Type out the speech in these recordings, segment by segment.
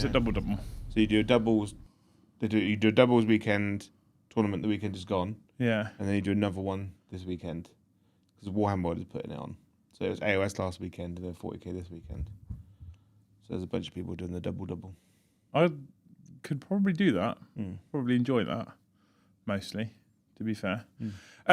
it double? So you do a doubles. You do a doubles weekend tournament. The weekend is gone. Yeah. And then you do another one this weekend because Warhammer is putting it on. So it was AOS last weekend and then 40k this weekend. So there's a bunch of people doing the double. I could probably do that. Probably enjoy that. Mostly, to be fair.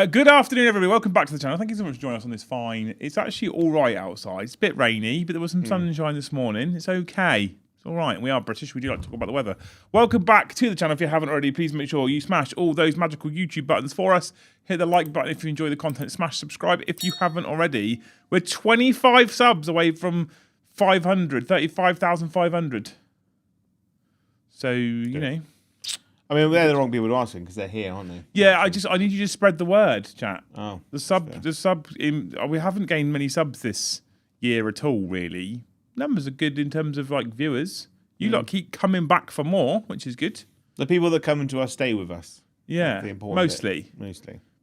Good afternoon, everybody. Welcome back to the channel. Thank you so much for joining us on this fine. It's actually all right outside. It's a bit rainy, but there was some sunshine this morning. It's okay. It's all right. We are British. We do like to talk about the weather. Welcome back to the channel. If you haven't already, please make sure you smash all those magical YouTube buttons for us. Hit the like button if you enjoy the content. Smash subscribe if you haven't already. We're 25 subs away from 500, 35,500. So, you know. I mean, they're the wrong people to ask because they're here, aren't they? Yeah, I need you to spread the word, chat. Oh, we haven't gained many subs this year at all, really. Numbers are good in terms of like viewers. You lot keep coming back for more, which is good. The people that come into us stay with us. Yeah, the important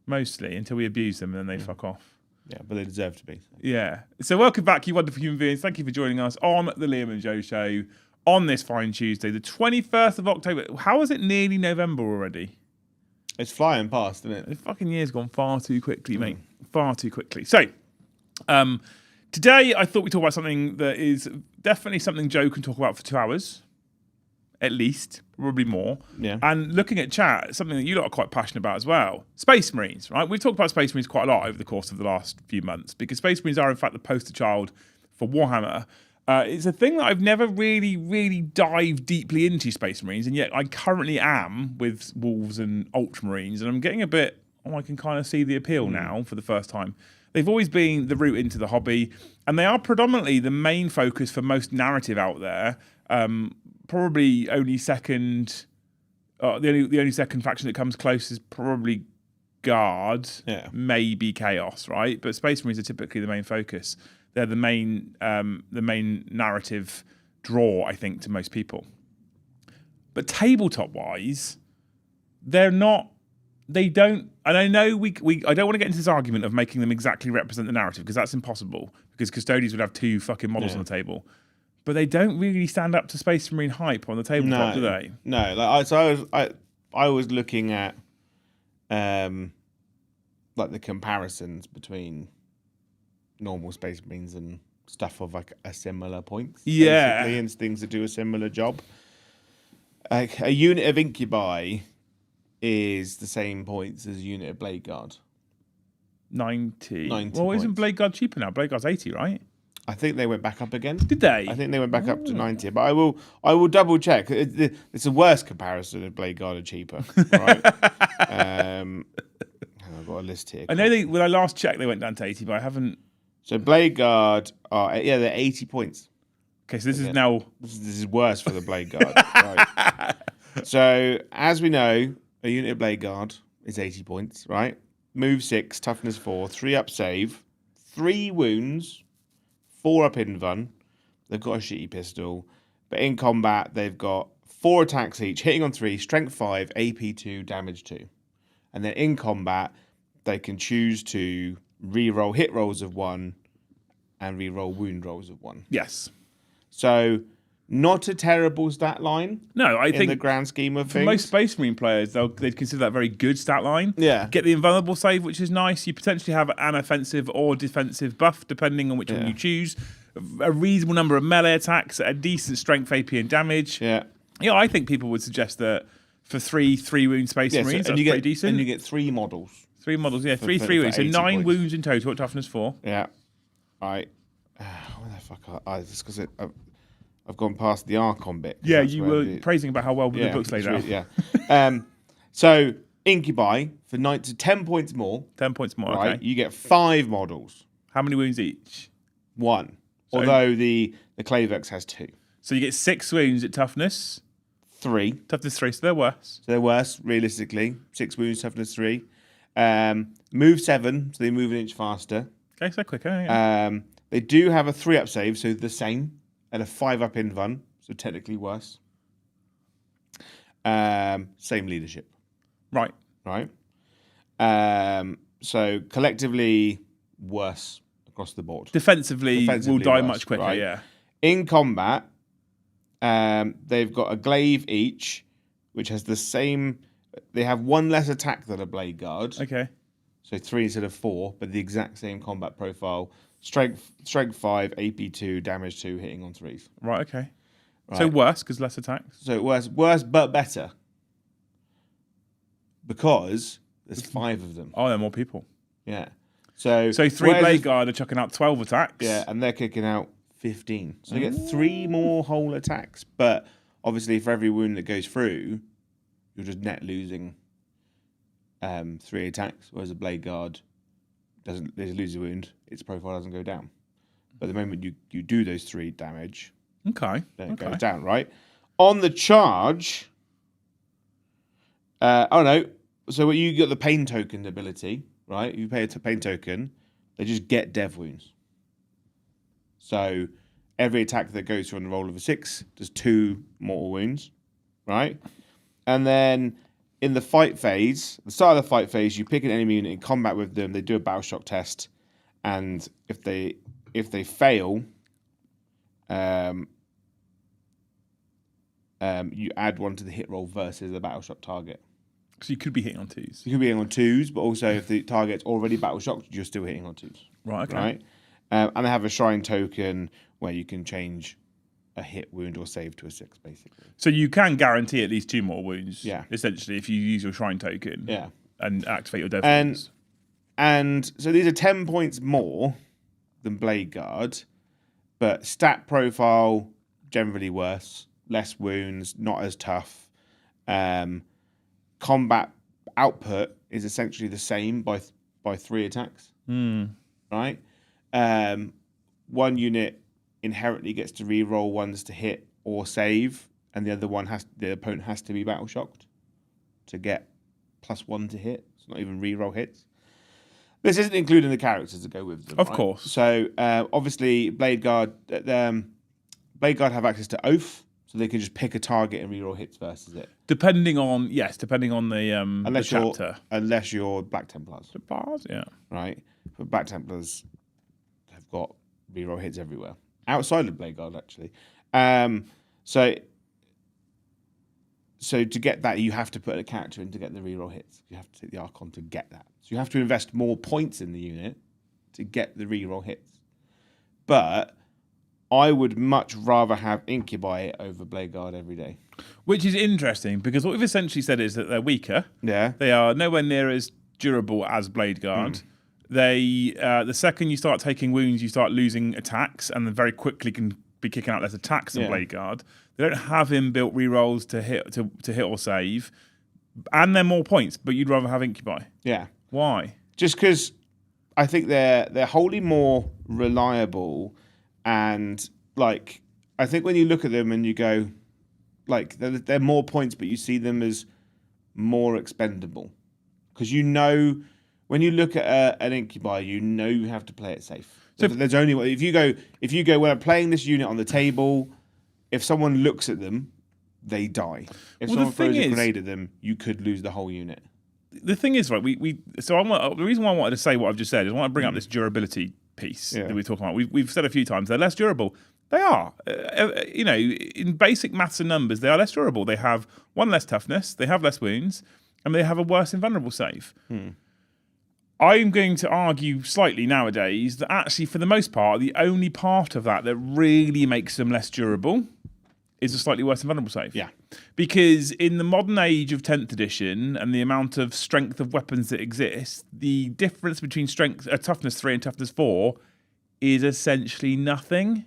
mostly until we abuse them and then they fuck off. Yeah, but they deserve to be. So. Yeah. So welcome back, you wonderful human beings. Thank you for joining us on the Liam and Joe Show on this fine Tuesday, the 21st of October. How is it nearly November already? It's flying past, isn't it? The fucking year's gone far too quickly, mate. Far too quickly. So, today I thought we'd talk about something that is definitely something Joe can talk about for 2 hours. At least, probably more. Yeah. And looking at chat, something that you lot are quite passionate about as well. Space Marines, right? We've talked about Space Marines quite a lot over the course of the last few months because Space Marines are, in fact, the poster child for Warhammer. It's a thing that I've never really dived deeply into Space Marines, and yet I currently am with Wolves and Ultramarines, and I'm getting a bit, I can kind of see the appeal now for the first time. They've always been the route into the hobby, and they are predominantly the main focus for most narrative out there. Probably only second, the only second faction that comes close is probably Guard, maybe Chaos, right? But Space Marines are typically the main focus. They're the main narrative draw, I think, to most people. But tabletop-wise, they're not. They don't. And I know I don't want to get into this argument of making them exactly represent the narrative because that's impossible. Because Custodians would have 2 fucking models on the table. But they don't really stand up to Space Marine hype on the tabletop, do they? No. I was looking at like the comparisons between normal Space Marines and stuff of like a similar points. Yeah. Basically, and things that do a similar job. Like a unit of Incubi is the same points as a unit of Blade Guard. 90. Well, points. isn't Blade Guard cheaper now? Blade Guard's 80, right? I think they went back up again. Did they? I think they went back up to 90. But I will double check. It's a worse comparison of Blade Guard are cheaper. Right? I've got a list here. I know when I last checked, they went down to 80, but I haven't. So Blade Guard are they're 80 points. Okay, so this is now. This is worse for the Blade Guard. Right. So as we know, a unit of Blade Guard is 80 points, right? Move 6, toughness 4, 3 up save, 3 wounds, 4 up invuln. They've got a shitty pistol, but in combat they've got 4 attacks each, hitting on 3, strength 5, AP 2, damage 2, and then in combat they can choose to re-roll hit rolls of 1 and re-roll wound rolls of 1. Yes. So not a terrible stat line. No, I think in the grand scheme of things. For most Space Marine players, they'd consider that a very good stat line. Yeah. Get the invulnerable save, which is nice. You potentially have an offensive or defensive buff, depending on which one you choose. A reasonable number of melee attacks, a decent strength, AP, and damage. Yeah. Yeah, I think people would suggest that for three wound Space Marines, that's pretty decent. And you get 3 models. 3 models, yeah. Three wounds. So 9 points. wounds in total at toughness 4. Yeah. Right. Where the fuck just because I've gone past the Archon bit. Yeah, you were praising about how well the book's laid out. So Incubi for 9 to 10 points more. 10 points more, right? okay. You get 5 models. How many wounds each? 1. So, although the Clavex has 2. So you get 6 wounds at toughness. 3. Toughness 3, so they're worse. So they're worse, realistically. 6 wounds, toughness 3. Move 7, so they move an inch faster. Okay, so quicker. Yeah. They do have a 3 up save, so the same, and a 5 up invuln, so technically worse. Same leadership. Right. So collectively worse across the board. Defensively will die much quicker, right? yeah. In combat, They've got a glaive each, which has the same. They have one less attack than a blade guard. Okay. So 3 instead of 4, but the exact same combat profile. Strength 5, AP 2, damage 2, hitting on 3s. Right. Okay. Right. So worse because less attacks. So worse but better. Because there's 5 of them. Oh, there are more people. Yeah. So 3 blade guard are chucking out 12 attacks. Yeah, and they're kicking out 15. So you get 3 more whole attacks. But obviously, for every wound that goes through, you're just net losing 3 attacks. Whereas a blade guard doesn't lose a wound, its profile doesn't go down. But the moment you do those 3 damage, Okay. then it goes down, right? On the charge, so you got the pain token ability, right? You pay a pain token, they just get dev wounds. So every attack that goes through on the roll of a 6 does 2 mortal wounds, right? And then in the fight phase, the start of the fight phase, you pick an enemy unit in combat with them. They do a battle shock test, and if they fail, you add 1 to the hit roll versus the battle shock target. So you could be hitting on 2s. You could be hitting on 2s, but also if the target's already battle shocked, you're still hitting on 2s. Right. Okay. Right. And they have a shrine token where you can change a hit, wound, or save to a 6, basically. So you can guarantee at least 2 more wounds. Yeah. Essentially, if you use your shrine token. Yeah. And activate your dev wounds. And so these are 10 points more than Blade Guard, but stat profile generally worse, less wounds, not as tough. Combat output is essentially the same by 3 attacks. Right? One unit inherently gets to re-roll ones to hit or save, and the other one the opponent has to be battle shocked to get +1 to hit. It's not even re-roll hits. This isn't including the characters that go with them. Of right? course. So obviously, Blade Guard have access to Oath, so they can just pick a target and re-roll hits versus it. Depending on the chapter. Unless you're Black Templars. The bars, yeah. Right? But Black Templars have got re-roll hits everywhere. Outside of Blade Guard, actually. So to get that, you have to put a character in to get the reroll hits. You have to take the Archon to get that. So you have to invest more points in the unit to get the reroll hits. But I would much rather have Incubi over Blade Guard every day. Which is interesting, because what we've essentially said is that they're weaker. Yeah. They are nowhere near as durable as Blade Guard. They the second you start taking wounds, you start losing attacks, and then very quickly can be kicking out less attacks than Blade Guard. They don't have inbuilt rerolls to hit or save, and they're more points. But you'd rather have Incubi. Yeah. Why? Just because I think they're wholly more reliable, and like I think when you look at them and you go, like they're more points, but you see them as more expendable because you know. When you look at an Incubi, you know you have to play it safe. So there's only if you go when I'm playing this unit on the table, if someone looks at them, they die. If someone throws a grenade at them, you could lose the whole unit. The thing is, right? The reason why I wanted to say what I've just said is I want to bring up this durability piece that we're talking about. We've said a few times they're less durable. They are, in basic maths and numbers, they are less durable. They have 1 less toughness, they have less wounds, and they have a worse invulnerable save. I'm going to argue slightly nowadays that actually, for the most part, the only part of that really makes them less durable is a slightly worse invulnerable save. Yeah. Because in the modern age of 10th edition and the amount of strength of weapons that exist, the difference between toughness 3 and toughness 4 is essentially nothing.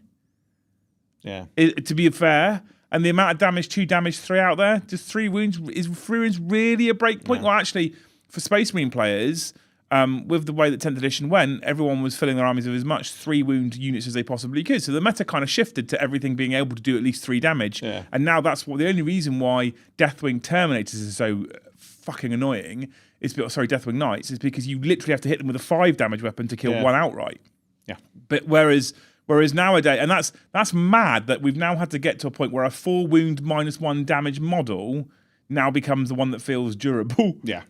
Yeah. To be fair. And the amount of damage 2, damage 3 out there, just 3 wounds, is 3 wounds really a break point? Yeah. Well, actually, for Space Marine players, with the way that 10th edition went, everyone was filling their armies with as much 3 wound units as they possibly could. So the meta kind of shifted to everything being able to do at least 3 damage. Yeah. And now that's the only reason why Deathwing Terminators is so fucking annoying. Deathwing Knights is because you literally have to hit them with a 5 damage weapon to kill one outright. Yeah. But whereas nowadays, and that's mad that we've now had to get to a point where a 4 wound -1 damage model now becomes the one that feels durable. Yeah.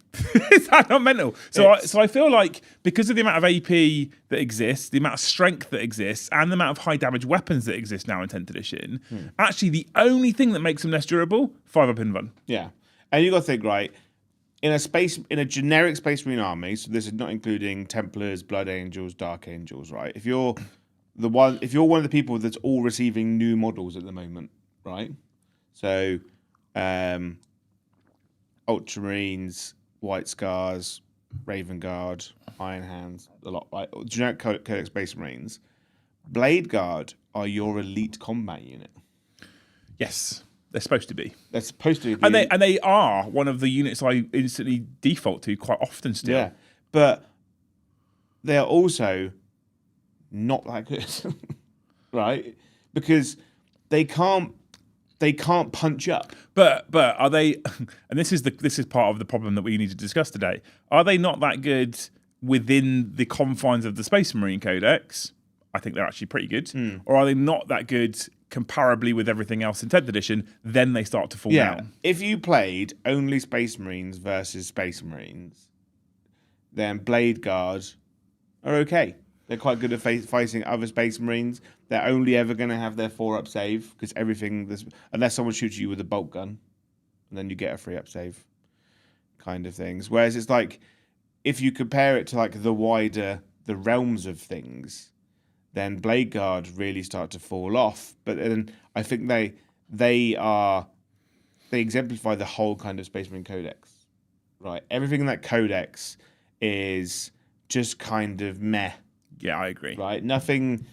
Is that not mental? So I feel like because of the amount of AP that exists, the amount of strength that exists, and the amount of high damage weapons that exist now in 10th edition, actually the only thing that makes them less durable, 5-up invuln. Yeah. And you got to think, right, in a generic Space Marine army, so this is not including Templars, Blood Angels, Dark Angels, right? If you're one of the people that's all receiving new models at the moment, right? So Ultramarines, White Scars, Raven Guard, Iron Hands, a lot, right? Generic Codex Space Marines. Blade Guard are your elite combat unit. Yes, they're supposed to be. They're supposed to be. And they are one of the units I instantly default to quite often still. Yeah, but they're also not that good, right? Because they can't punch up. But are they? And this is part of the problem that we need to discuss today. Are they not that good within the confines of the Space Marine Codex? I think they're actually pretty good. Or are they not that good comparably with everything else in 10th edition? Then they start to fall down. If you played only Space Marines versus Space Marines, then Blade Guard are okay. They're quite good at fighting other Space Marines. They're only ever going to have their 4-up save because unless someone shoots you with a bolt gun, and then you get a 3-up save, kind of things. Whereas it's like if you compare it to like the realms of things, then Blade Guard really start to fall off. But then I think they exemplify the whole kind of Space Marine Codex, right? Everything in that Codex is just kind of meh. Yeah, I agree. Right? Nothing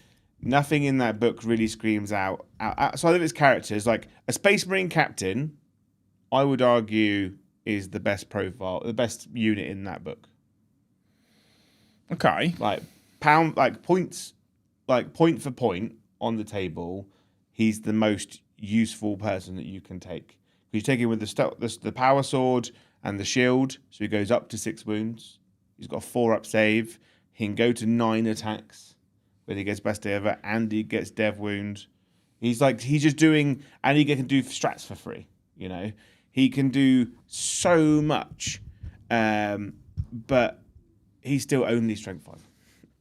in that book really screams out. Outside of its characters, like a Space Marine captain, I would argue is the best profile, the best unit in that book. Okay. Points, point for point on the table, he's the most useful person that you can take. You take him with the power sword and the shield, so he goes up to 6 wounds. He's got a 4-up save. He can go to 9 attacks, where he gets best day ever, and he gets dev wound. He's just doing, and he can do strats for free. You know, he can do so much, but he's still only strength 5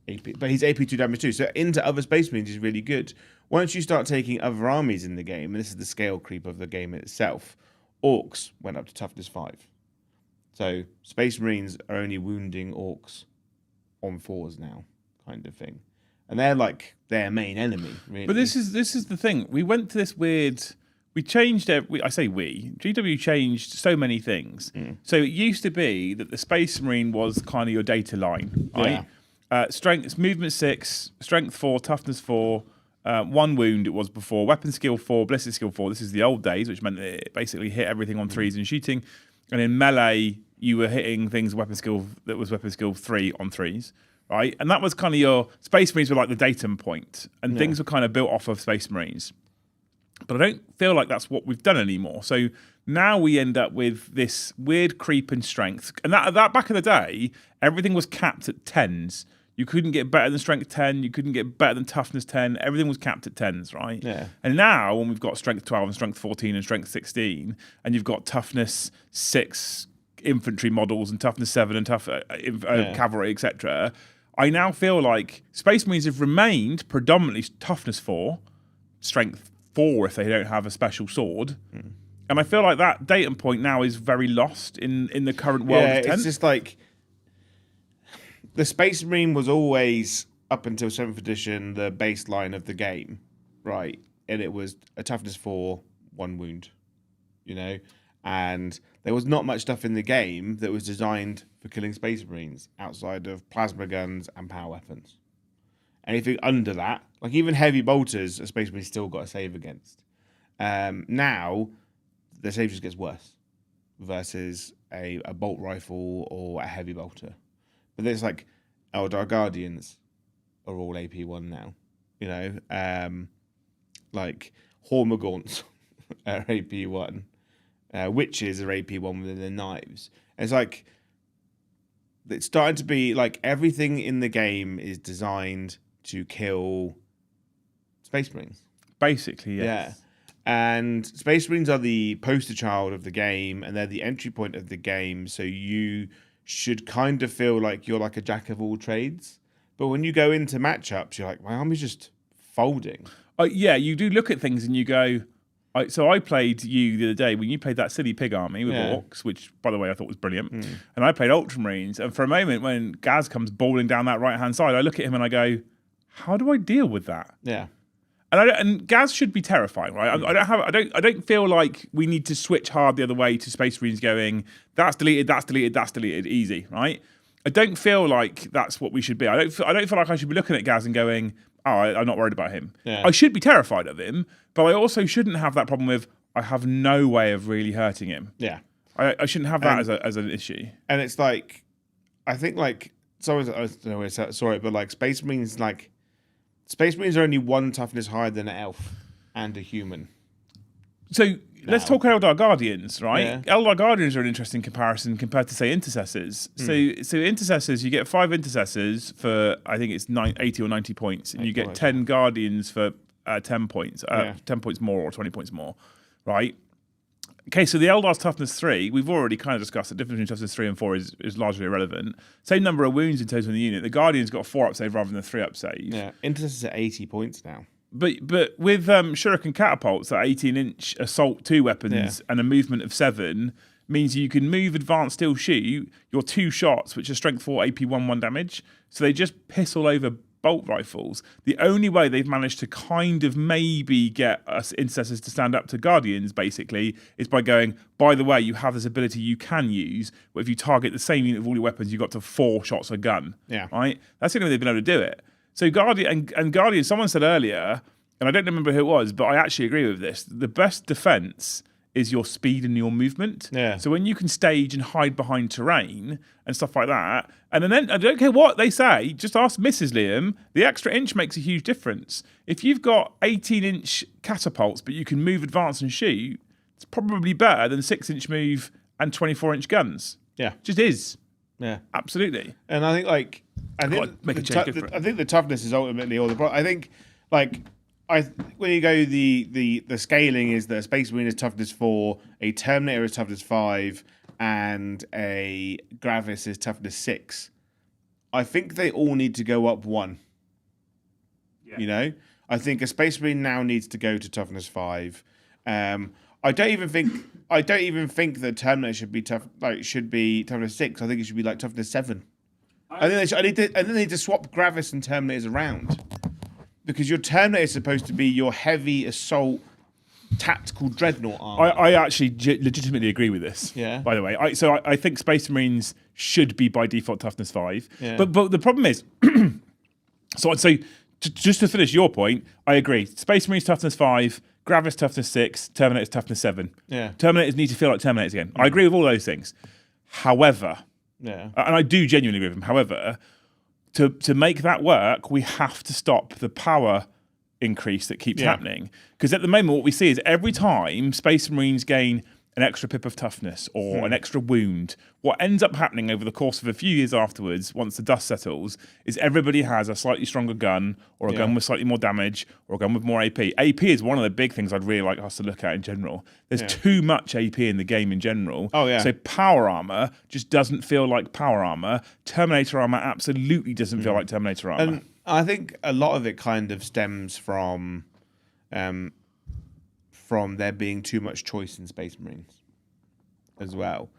AP. But he's AP 2 damage too. So into other Space Marines is really good. Once you start taking other armies in the game, and this is the scale creep of the game itself, Orcs went up to toughness 5. So Space Marines are only wounding Orcs on 4s now, kind of thing, and they're like their main enemy. Really. But this is the thing. We went to this weird. We changed. GW changed so many things. So it used to be that the Space Marine was kind of your data line, right? Yeah. Strength, movement 6, strength 4, toughness 4, 1 wound. It was before weapon skill 4, ballistic skill 4. This is the old days, which meant that it basically hit everything on 3s in shooting, and in melee you were hitting things weapon skill 3 on 3s, right? And that was kind of your Space Marines were like the datum point, and things were kind of built off of Space Marines. But I don't feel like that's what we've done anymore. So now we end up with this weird creep in strength, and that back in the day, everything was capped at 10s. You couldn't get better than strength 10. You couldn't get better than toughness 10. Everything was capped at 10s, right? Yeah. And now when we've got strength 12 and strength 14 and strength 16, and you've got toughness 6 infantry models and toughness 7 and cavalry, etc., I now feel like Space Marines have remained predominantly toughness 4, strength 4 if they don't have a special sword. And I feel like that datum point now is very lost in the current world of 10th. It's just like the Space Marine was always, up until 7th edition, the baseline of the game, right? And it was a toughness 4, 1 wound, you know? And there was not much stuff in the game that was designed for killing Space Marines outside of plasma guns and power weapons. Anything under that, like even heavy bolters, a Space Marine still got a save against. Now, the save just gets worse versus a bolt rifle or a heavy bolter. But there's like Eldar Guardians are all AP1 now, you know, like Hormagaunts are AP1. Witches are AP1 with their knives. And it's like it's starting to be like everything in the game is designed to kill Space Marines. Basically, yes. Yeah. And Space Marines are the poster child of the game, and they're the entry point of the game. So you should kind of feel like you're like a jack of all trades. But when you go into matchups, you're like, my army's just folding. Yeah, you do look at things and you go. So I played you the other day when you played that silly pig army with orcs, which, by the way, I thought was brilliant. And I played Ultramarines. And for a moment, when Gaz comes bowling down that right-hand side, I look at him and I go, how do I deal with that? Yeah. And Gaz should be terrifying, right? I don't feel like we need to switch hard the other way to Space Marines going, that's deleted, easy, right? I don't feel like that's what we should be. I don't feel like I should be looking at Gaz and going, oh, I'm not worried about him. Yeah. I should be terrified of him, but I also shouldn't have that problem with I have no way of really hurting him. Yeah. I shouldn't have that as an issue. And it's like, I think like, sorry, but like Space Marines are only one toughness higher than an elf and a human. So let's talk Eldar Guardians, right? Yeah. Eldar Guardians are an interesting comparison compared to, say, Intercessors. So Intercessors, you get 5 Intercessors for, I think it's 80 or 90 points, and you get 10 Guardians for 10 points, 10 points more or 20 points more, right? Okay, so the Eldar's toughness 3, we've already kind of discussed the difference between toughness 3 and 4 is largely irrelevant. Same number of wounds in total in the unit. The Guardian's got a 4 up save rather than a 3 up save. Yeah, Intercessors are 80 points now. But with Shuriken catapults, that 18-inch assault 2 weapons and a movement of 7 means you can move, advance, still shoot your 2 shots, which are strength 4, AP 1 damage. So they just piss all over bolt rifles. The only way they've managed to kind of maybe get us Intercessors to stand up to Guardians, basically, is by going, by the way, you have this ability you can use, but if you target the same unit of all your weapons, you got to 4 shots a gun. Yeah. Right? That's the only way they've been able to do it. So Guardian, someone said earlier, and I don't remember who it was, but I actually agree with this, the best defense is your speed and your movement. Yeah. So when you can stage and hide behind terrain and stuff like that, and then I don't care what they say, just ask Mrs. Liam, the extra inch makes a huge difference. If you've got 18-inch catapults, but you can move, advance, and shoot, it's probably better than 6-inch move and 24-inch guns. Yeah. Just is. Yeah. Absolutely. And I think the toughness is ultimately all the problem. I think when you go the scaling is that a Space Marine is toughness 4, a Terminator is toughness 5, and a Gravis is toughness 6. I think they all need to go up 1. Yeah. You know, I think a Space Marine now needs to go to toughness 5. I don't even think that Terminator should be toughness 6. I think it should be like toughness 7. I think they need to swap Gravis and Terminators around. Because your Terminator is supposed to be your heavy assault tactical dreadnought armor. I actually legitimately agree with this. Yeah. By the way, I think Space Marines should be by default toughness 5. Yeah. But the problem is, just to finish your point, I agree. Space Marines toughness 5, Gravis toughness 6, Terminators toughness 7. Yeah. Terminators need to feel like Terminators again. I agree with all those things. However, and I do genuinely agree with them. However, to make that work, we have to stop the power increase that keeps happening. Because at the moment, what we see is every time Space Marines gain an extra pip of toughness or an extra wound, what ends up happening over the course of a few years afterwards, once the dust settles, is everybody has a slightly stronger gun or a gun with slightly more damage or a gun with more AP. AP is one of the big things I'd really like us to look at in general. There's too much AP in the game in general. Oh, yeah. So power armor just doesn't feel like power armor. Terminator armor absolutely doesn't feel like Terminator armor. And I think a lot of it kind of stems from there being too much choice in Space Marines as well.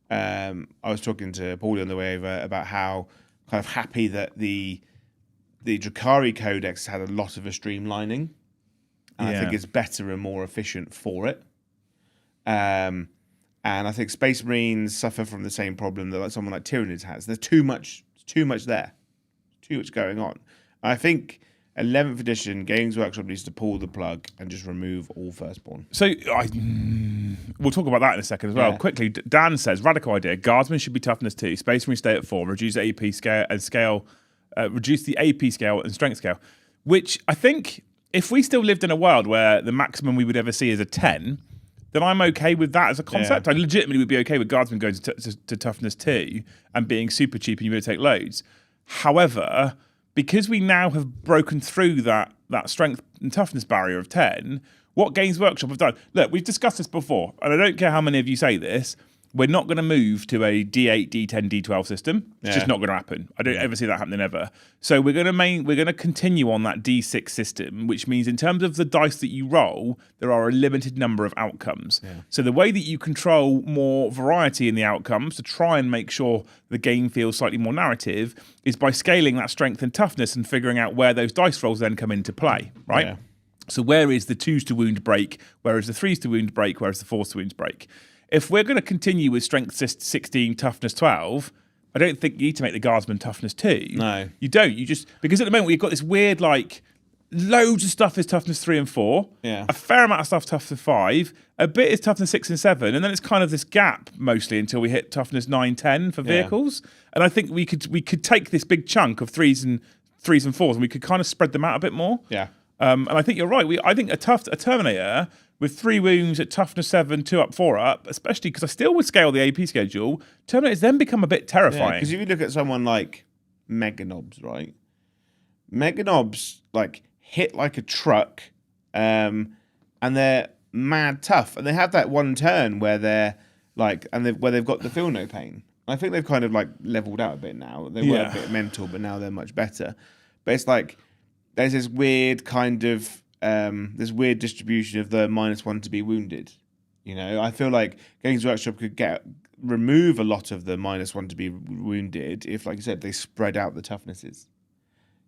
I was talking to Paulie on the way over about how kind of happy that the Drakari Codex had a lot of a streamlining. And I think it's better and more efficient for it. And I think Space Marines suffer from the same problem that like someone like Tyranids has. There's too much there. Too much going on. I think 11th edition Games Workshop needs to pull the plug and just remove all Firstborn. So we'll talk about that in a second as well. Quickly, Dan says, radical idea, Guardsmen should be toughness 2, Space Marines stay at 4, reduce the AP scale, reduce the AP scale and strength scale, which I think if we still lived in a world where the maximum we would ever see is a 10, then I'm okay with that as a concept. I legitimately would be okay with Guardsmen going to toughness 2 and being super cheap and you would take loads. However, because we now have broken through that strength and toughness barrier of 10, what Games Workshop have done. Look, we've discussed this before, and I don't care how many of you say this. We're not going to move to a D8, D10, D12 system. It's just not going to happen. I don't ever see that happening ever. So we're going to continue on that D6 system, which means in terms of the dice that you roll, there are a limited number of outcomes. Yeah. So the way that you control more variety in the outcomes to try and make sure the game feels slightly more narrative is by scaling that strength and toughness and figuring out where those dice rolls then come into play, right? Yeah. So where is the 2s to wound break? Where is the 3s to wound break? Where is the 4s to wound break? If we're going to continue with strength 16, toughness 12, I don't think you need to make the guardsman toughness 2. No. You don't. You just, because at the moment we've got this weird, like, loads of stuff is toughness 3 and 4. Yeah. A fair amount of stuff toughness 5. A bit is toughness 6 and 7. And then it's kind of this gap mostly until we hit toughness 9, 10 for vehicles. And I think we could take this big chunk of 3s and 4s and we could kind of spread them out a bit more. Yeah. And I think you're right. I think a Terminator with 3 wounds at toughness 7, 2 up, 4 up, especially because I still would scale the AP schedule, Terminators then become a bit terrifying. Because if you look at someone like Meganobs, right? Meganobs like hit like a truck, and they're mad tough, and they have that one turn where they're like, where they've got the feel no pain. I think they've kind of like leveled out a bit now. They were a bit mental, but now they're much better. But it's like there's this weird kind of this weird distribution of the -1 to be wounded. You know, I feel like Games Workshop could remove a lot of the -1 to be wounded if, like you said, they spread out the toughnesses.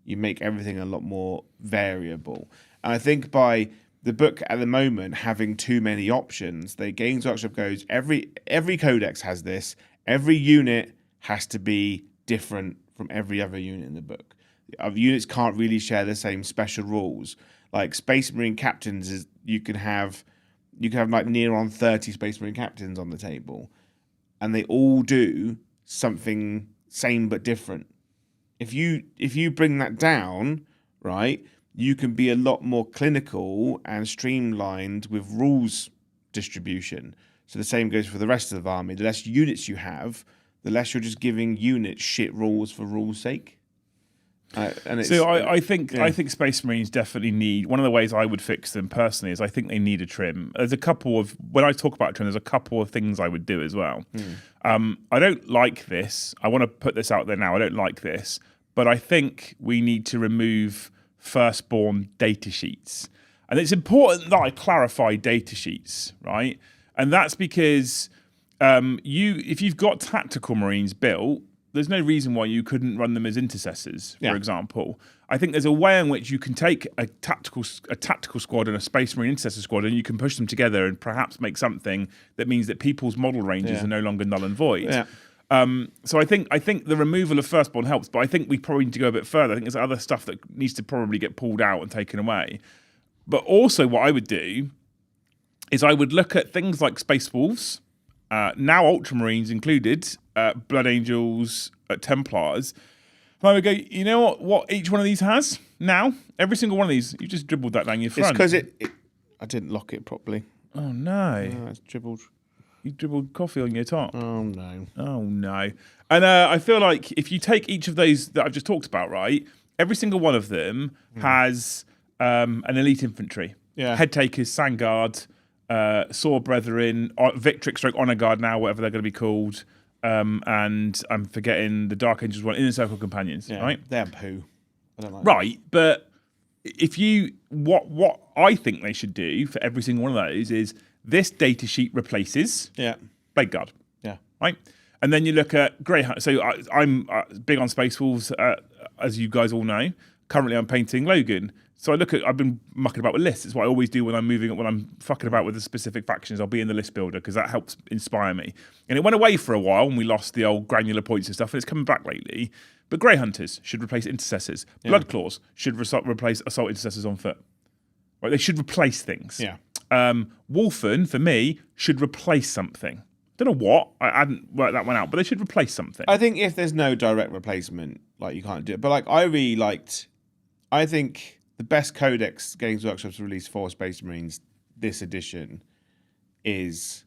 You make everything a lot more variable. And I think by the book at the moment having too many options, the Games Workshop goes, every codex has this. Every unit has to be different from every other unit in the book. Units can't really share the same special rules. Like Space Marine captains is you can have like near on 30 Space Marine captains on the table, and they all do something same but different. If you bring that down, right, you can be a lot more clinical and streamlined with rules distribution. So the same goes for the rest of the army. The less units you have, the less you're just giving units shit rules for rules' sake. I think Space Marines definitely need, one of the ways I would fix them personally is I think they need a trim. There's a couple of, when I talk about trim, there's a couple of things I would do as well. I don't like this. I want to put this out there now. I don't like this, but I think we need to remove firstborn data sheets. And it's important that I clarify data sheets, right? And that's because if you've got tactical Marines built, there's no reason why you couldn't run them as intercessors, for example. I think there's a way in which you can take a tactical squad and a Space Marine intercessor squad and you can push them together and perhaps make something that means that people's model ranges are no longer null and void. Yeah. So I think the removal of firstborn helps, but I think we probably need to go a bit further. I think there's other stuff that needs to probably get pulled out and taken away. But also what I would do is I would look at things like Space Wolves, now Ultramarines included, Blood Angels, Templars. And I would go, you know what each one of these has now? Every single one of these, you just dribbled that down your front. It's because I didn't lock it properly. Oh, no. It's dribbled. You dribbled coffee on your top. Oh, no. Oh, no. And I feel like if you take each of those that I've just talked about, right, every single one of them has an elite infantry. Yeah. Head takers, Sandguard, Sword Brethren, Victrix, Honor Guard now, whatever they're going to be called. And I'm forgetting the Dark Angels one, Inner Circle Companions, right? They're poo. I don't like right, but if you what I think they should do for every single one of those is this data sheet replaces Blade Guard. Yeah. Right? And then you look at Greyhound. So I'm big on Space Wolves, as you guys all know. Currently I'm painting Logan. So I've been mucking about with lists. It's what I always do when I'm fucking about with the specific factions. I'll be in the list builder because that helps inspire me. And it went away for a while and we lost the old granular points and stuff, and it's coming back lately. But Grey Hunters should replace intercessors. Yeah. Blood Claws should replace assault intercessors on foot. Right? They should replace things. Yeah. Wolfen, for me, should replace something. Don't know what. I hadn't worked that one out, but they should replace something. I think if there's no direct replacement, like, you can't do it. But like, I think the best codex Games Workshop's released for Space Marines this edition is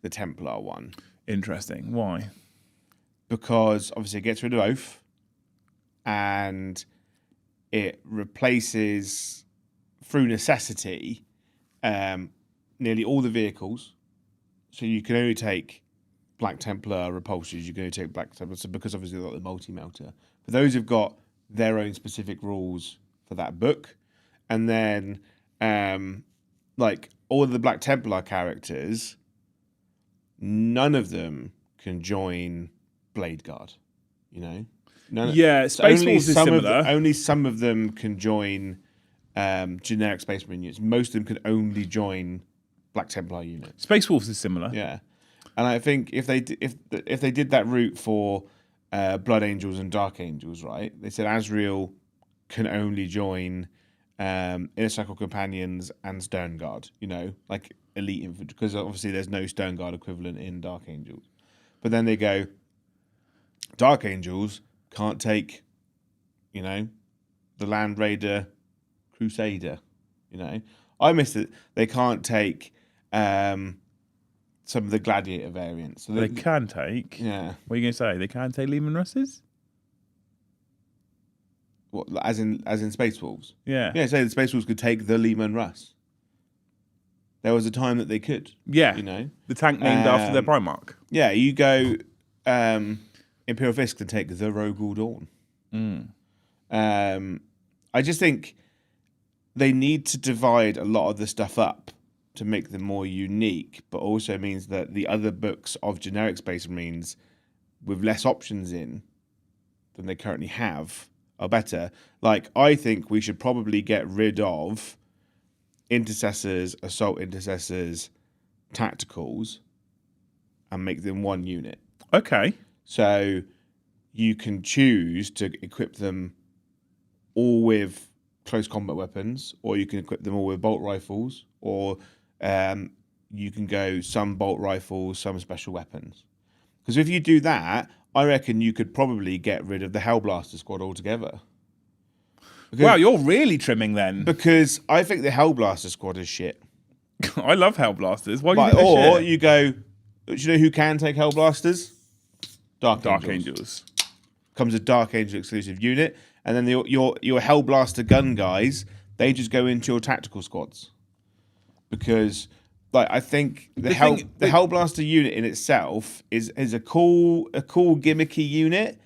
the Templar one. Interesting. Why? Because obviously it gets rid of Oath and it replaces, through necessity, nearly all the vehicles. So you can only take Black Templar repulsors. You can only take Black Templar. So because obviously they've got the multi-melter. But those have got their own specific rules for that book. And then, like, all of the Black Templar characters, none of them can join Blade Guard, you know? Space Wolves is similar. Only some of them can join generic Space Marine units. Most of them can only join Black Templar units. Space Wolves is similar. Yeah. And I think if they did that route for Blood Angels and Dark Angels, right? They said Azrael can only join Inner Circle Companions and Stern Guard, you know, like elite infantry, because obviously there's no Stern Guard equivalent in Dark Angels. But then they go, Dark Angels can't take, you know, the Land Raider Crusader, you know. I missed it. They can't take some of the Gladiator variants. So they can take. Yeah. What are you going to say? They can take Lehman Russes? What, as in Space Wolves? Yeah. Yeah, so the Space Wolves could take the Lehman Russ. There was a time that they could. Yeah. You know? The tank named after their Primarch. Yeah, you go Imperial Fisk to take the Rogul Dawn. I just think they need to divide a lot of the stuff up to make them more unique, but also means that the other books of generic Space Marines with less options in than they currently have are better. Like, I think we should probably get rid of Intercessors, Assault Intercessors, Tacticals, and make them one unit. Okay. So you can choose to equip them all with close combat weapons, or you can equip them all with bolt rifles, or you can go some bolt rifles, some special weapons. Because if you do that, I reckon you could probably get rid of the Hellblaster squad altogether. Because, wow, you're really trimming then. Because I think the Hellblaster squad is shit. I love Hellblasters. Why do you think they're or shit? you go, do you know who can take Hellblasters? Dark Angels. Comes a Dark Angel exclusive unit, and then your Hellblaster gun guys, they just go into your tactical squads. Because, like, I think the Hellblaster unit in itself is a cool gimmicky unit,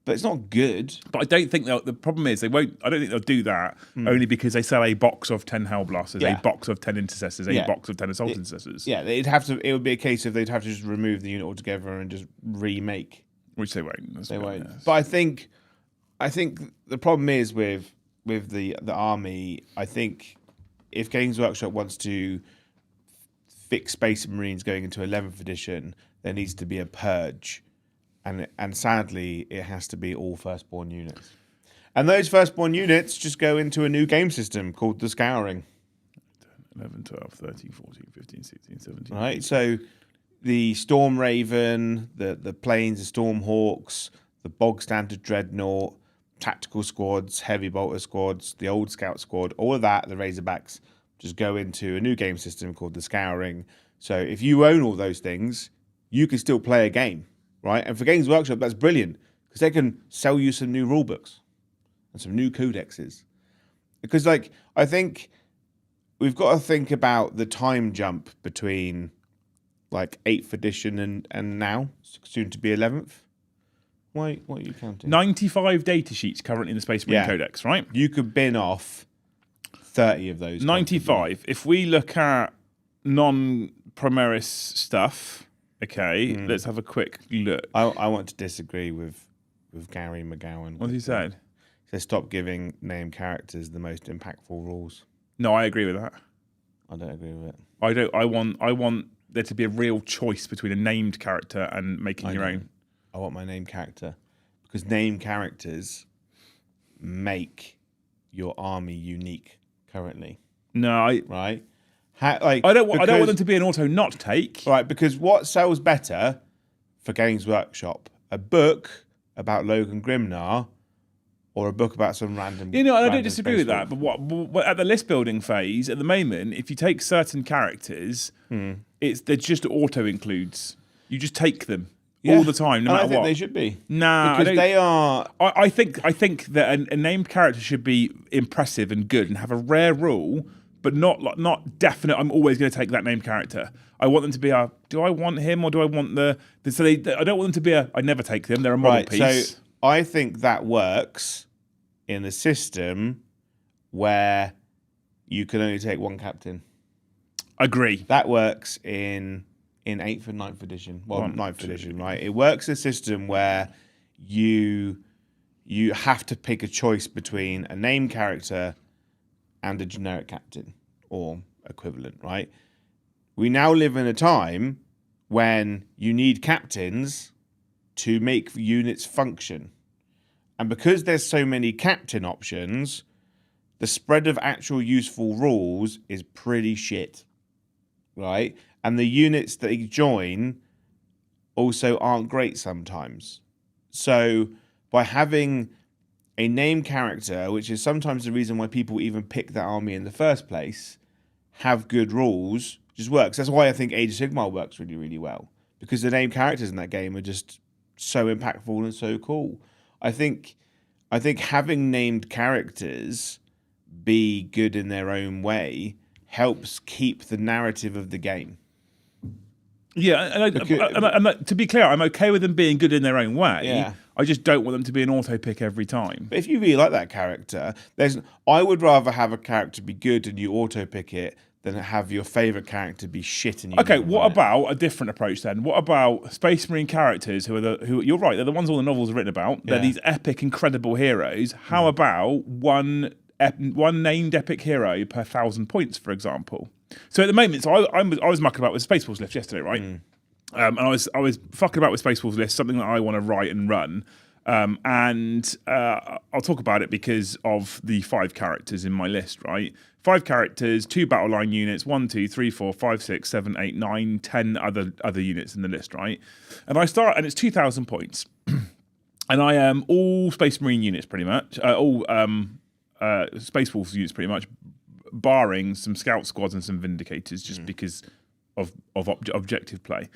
but it's not good. But I don't think the problem is they won't. I don't think they'll do that only because they sell a box of 10 Hellblasters, a box of 10 Intercessors, a box of 10 Assault Intercessors. Yeah, it would be a case of they'd have to just remove the unit altogether and just remake. Which they won't. They won't. Yes. But I think the problem is with the army. I think if Games Workshop wants to fix Space Marines going into 11th edition, there needs to be a purge, and sadly, it has to be all Firstborn units. And those Firstborn units just go into a new game system called the Scouring. 11, 12, 13, 14, 15, 16, 17. Right, so the Storm Raven, the Planes, the Stormhawks, the bog standard Dreadnought, tactical squads, heavy bolter squads, the old Scout squad, all of that, the Razorbacks, just go into a new game system called the Scouring. So if you own all those things, you can still play a game, right? And for Games Workshop, that's brilliant because they can sell you some new rule books and some new codexes. Because, like, I think we've got to think about the time jump between, like, 8th edition and now, soon to be 11th. What are you counting? 95 data sheets currently in the Space Marine Codex, right? You could bin off 30 of those. 95. If we look at non-Primaris stuff, okay, let's have a quick look. I want to disagree with Gary McGowan. What he said? He said stop giving named characters the most impactful rules. No, I agree with that. I don't agree with it. I want there to be a real choice between a named character and making your own. I want my named character because named characters make your army unique currently. No, right. I don't want them to be an auto not take. Right, because what sells better for Games Workshop? A book about Logan Grimnar or a book about some random... I don't disagree with that, but what at the list building phase, at the moment, if you take certain characters, they're just auto-includes. You just take them. All the time, no matter what. I think they should be. Nah, because they are. I think that a named character should be impressive and good and have a rare rule, but not definite. I'm always going to take that named character. I want them to be do I want him or do I want I don't want them to be I never take them. They're a model piece. So I think that works in the system where you can only take one captain. Agree. That works in 8th and 9th edition. Well, 9th edition, right? It works in a system where you have to pick a choice between a named character and a generic captain or equivalent, right? We now live in a time when you need captains to make units function. And because there's so many captain options, the spread of actual useful rules is pretty shit, right? And the units that you join also aren't great sometimes. So by having a named character, which is sometimes the reason why people even pick that army in the first place, have good rules, just works. That's why I think Age of Sigmar works really, really well. Because the named characters in that game are just so impactful and so cool. I think having named characters be good in their own way helps keep the narrative of the game. Yeah, and to be clear, I'm okay with them being good in their own way. Yeah. I just don't want them to be an auto pick every time. But if you really like that character, I would rather have a character be good and you auto pick it than have your favourite character be shit and you. Okay, what about a different approach then? What about Space Marine characters who you're right, they're the ones all the novels are written about. They're these epic, incredible heroes. How about one named epic hero per 1,000 points, for example? So at the moment, I was mucking about with Space Wolves list yesterday, right? And I was fucking about with Space Wolves list, something that I want to write and run. And I'll talk about it because of the 5 characters in my list, right? 5 characters, 2 battle line units, 1, 2, 3, 4, 5, 6, 7, 8, 9, 10 other units in the list, right? And it's 2,000 points. And I am all Space Marine units pretty much, all Space Wolves units pretty much, barring some Scout Squads and some Vindicators just because of objective play.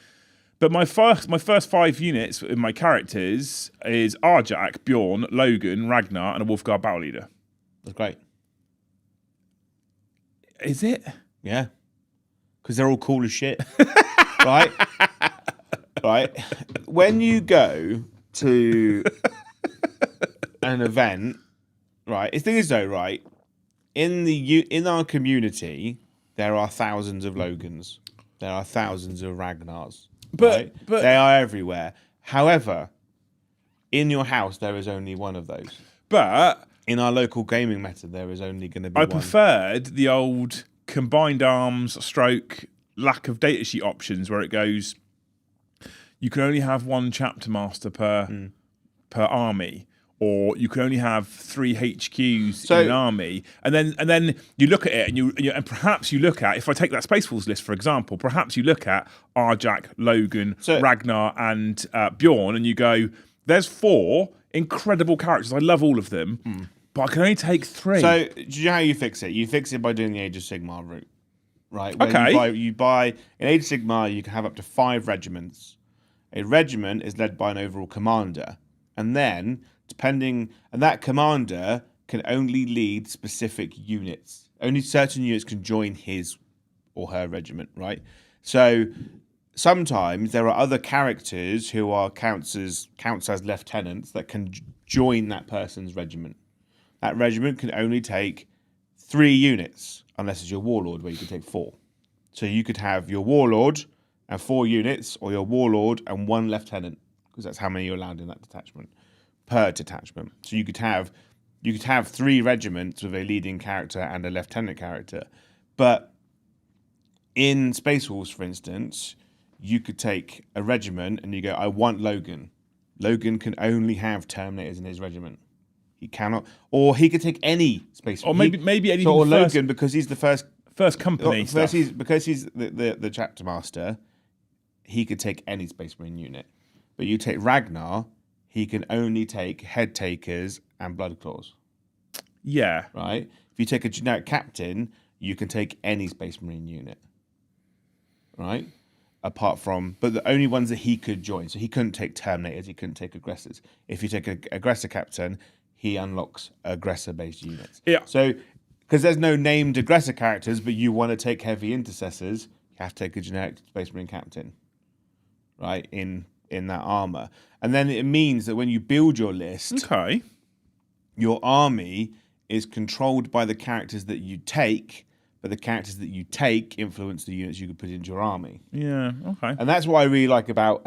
But my first 5 units in my characters is Arjak, Bjorn, Logan, Ragnar, and a Wolfguard Battle Leader. That's great. Is it? Yeah. Because they're all cool as shit. Right? Right? When you go to an event, right? The thing is though, right? In our community, there are thousands of Logans. There are thousands of Ragnars. But they are everywhere. However, in your house, there is only one of those. But in our local gaming meta, there is only going to be one. I preferred the old combined arms stroke lack of datasheet options where it goes, you can only have one chapter master per army, or you can only have 3 HQs in an army, and then you look at it and perhaps you look at, if I take that Space Wolves list for example, perhaps you look at Arjak, Logan, Ragnar, and Bjorn, and you go, there's 4 incredible characters. I love all of them, but I can only take 3. So do you know how you fix it? You fix it by doing the Age of Sigmar route, right? Okay. You buy in Age of Sigmar, you can have up to 5 regiments. A regiment is led by an overall commander, and then and that commander can only lead specific units. Only certain units can join his or her regiment, right? So sometimes there are other characters who are counts as lieutenants that can join that person's regiment. That regiment can only take 3 units, unless it's your warlord, where you can take 4. So you could have your warlord and 4 units, or your warlord and 1 lieutenant, because that's how many you're allowed in that detachment. Per detachment. So you could have 3 regiments with a leading character and a lieutenant character. But in Space Wolves, for instance, you could take a regiment and you go, I want Logan. Logan can only have Terminators in his regiment. He cannot, or he could take any Space Wolf. Or maybe anything. Or Logan, because he's the first company. Because he's the chapter master, he could take any Space Marine unit. But you take Ragnar, he can only take head takers and blood claws. Yeah. Right? If you take a generic captain, you can take any Space Marine unit. Right? Apart from, but the only ones that he could join. So he couldn't take Terminators, he couldn't take Aggressors. If you take an Aggressor captain, he unlocks aggressor-based units. Yeah. So because there's no named aggressor characters, but you want to take heavy intercessors, you have to take a generic Space Marine captain, right, in that armor. And then it means that when you build your list, Okay. your army is controlled by the characters that you take, but the characters that you take influence the units you can put into your army. Yeah. Okay. And that's what I really like about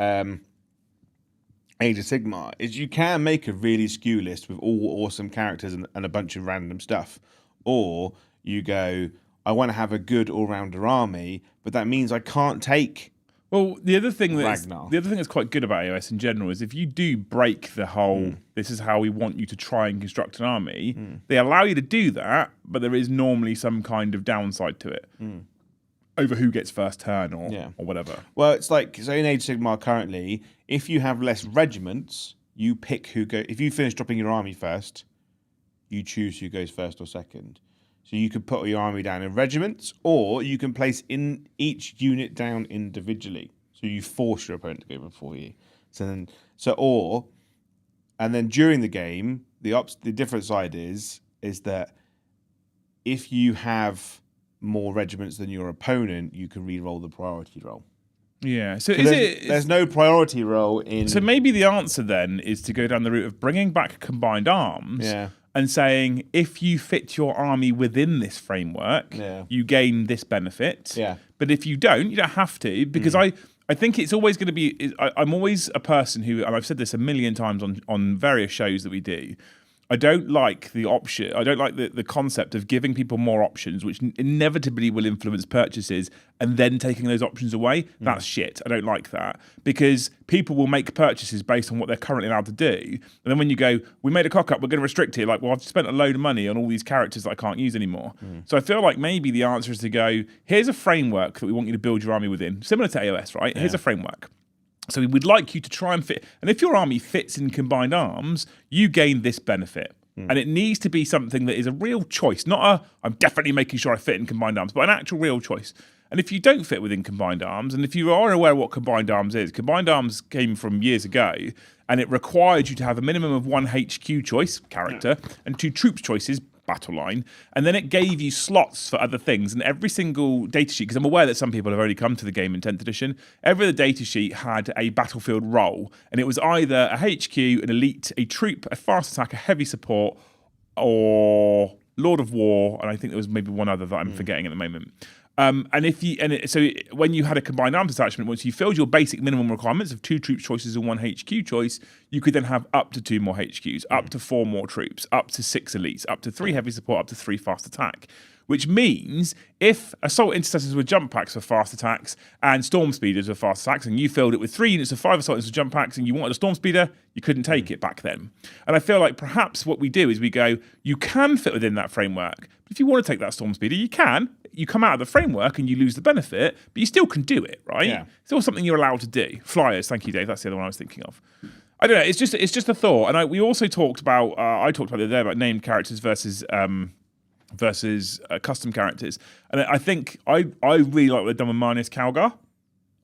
Age of Sigmar, is you can make a really skew list with all awesome characters and a bunch of random stuff. Or you go, I want to have a good all-rounder army, but that means I can't take Well, the other thing Ragnar. that's quite good about AOS in general is if you do break the whole, this is how we want you to try and construct an army, they allow you to do that, but there is normally some kind of downside to it over who gets first turn or whatever. Well, it's like, so in Age of Sigmar currently, if you have less regiments, you pick who go. If you finish dropping your army first, you choose who goes first or second. So you could put your army down in regiments, or you can place in each unit down individually. So you force your opponent to go before you. And then during the game, the different side is that if you have more regiments than your opponent, you can re-roll the priority roll. Yeah. So there's no priority roll in. So maybe the answer then is to go down the route of bringing back combined arms. Yeah. And saying, if you fit your army within this framework, you gain this benefit. Yeah. But if you don't have to, because I think it's always going to be, I'm always a person who, and I've said this a million times on various shows that we do, I don't like the option. I don't like the concept of giving people more options, which inevitably will influence purchases, and then taking those options away. That's shit. I don't like that, because people will make purchases based on what they're currently allowed to do. And then when you go, we made a cock up, we're going to restrict it. Like, well, I've spent a load of money on all these characters that I can't use anymore. So I feel like maybe the answer is to go, here's a framework that we want you to build your army within, similar to AOS, right? Here's a framework. So we would like you to try and fit. And if your army fits in combined arms, you gain this benefit. And it needs to be something that is a real choice, not I'm definitely making sure I fit in combined arms, but an actual real choice. And if you don't fit within combined arms, and if you are aware of what combined arms is, combined arms came from years ago, and it required you to have a minimum of 1 HQ choice, character, and 2 troops choices, battle line, and then it gave you slots for other things. And every single datasheet, because I'm aware that some people have already come to the game in 10th edition, every other datasheet had a battlefield role, and it was either a HQ, an elite, a troop, a fast attack, a heavy support, or Lord of War, and I think there was maybe one other that I'm forgetting at the moment. So when you had a combined arms attachment, once you filled your basic minimum requirements of 2 troop choices and 1 HQ choice, you could then have up to 2 more HQs, up to 4 more troops, up to 6 elites, up to 3 heavy support, up to 3 fast attack. Which means if assault intercessors were jump packs for fast attacks and storm speeders were fast attacks, and you filled it with 3 units of 5 assault intercessors jump packs and you wanted a storm speeder, you couldn't take it back then. And I feel like perhaps what we do is we go, you can fit within that framework. But if you want to take that storm speeder, you can. You come out of the framework and you lose the benefit, but you still can do it, right? Yeah. It's still something you're allowed to do. Flyers, thank you, Dave. That's the other one I was thinking of. I don't know. It's just a thought. And we also talked about, I talked about the other day about named characters versus custom characters. And I think I really like what they've done with Marneus Calgar.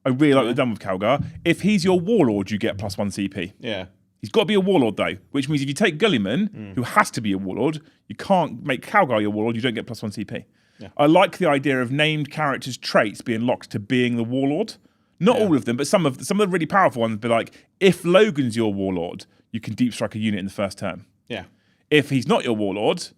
I really like what they've done with Calgar. If he's your warlord, you get +1 CP. Yeah. He's got to be a warlord, though, which means if you take Gulliman, who has to be a warlord, you can't make Calgar your warlord, you don't get +1 CP. Yeah. I like the idea of named characters' traits being locked to being the warlord. Not all of them, but some of the really powerful ones be like, if Logan's your warlord, you can deep strike a unit in the first turn. Yeah. If he's not your warlord,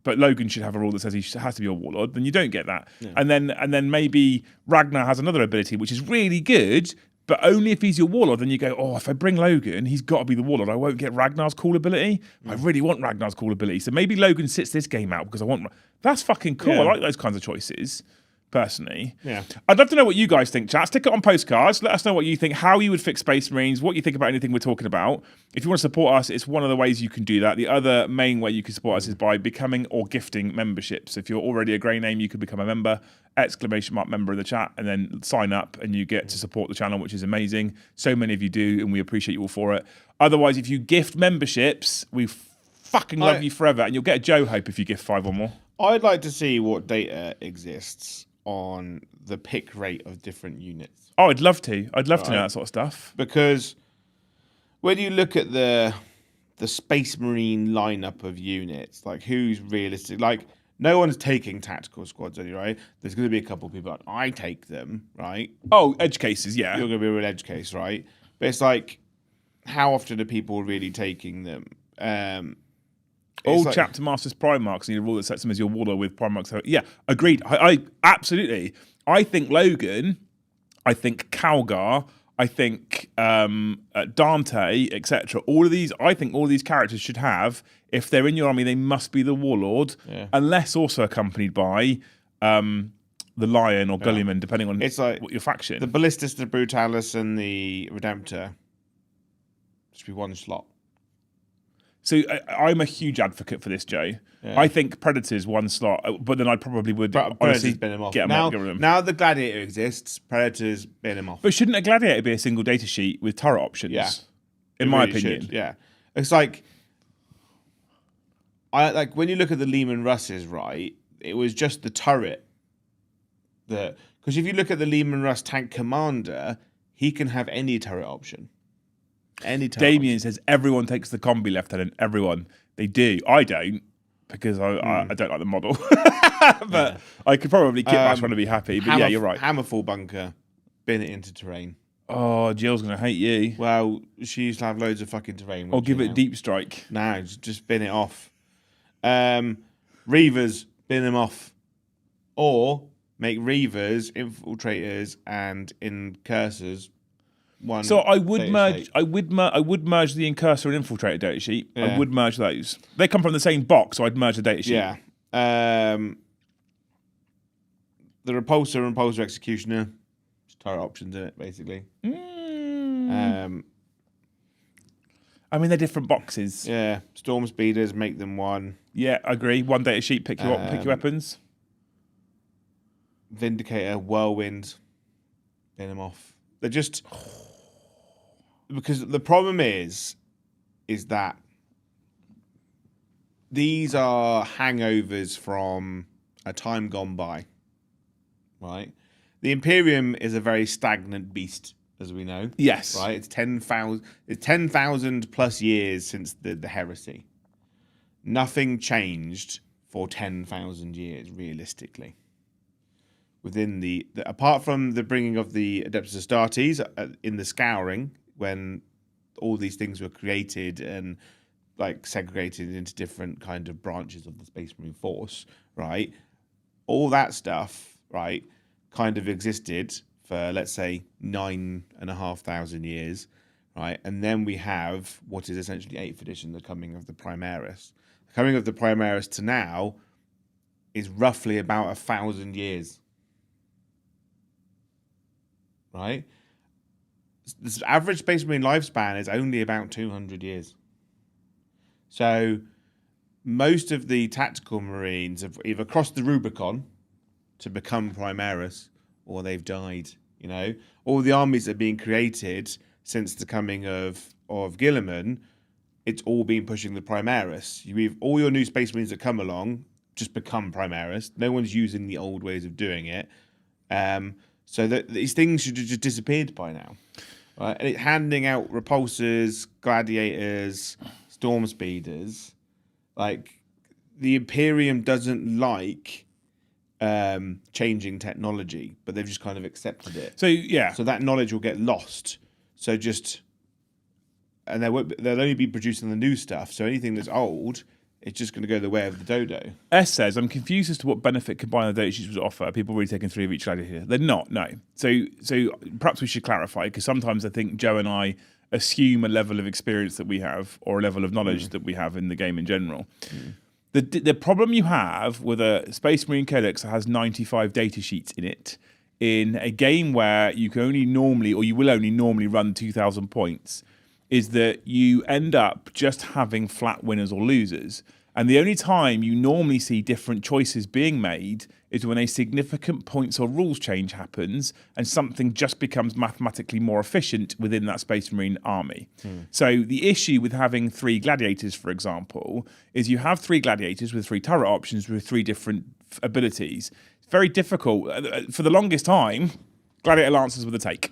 but Logan should have a rule that says he has to be a warlord, then you don't get that. Yeah. And then maybe Ragnar has another ability which is really good, but only if he's your warlord. Then you go, oh, if I bring Logan, he's got to be the warlord. I won't get Ragnar's cool ability. I really want Ragnar's cool ability. So maybe Logan sits this game out because I want... That's fucking cool. Yeah. I like those kinds of choices, personally. Yeah. I'd love to know what you guys think, chat. Stick it on postcards. Let us know what you think, how you would fix Space Marines, what you think about anything we're talking about. If you want to support us, it's one of the ways you can do that. The other main way you can support us is by becoming or gifting memberships. If you're already a grey name, you could become a member, !member in the chat, and then sign up and you get to support the channel, which is amazing. So many of you do, and we appreciate you all for it. Otherwise, if you gift memberships, we fucking love you forever, and you'll get a Joe Hope if you gift 5 or more. I'd like to see what data exists on the pick rate of different units. Oh, I'd love to. I'd love to know that sort of stuff. Because when you look at the Space Marine lineup of units, like who's realistic, like no one's taking tactical squads, only right? There's going to be a couple of people like, I take them, right? Oh, edge cases, yeah. You're going to be a real edge case, right? But it's like, how often are people really taking them? All chapter masters prime marks need a rule that sets them as your warlord with prime marks. Yeah, agreed. I absolutely. I think Logan, I think Calgar, I think Dante, etc. I think all of these characters should have, if they're in your army, they must be the warlord, unless also accompanied by the lion or gullyman, depending on what your faction. The ballistus, the brutalis, and the redemptor should be one slot. So I'm a huge advocate for this, Joe. Yeah. I think Predators one slot, but then I probably would honestly bin him off. Get rid of them. Now the Gladiator exists, Predators bin him off. But shouldn't a Gladiator be a single data sheet with turret options? Yeah, in my opinion. Yeah, it's like when you look at the Lehman Russes, right? It was just the turret that, because if you look at the Lehman Russ tank commander, he can have any turret option. Damien says everyone takes the combi lieutenant. Everyone, they do. I don't, because I don't like the model. But I could probably kit bash one to be happy. But yeah, you're right. Hammerfall bunker, bin it into terrain. Oh, Jill's gonna hate you. Well, she used to have loads of fucking terrain. Or give it deep strike. No, just bin it off. Reavers, bin them off, or make Reavers, infiltrators, and incursors. So I would merge. I would merge the incursor and infiltrator data sheet. Yeah. I would merge those. They come from the same box, so I'd merge the data sheet. Yeah. The repulsor and repulsor executioner, just turret options in it, basically. I mean, they're different boxes. Yeah. Storm speeders, make them one. Yeah, I agree. One data sheet. Pick your weapons. Vindicator, whirlwind, bin them off. They're just. Because the problem is that these are hangovers from a time gone by, right? The Imperium is a very stagnant beast, as we know. Yes. Right? It's 10,000 plus years since the heresy. Nothing changed for 10,000 years, realistically. Within apart from the bringing of the Adeptus Astartes in the Scouring, when all these things were created and like segregated into different kind of branches of the Space Marine Force, right? All that stuff, right, kind of existed for, let's say, 9,500 years, right? And then we have what is essentially 8th edition, the coming of the Primaris. The coming of the Primaris to now is roughly about 1,000 years, right? The average Space Marine lifespan is only about 200 years. So most of the tactical Marines have either crossed the Rubicon to become Primaris, or they've died. You know, all the armies that are being created since the coming of Guilliman, it's all been pushing the Primaris. All your new Space Marines that come along just become Primaris. No one's using the old ways of doing it. So that these things should have just disappeared by now. Right? And handing out repulsors, gladiators, storm speeders, like the Imperium doesn't like changing technology, but they've just kind of accepted it. So yeah. So that knowledge will get lost. So and they'll only be producing the new stuff. So anything that's old, it's just going to go the way of the dodo. S says, I'm confused as to what benefit combining the data sheets would offer. Are people really taking 3 of each gladiator? They're not, no. So perhaps we should clarify, because sometimes I think Joe and I assume a level of experience that we have, or a level of knowledge that we have in the game in general. The problem you have with a Space Marine Codex that has 95 data sheets in it, in a game where you can only normally, or you will only normally run 2,000 points, is that you end up just having flat winners or losers. And the only time you normally see different choices being made is when a significant points or rules change happens and something just becomes mathematically more efficient within that Space Marine army. So the issue with having 3 gladiators, for example, is you have 3 gladiators with 3 turret options with 3 different abilities. It's very difficult. For the longest time, gladiator lancers were the take.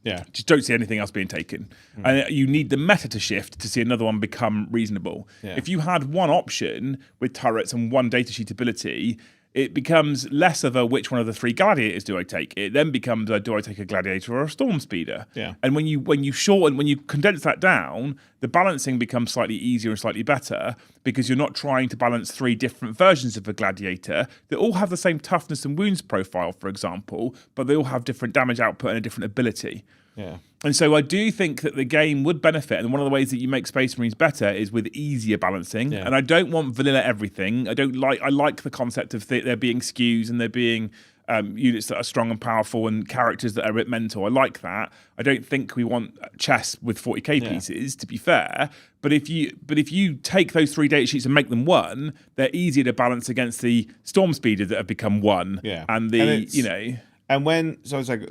Yeah. Just don't see anything else being taken. And you need the meta to shift to see another one become reasonable. Yeah. If you had one option with turrets and one datasheet ability, it becomes less of a which one of the three gladiators do I take. It then becomes a do I take a gladiator or a storm speeder. Yeah. And when you condense that down, the balancing becomes slightly easier and slightly better because you're not trying to balance three different versions of a gladiator that all have the same toughness and wounds profile, for example, but they all have different damage output and a different ability. Yeah. And so I do think that the game would benefit, and one of the ways that you make Space Marines better is with easier balancing. Yeah. And I don't want vanilla everything. I like the concept of there being skews and there being units that are strong and powerful and characters that are a bit mental. I like that. I don't think we want chess with 40k pieces, to be fair. But if you take those three data sheets and make them one, they're easier to balance against the Storm Speeder that have become one. Yeah. And And when it's like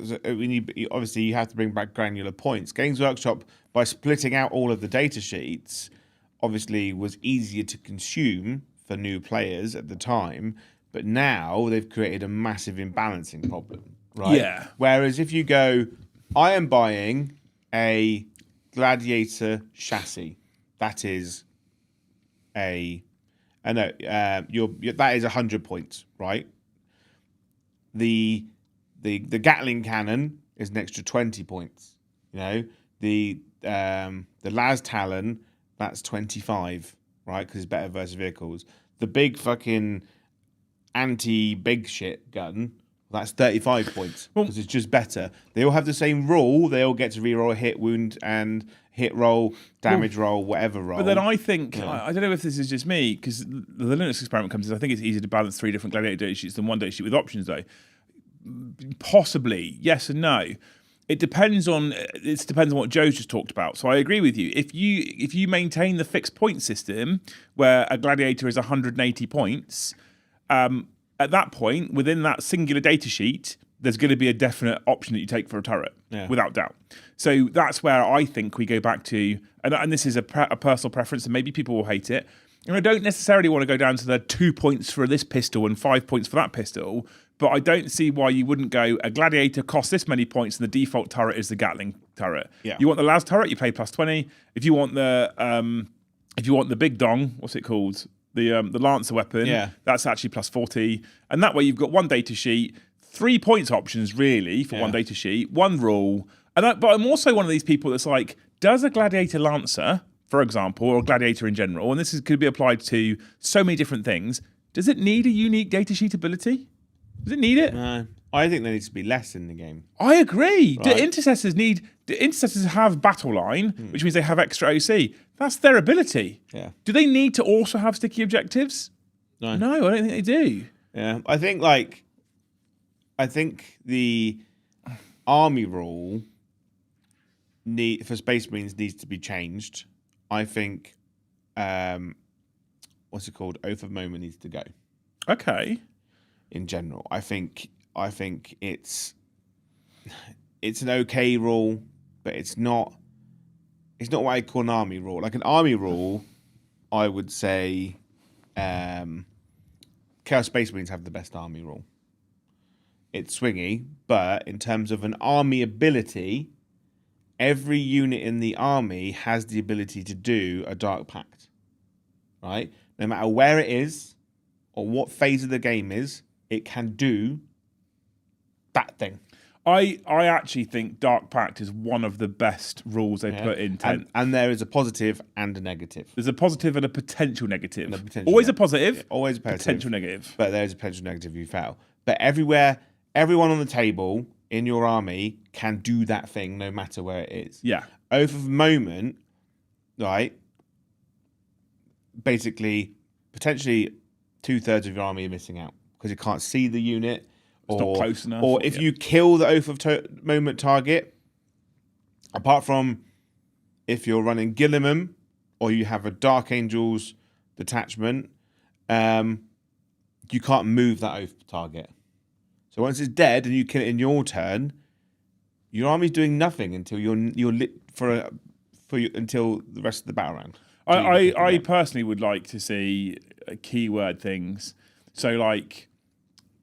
obviously you have to bring back granular points. Games Workshop, by splitting out all of the data sheets, obviously was easier to consume for new players at the time. But now they've created a massive imbalancing problem, right? Yeah. Whereas if you go, I am buying a Gladiator chassis. That is that is 100 points, right? The Gatling cannon is an extra 20 points. You know, the Las Talon, that's 25, right? Because it's better versus vehicles. The big fucking anti-big shit gun, that's 35 points because it's just better. They all have the same rule. They all get to reroll a hit, wound, and hit roll, damage roll, whatever roll. But then I think, I don't know if this is just me, because the Linux experiment comes in, I think it's easier to balance three different Gladiator data sheets than one data sheet with options, though. Possibly, yes and no. It depends on what Joe's just talked about. So I agree with you. If you maintain the fixed point system where a gladiator is 180 points, at that point within that singular data sheet, there's going to be a definite option that you take for a turret, without doubt. So that's where I think we go back to, and this is a personal preference, and maybe people will hate it. And I don't necessarily want to go down to the 2 points for this pistol and 5 points for that pistol. But I don't see why you wouldn't go, a gladiator costs this many points and the default turret is the Gatling turret. Yeah. You want the Las turret, you pay plus 20. If you want the big dong, what's it called? The Lancer weapon, that's actually plus 40. And that way you've got one data sheet, 3 points options really for one data sheet, one rule. But I'm also one of these people that's like, does a gladiator Lancer, for example, or a gladiator in general, and this could be applied to so many different things, does it need a unique datasheet ability? Does it need it? No. I think there needs to be less in the game. I agree. Right. The intercessors have battle line, which means they have extra OC. That's their ability. Yeah. Do they need to also have sticky objectives? No. No, I don't think they do. Yeah. I think the army rule for Space Marines needs to be changed. I think what's it called? Oath of Moment needs to go. Okay. In general, I think it's an okay rule, but it's not what I call an army rule. Like an army rule, I would say Chaos Space Marines have the best army rule. It's swingy, but in terms of an army ability, every unit in the army has the ability to do a Dark Pact, right? No matter where it is or what phase of the game is, it can do that thing. I actually think Dark Pact is one of the best rules they put in 10th. And there is a positive and a negative. There's a positive and a potential negative. Always a positive. Always a positive. Potential negative. But there is a potential negative if you fail. But everyone on the table in your army can do that thing no matter where it is. Yeah. Oath of Moment, right? Basically, potentially 2/3 of your army are missing out because you can't see the unit. It's not close enough. Or if you kill the Oath of Moment target, apart from if you're running Gilliman or you have a Dark Angels detachment, you can't move that Oath target. So once it's dead and you kill it in your turn, your army's doing nothing until you're lit until the rest of the battle round. I personally would like to see keyword things. So like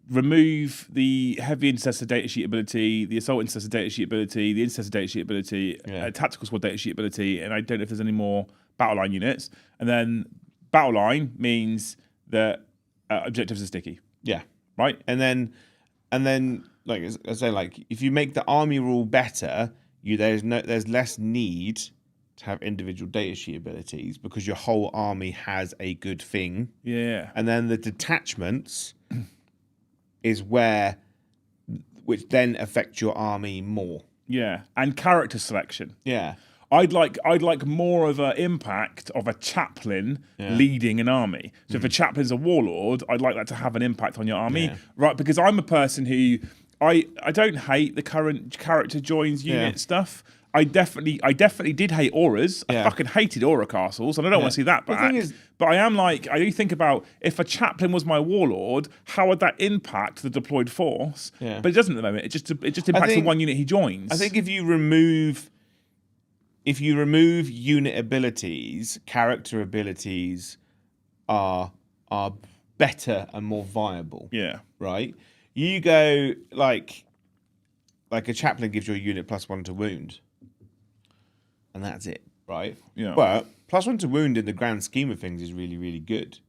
remove the heavy intercessor data sheet ability, the assault intercessor data sheet ability, the intercessor data sheet ability, tactical squad data sheet ability, and I don't know if there's any more battle line units. And then battle line means that objectives are sticky. Yeah. Right? And then, like I say, like if you make the army rule better, there's less need to have individual data sheet abilities because your whole army has a good thing. Yeah. And then the detachments is which then affect your army more. Yeah. And character selection. Yeah. I'd like more of an impact of a chaplain leading an army. So if a chaplain's a warlord, I'd like that to have an impact on your army, right? Because I'm a person who I don't hate the current character joins unit stuff. I definitely did hate auras. I fucking hated aura castles, and I don't want to see that back. But I do think about if a chaplain was my warlord, how would that impact the deployed force? Yeah. But it doesn't at the moment. It just impacts the one unit he joins. I think if you remove unit abilities, character abilities are better and more viable. Yeah. Right? You go like a chaplain gives your unit +1 to wound. And that's it, right? Yeah. But +1 to wound in the grand scheme of things is really, really good.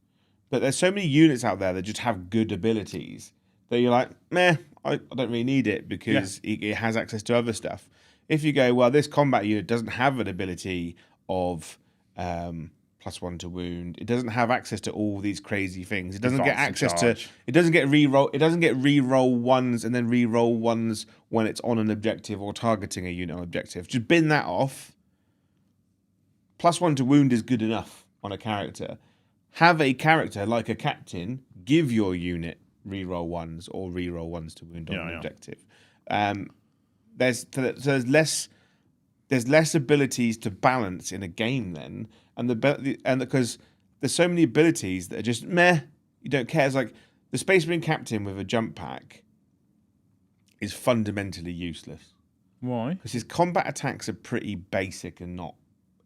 But there's so many units out there that just have good abilities that you're like, meh, I don't really need it because it has access to other stuff. If you go, well, this combat unit doesn't have an ability of +1 to wound. It doesn't have access to all these crazy things. It doesn't get access to. It doesn't get reroll. It doesn't get reroll ones and then reroll ones when it's on an objective or targeting a unit on objective. Just bin that off. +1 to wound is good enough on a character. Have a character like a captain give your unit reroll ones or reroll ones to wound on an objective. There's less abilities to balance in a game then, and because there's so many abilities that are just meh, you don't care. It's like the Space Marine captain with a jump pack is fundamentally useless. Why? Because his combat attacks are pretty basic and not.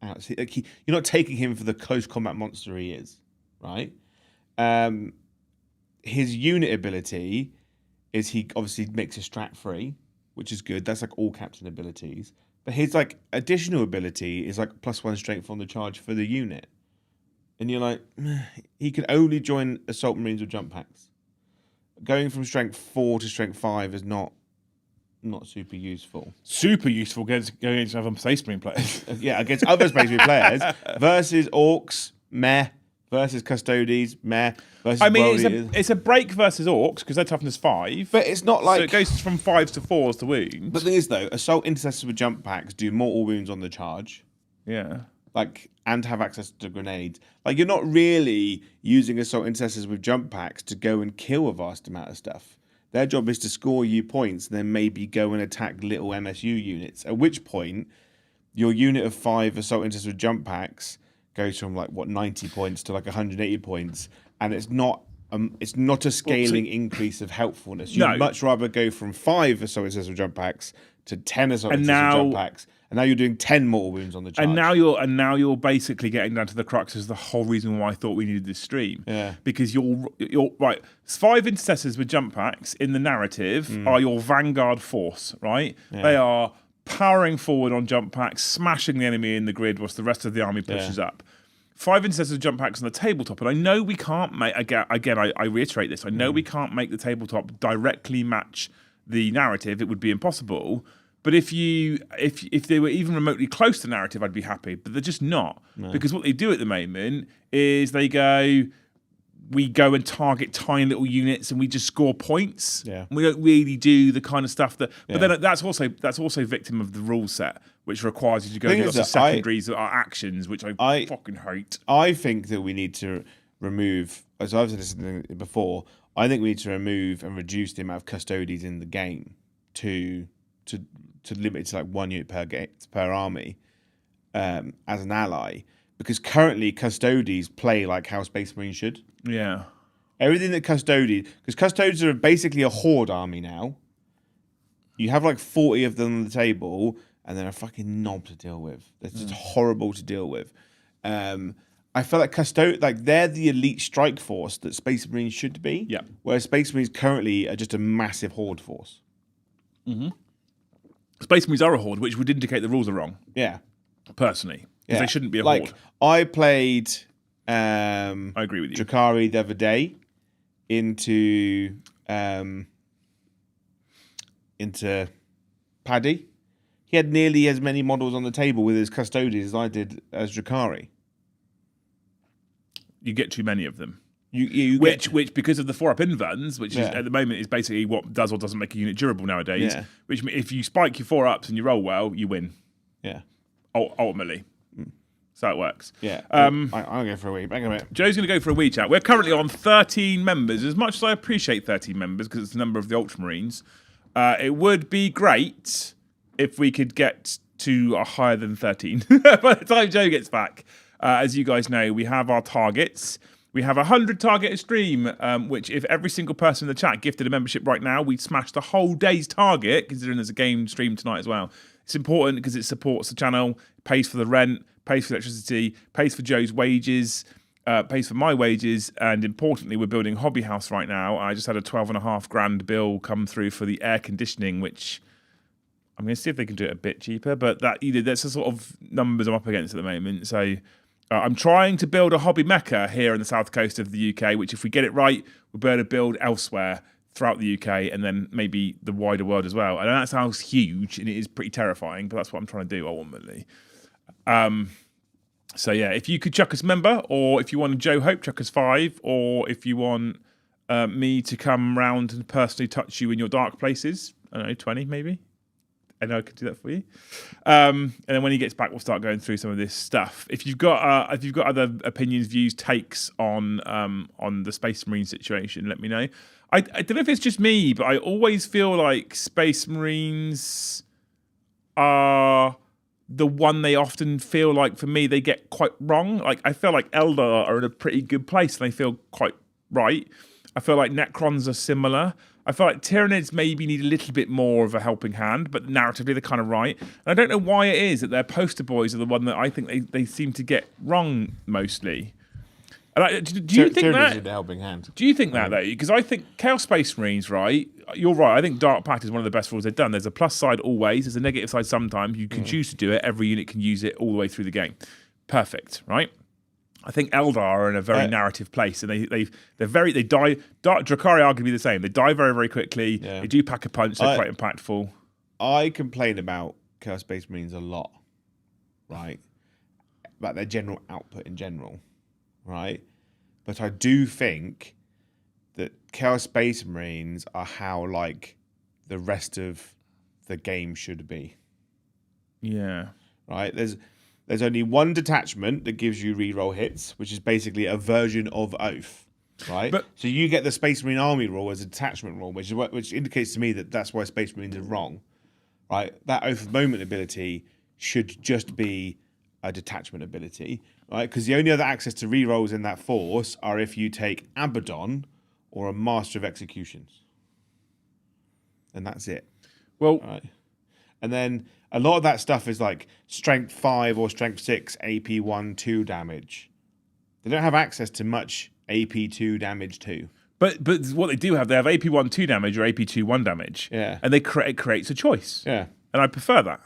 Like you're not taking him for the close combat monster he is, right? His unit ability is he obviously makes a strat free, which is good. That's like all captain abilities. But his like additional ability is like +1 strength on the charge for the unit. And you're like, he can only join Assault Marines with jump packs. Going from strength 4 to strength 5 is not super useful. Super useful going against other Space Marine players. Against other Space Marine players versus Orcs, meh. Versus Custodes, meh. Versus it's a break versus Orcs because their toughness 5. But it's not like... So it goes from 5s to 4s to wounds. But the thing is, though, Assault Intercessors with jump packs do mortal wounds on the charge. Yeah. And have access to grenades. You're not really using Assault Intercessors with jump packs to go and kill a vast amount of stuff. Their job is to score you points and then maybe go and attack little MSU units. At which point, your unit of 5 Assault Intercessors with jump packs goes from 90 points to 180 points, and it's not a scaling increase of helpfulness. You'd much rather go from 5 Assault Intercessors with jump packs to 10 Assault Intercessors with jump packs. And now you're doing 10 mortal wounds on the charge. And now you're basically getting down to the crux of the whole reason why I thought we needed this stream. Yeah. Because you're right. 5 intercessors with jump packs in the narrative are your vanguard force, right? Yeah. They are powering forward on jump packs, smashing the enemy in the grid whilst the rest of the army pushes up. 5 intercessors with jump packs on the tabletop, and I know we can't make I reiterate this. I know we can't make the tabletop directly match the narrative. It would be impossible. But if they were even remotely close to narrative, I'd be happy. But they're just not. No. Because what they do at the moment is we go and target tiny little units and we just score points. Yeah. And we don't really do the kind of stuff that. But then that's also victim of the rule set, which requires you to go to secondaries that are actions, which I fucking hate. I think that we need to remove, as I've said before, I think we need to remove and reduce the amount of custodies in the game to limit it to 1 unit per army as an ally, because currently Custodes play like how Space Marine should. Yeah. Everything that because Custodes are basically a horde army now. You have 40 of them on the table, and they're a fucking knob to deal with. They're just horrible to deal with. I feel like they're the elite strike force that Space Marines should be. Yeah. Whereas Space Marines currently are just a massive horde force. Space Marines are a horde, which would indicate the rules are wrong, Yeah. personally. Because they shouldn't be a like, horde. I played I agree with you. Drakari the other day into Paddy. He had nearly as many models on the table with his custodians as I did as Drakari. You get too many of them. Which Because of the 4-up inverns, which is at the moment is basically what does or doesn't make a unit durable nowadays. Yeah. Which if you spike your 4-ups and you roll well, you win. Yeah. Ultimately. So it works. Yeah. I'll go for a wee. Hang on a minute. Joe's going to go for a wee chat. We're currently on 13 members. As much as I appreciate 13 members because it's the number of the Ultramarines, it would be great if we could get to a higher than 13 by the time Joe gets back. As you guys know, we have our targets. We have 100 target a stream, which if every single person in the chat gifted a membership right now, we'd smash the whole day's target, considering there's a game stream tonight as well. It's important because it supports the channel, pays for the rent, pays for electricity, pays for Joe's wages, pays for my wages, and importantly, we're building Hobby House right now. I just had a 12.5 grand bill come through for the air conditioning, which I'm going to see if they can do it a bit cheaper, but that's the sort of numbers I'm up against at the moment. So I'm trying to build a hobby mecca here in the south coast of the UK, which if we get it right, we'll be able to build elsewhere throughout the UK and then maybe the wider world as well. I know that sounds huge and it is pretty terrifying, but that's what I'm trying to do ultimately. So yeah, if you could chuck us a member, or if you want Joe Hope, chuck us 5, or if you want me to come round and personally touch you in your dark places, I don't know, 20 maybe. And I could do that for you. And then when he gets back, we'll start going through some of this stuff. If you've got other opinions, views, takes on the Space Marine situation, let me know. I don't know if it's just me, but I always feel like Space Marines are the one they often feel like, for me, they get quite wrong. Like I feel like Eldar are in a pretty good place and they feel quite right. I feel like Necrons are similar. I feel like Tyranids maybe need a little bit more of a helping hand, but narratively they're kind of right. And I don't know why it is that their poster boys are the one that I think they seem to get wrong mostly. And do you think that? Is the helping hand. Do you think that though? Because I think Chaos Space Marines, right? You're right. I think Dark Pact is one of the best rules they've done. There's a plus side always. There's a negative side sometimes. You can choose to do it. Every unit can use it all the way through the game. Perfect, right? I think Eldar are in a very narrative place, and they die. Drakari arguably the same. They die very, very quickly. Yeah. They do pack a punch. They're quite impactful. I complain about Chaos Space Marines a lot, right? About their general output in general, right? But I do think that Chaos Space Marines are how like the rest of the game should be. Yeah. Right. There's only one detachment that gives you reroll hits, which is basically a version of Oath, right? So you get the Space Marine Army rule as a detachment rule, which indicates to me that that's why Space Marines are wrong, right? That Oath of Moment ability should just be a detachment ability, right? Because the only other access to rerolls in that force are if you take Abaddon or a Master of Executions, and that's it. Well, right? And then a lot of that stuff is like strength 5 or strength 6, AP 1, 2 damage. They don't have access to much AP 2 damage too. But what they do have, they have AP 1 2 damage or AP 2 1 damage. Yeah. And it creates a choice. Yeah. And I prefer that.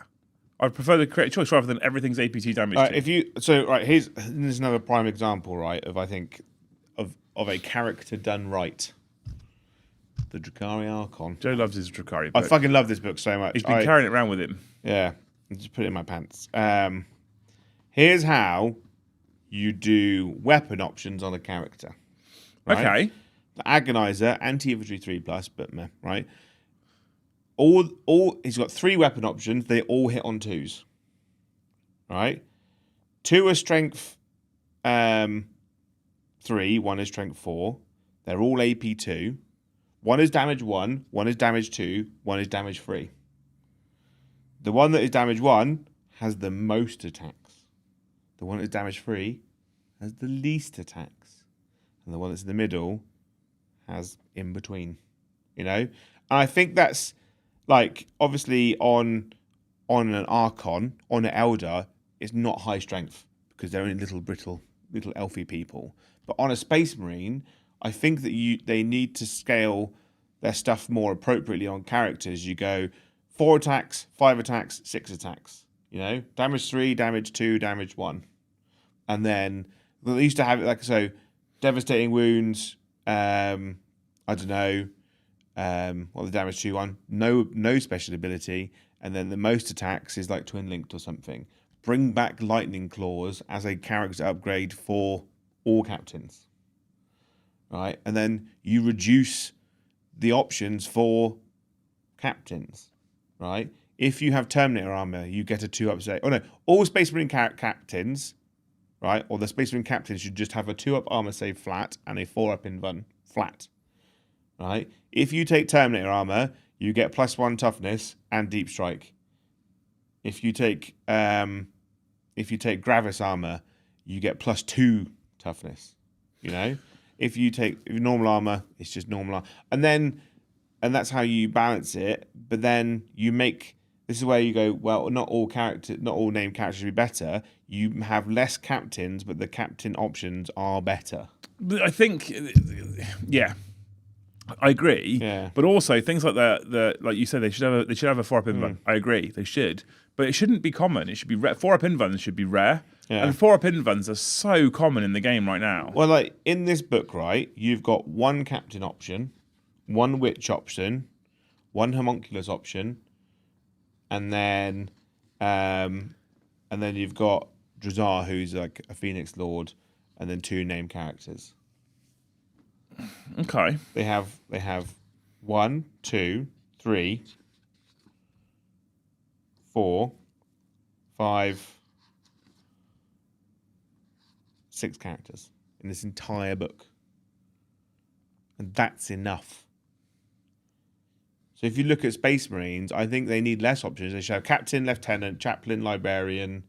I prefer to create a choice rather than everything's AP 2 damage. Here's another prime example, right, of I think of a character done right. The Drakari Archon. Joe loves his Drakari book. I fucking love this book so much. He's been carrying it around with him. Yeah. I just put it in my pants. Here's how you do weapon options on a character. Right? Okay. The Agonizer, anti-infantry 3+, but meh, right? He's got 3 weapon options. They all hit on 2s. Right? 2 are strength 3, 1 is strength 4. They're all AP 2. 1 is damage 1, 1 is damage 2, 1 is damage 3. The one that is damage 1 has the most attacks. The one that is damage 3 has the least attacks. And the one that's in the middle has in between. You know? And I think that's like obviously on an Archon, on an Elder, it's not high strength because they're only little brittle little elfy people. But on a Space Marine, I think that they need to scale their stuff more appropriately on characters. You go 4 attacks, 5 attacks, 6 attacks. You know, damage 3, damage 2, damage 1. And then they used to have it like so, devastating wounds. I don't know. What the damage 2 one? No special ability, and then the most attacks is like twin linked or something. Bring back lightning claws as a character upgrade for all captains, right? And then you reduce the options for captains, right? If you have Terminator armor, you get a 2-up save. Oh no, all Space Marine captains, right? Or the Space Marine captains should just have a 2-up armor save flat and a 4-up invuln flat, right? If you take Terminator armor, you get +1 toughness and deep strike. If you take Gravis armor, you get +2 toughness. You know, if you take normal armor, it's just normal armor, and that's how you balance it. But then you make this is where you go. Well, not all named characters should be better. You have less captains, but the captain options are better. I think, yeah. I agree, but also things like the like you said, they should have a 4-up invuln. I agree, they should, but it shouldn't be common. It should be 4-up invulns should be rare, and 4-up invulns are so common in the game right now. Well, like in this book, right, you've got 1 captain option, 1 witch option, 1 homunculus option, and then you've got Drazar, who's like a Phoenix Lord, and then 2 named characters. Okay. They have 1, 2, 3, 4, 5, 6 characters in this entire book. And that's enough. So if you look at Space Marines, I think they need less options. They should have Captain, Lieutenant, Chaplain, Librarian,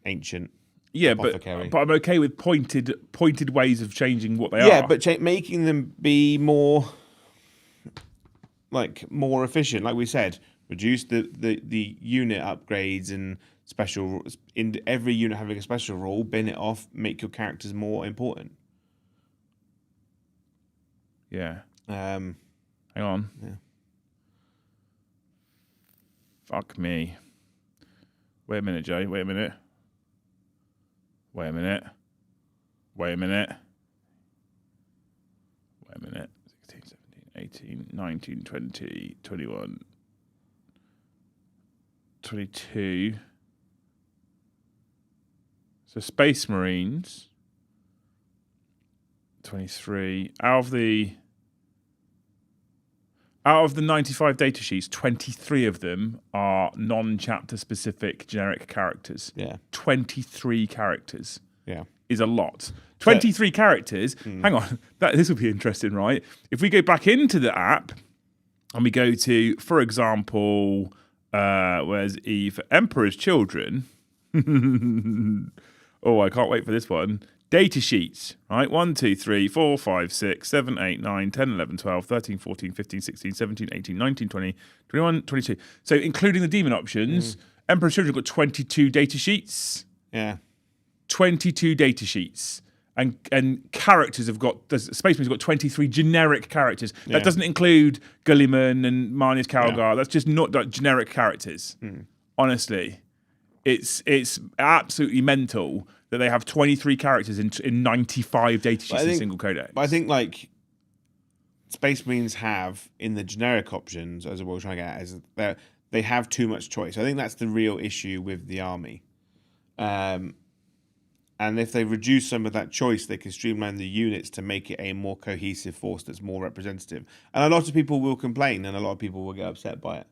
Ancient. Yeah, but I'm okay with pointed ways of changing what they are. Yeah, but making them be more efficient, like we said, reduce the unit upgrades and special in every unit having a special rule, bin it off, make your characters more important. Yeah. Hang on. Yeah. Fuck me. Wait a minute, Jay. Wait a minute. 16, 17, 18, 19, 20, 21, 22. So Space Marines, 23. Out of the 95 data sheets, 23 of them are non-chapter specific generic characters. Yeah. 23 characters. Yeah. Is a lot. 23 characters. Hang on. This will be interesting, right? If we go back into the app and we go to, for example, where's E for Emperor's Children? Oh, I can't wait for this one. Data sheets, right? 1, 2, 3, 4, 5, 6, 7, 8, 9, 10, 11, 12, 13, 14, 15, 16, 17, 18, 19, 20, 21, 22. So including the demon options, Emperor's Children got 22 data sheets. Yeah. 22 data sheets. And characters have got, Space Marine's got 23 generic characters. That doesn't include Gulliman and Marnius Calgar. Yeah. That's just not like generic characters. Honestly. It's absolutely mental that they have 23 characters in 95 data sheets in a single codex. But I think like Space Marines have in the generic options, as what we're trying to get at, is that they have too much choice. I think that's the real issue with the army. And if they reduce some of that choice, they can streamline the units to make it a more cohesive force that's more representative. And a lot of people will complain, and a lot of people will get upset by it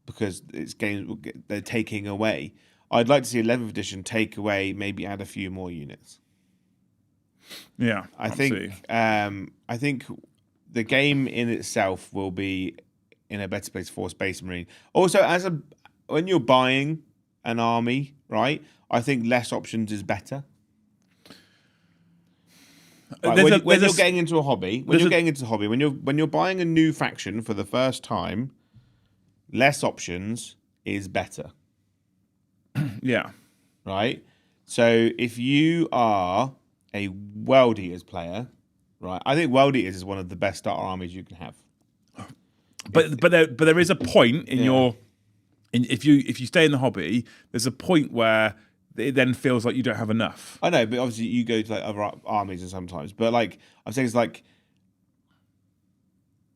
because it's games they're taking away. I'd like to see 11th edition take away, maybe add a few more units. Yeah, I think the game in itself will be in a better place for Space Marine. Also, when you're buying an army, right? I think less options is better. Like when you're getting into a hobby, when you're buying a new faction for the first time, less options is better. Yeah. Right? So if you are a World Eaters player, right? I think World Eaters is one of the best starter armies you can have. But there is a point in if you stay in the hobby, there's a point where it then feels like you don't have enough. I know, but obviously you go to like other armies and sometimes. But like I'm saying, it's like,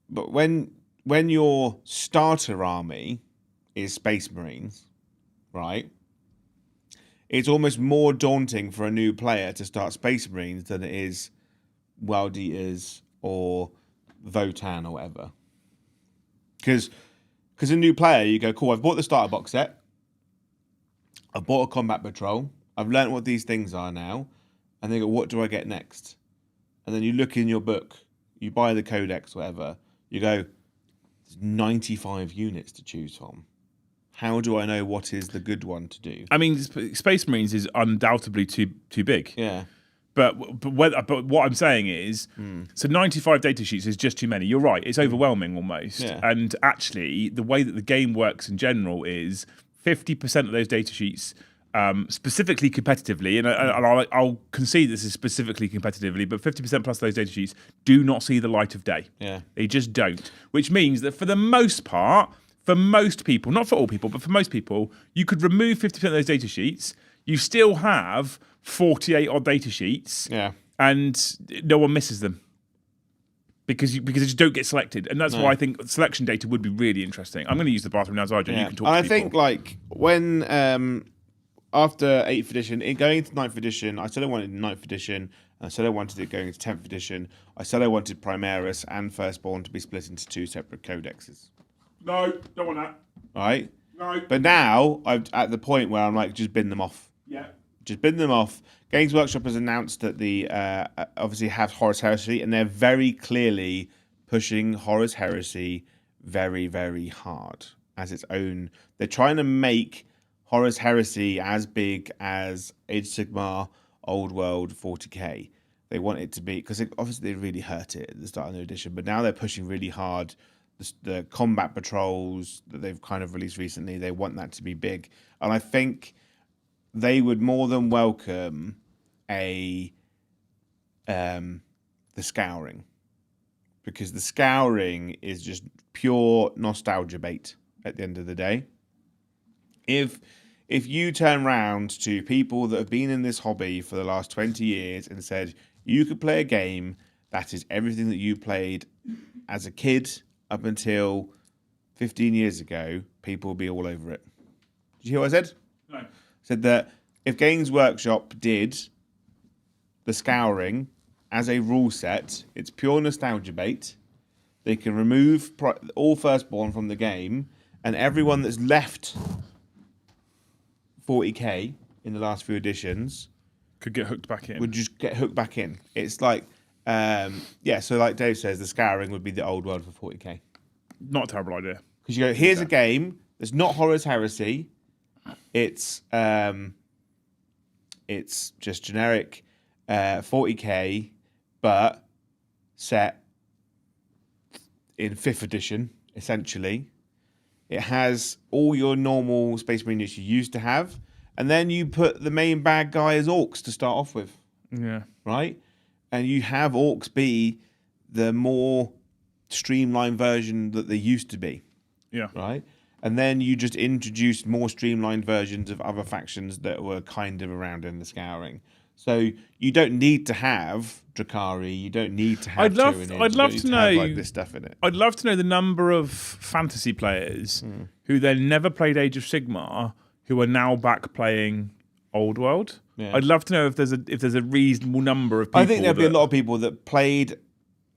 but when your starter army is Space Marines, right? It's almost more daunting for a new player to start Space Marines than it is World Eaters or Votan or whatever. Because a new player, you go, cool, I've bought the starter box set. I've bought a combat patrol. I've learned what these things are now. And they go, what do I get next? And then you look in your book, you buy the codex, whatever. You go, there's 95 units to choose from. How do I know what is the good one to do? I mean, Space Marines is undoubtedly too big. Yeah. But what I'm saying is, so 95 data sheets is just too many. You're right; it's overwhelming almost. Yeah. And actually, the way that the game works in general is 50% of those data sheets, specifically competitively, and I'll concede this is specifically competitively, but 50% plus those data sheets do not see the light of day. Yeah. They just don't. Which means that for the most part, for most people, not for all people, but for most people, you could remove 50% of those data sheets. You still have 48 odd data sheets, and no one misses them because they just don't get selected, and that's why I think selection data would be really interesting. I'm going to use the bathroom now, Zarjan. You can talk. And to I people. think like when after 8th edition, going into 9th edition, I said I wanted 9th edition. I said I wanted it going into 10th edition. I said I wanted Primaris and Firstborn to be split into 2 separate codexes. No, don't want that. Right? No. But now I'm at the point where I'm like, just bin them off. Yeah. Just bin them off. Games Workshop has announced that the obviously have Horus Heresy, and they're very clearly pushing Horus Heresy very, very hard as its own. They're trying to make Horus Heresy as big as Age of Sigmar, Old World, 40k. They want it to be, because obviously they really hurt it at the start of the edition, but now they're pushing really hard. The combat patrols that they've kind of released recently, they want that to be big. And I think they would more than welcome the Scouring, because the Scouring is just pure nostalgia bait at the end of the day. If you turn around to people that have been in this hobby for the last 20 years and said, you could play a game that is everything that you played as a kid up until 15 years ago, people will be all over it. Did you hear what I said? No. I said that if Games Workshop did the Scouring as a rule set, it's pure nostalgia bait. They can remove all Firstborn from the game, and everyone that's left 40k in the last few editions Could get hooked back in. would just get hooked back in. It's like, so like Dave says, the Scouring would be the Old World for 40k. Not a terrible idea. Because you go, here's a game that's not Horus Heresy. It's just generic 40k, but set in 5th edition, essentially. It has all your normal Space Marine units you used to have, and then you put the main bad guy as orcs to start off with. Yeah. Right? And you have orcs be the more streamlined version that they used to be. Yeah. Right? And then you just introduced more streamlined versions of other factions that were kind of around in the Scouring. So you don't need to have Drakari. You don't need to have. I'd love Tyranids, to know have, like, this stuff in it. I'd love to know the number of fantasy players who then never played Age of Sigmar who are now back playing Old World. Yeah. I'd love to know if there's a reasonable number of people. I think there'll be a lot of people that played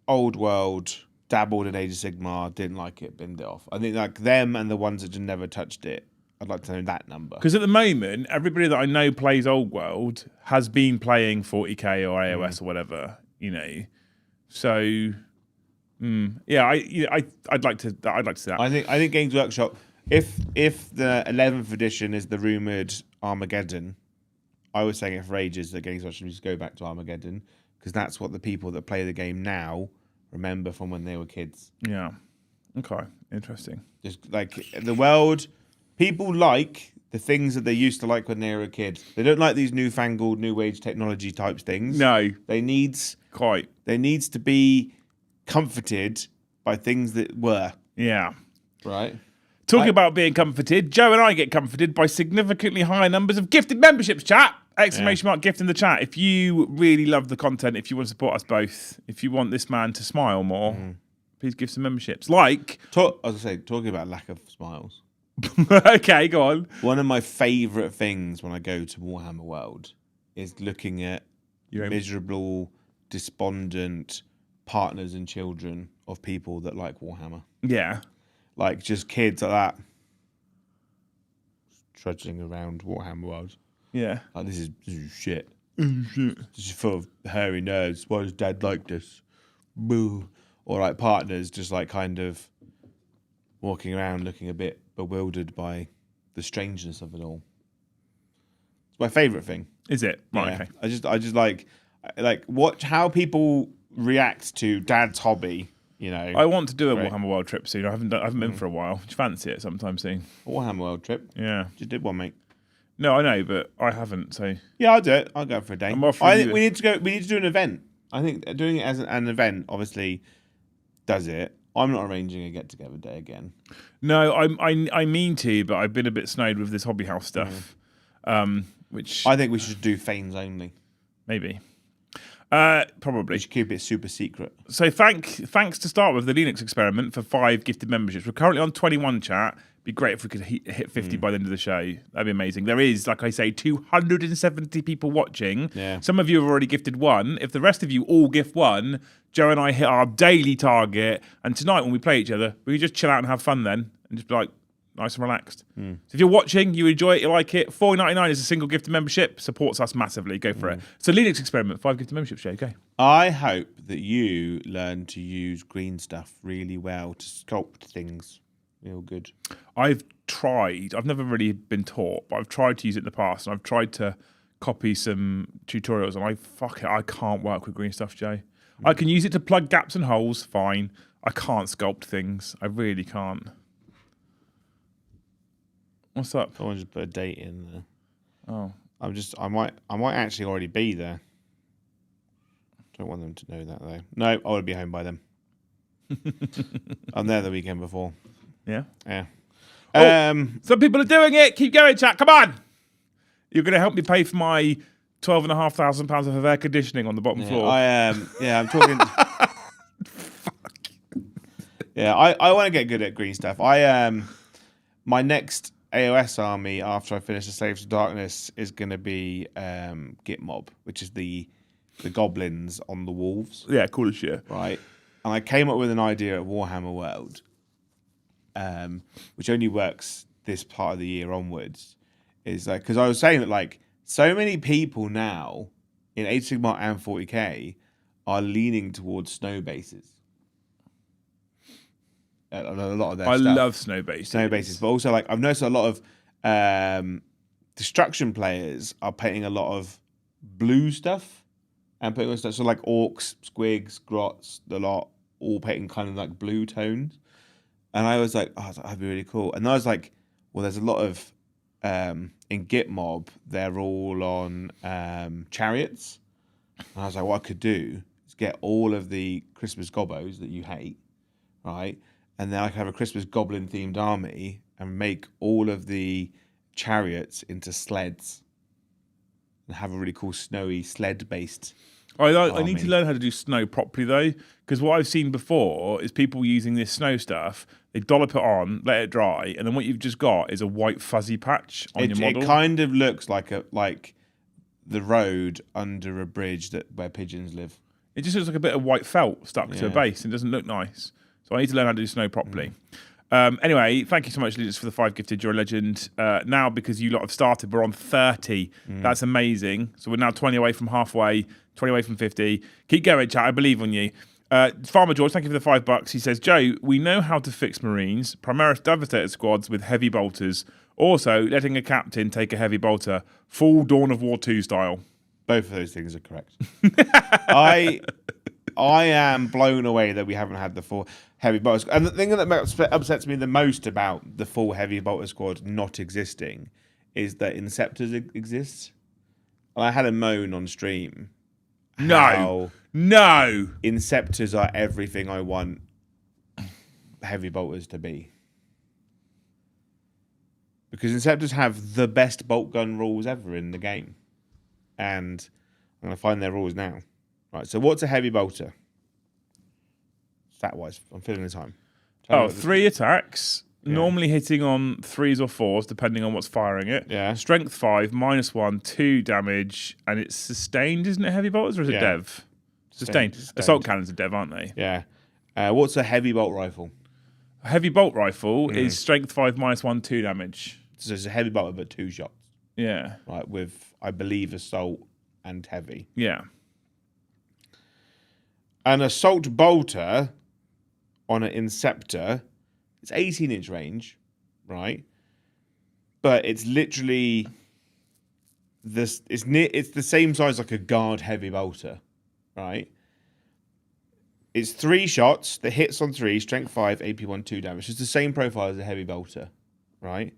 Old World, dabbled in Age of Sigmar, didn't like it, binned it off. I think like them and the ones that just never touched it. I'd like to know that number. Because at the moment, everybody that I know plays Old World has been playing 40k or AOS or whatever, you know. So, yeah, I'd like to see that. I think Games Workshop, if the 11th edition is the rumored Armageddon, I was saying it for ages that Games Workshop just go back to Armageddon, because that's what the people that play the game now remember from when they were kids. Yeah. Okay. Interesting. Just like the world, people like the things that they used to like when they were a kid. They don't like these newfangled, new age technology types things. No, They needs quite. to be comforted by things that were. Yeah. Right. Talking about being comforted, Joe and I get comforted by significantly higher numbers of gifted memberships, chat! Exclamation mark gift in the chat. If you really love the content, if you want to support us both, if you want this man to smile more, please give some memberships. Like... talking about lack of smiles. Okay, go on. One of my favourite things when I go to Warhammer World is looking at miserable, despondent partners and children of people that like Warhammer. Yeah. Like just kids like that. Trudging around Warhammer World. Yeah. Like, this is shit. This is full of hairy nerds. Why does Dad like this? Boo. Or like partners just like kind of walking around looking a bit bewildered by the strangeness of it all. It's my favourite thing. Is it? Right, Yeah. okay. I just like watch how people react to Dad's hobby. You know, I want to do a Warhammer World trip soon. I haven't been for a while. Do you fancy it sometime soon? Warhammer World trip. Yeah. Just did one, mate. No, I know, but I haven't. So Yeah, I'll do it. I'll go for a day. I'm offering I think you- we need to go. We need to do an event. I think doing it as an event obviously does it. I'm not arranging a get together day again. no, I mean to, but I've been a bit snowed with this hobby house stuff. Which I think we should do Fanes only. maybe. We Probably. should keep it super secret. So thanks to start with the Linux experiment for 5 gifted memberships. We're currently on 21, chat. Be great if we could hit 50 by the end of the show. That'd be amazing. There is, like I say, 270 people watching. Yeah. Some of you have already gifted 1. If the rest of you all gift 1, Joe and I hit our daily target. And tonight when we play each other, we can just chill out and have fun then. And just be like, nice and relaxed. So if you're watching, you enjoy it, you like it, $4.99 is a single gifted membership. Supports us massively. Go for it. So Linux experiment, 5 gifted memberships, Joe. Go. I hope that you learn to use green stuff really well to sculpt things real good. I've tried. I've never really been taught, but I've tried to use it in the past, and I've tried to copy some tutorials, and I can't work with green stuff, Joe. I can use it to plug gaps and holes, fine. I can't sculpt things. I really can't. What's up? Someone just put a date in there. Oh, I might actually already be there. Don't want them to know that though. No, I would be home by then. I'm there the weekend before. yeah. Yeah. Some people are doing it. Keep going, chat. Come on. You're going to help me pay for my £12,500 worth of air conditioning on the bottom floor. I'm talking. Yeah, I want to get good at green stuff. My next AOS army after I finish the Slaves of Darkness is going to be Git Mob, which is the goblins on the wolves, Yeah, cool as shit. right? And I came up with an idea at Warhammer World, which only works this part of the year onwards. Is like because I was saying that like so many people now in Age of Sigmar and 40k are leaning towards snow bases. A lot of their I stuff. love snow bases. Snow bases, but also like I've noticed a lot of destruction players are painting a lot of blue stuff and putting on stuff. So like orcs, squigs, grots, the lot all painting kind of like blue tones. And I was like, oh, that'd be really cool. And I was like, well, there's a lot of in Git Mob, they're all on chariots. And I was like, what I could do is get all of the Christmas gobbos that you hate, right? And then I could have a Christmas goblin themed army and make all of the chariots into sleds and have a really cool snowy sled based. I need to learn how to do snow properly though, because what I've seen before is people using this snow stuff. They dollop it on, let it dry, and then what you've just got is a white fuzzy patch on your model. It kind of looks like the road under a bridge where pigeons live. It just looks like a bit of white felt stuck to a base. It doesn't look nice. So I need to learn how to do snow properly. Anyway, thank you so much, Linus, for the 5 gifted. You're a legend. Now, because you lot have started, we're on 30. That's amazing. So we're now 20 away from halfway, 20 away from 50. Keep going, chat. I believe on you. Farmer George, thank you for the $5. He says, Joe, we know how to fix Marines, Primaris Devastator squads with heavy bolters. Also, letting a captain take a heavy bolter, full Dawn of War 2 style. Both of those things are correct. I am blown away that we haven't had the full heavy bolter squad. And the thing that upsets me the most about the full heavy bolter squad not existing is that Inceptors exist. And I had a moan on stream. No. Inceptors are everything I want heavy bolters to be. Because Inceptors have the best bolt gun rules ever in the game. And I'm going to find their rules now. Right, so what's a heavy bolter? Stat-wise, I'm filling the time. Oh, 3 attacks, normally hitting on 3s or 4s, depending on what's firing it. Yeah. Strength 5, -1, 2 damage, and it's sustained, isn't it, heavy bolters, or is it dev? Sustained. Assault cannons are dev, aren't they? Yeah. What's a heavy bolt rifle? A heavy bolt rifle is strength 5, -1, 2 damage. So it's a heavy bolter, but 2 shots. Yeah. Right, with, I believe, assault and heavy. Yeah. An assault bolter on an Inceptor, it's 18-inch range, right? But it's literally this. It's the same size like a guard heavy bolter, right? It's 3 shots that hits on 3, strength 5, AP 1, 2 damage. It's the same profile as a heavy bolter, right?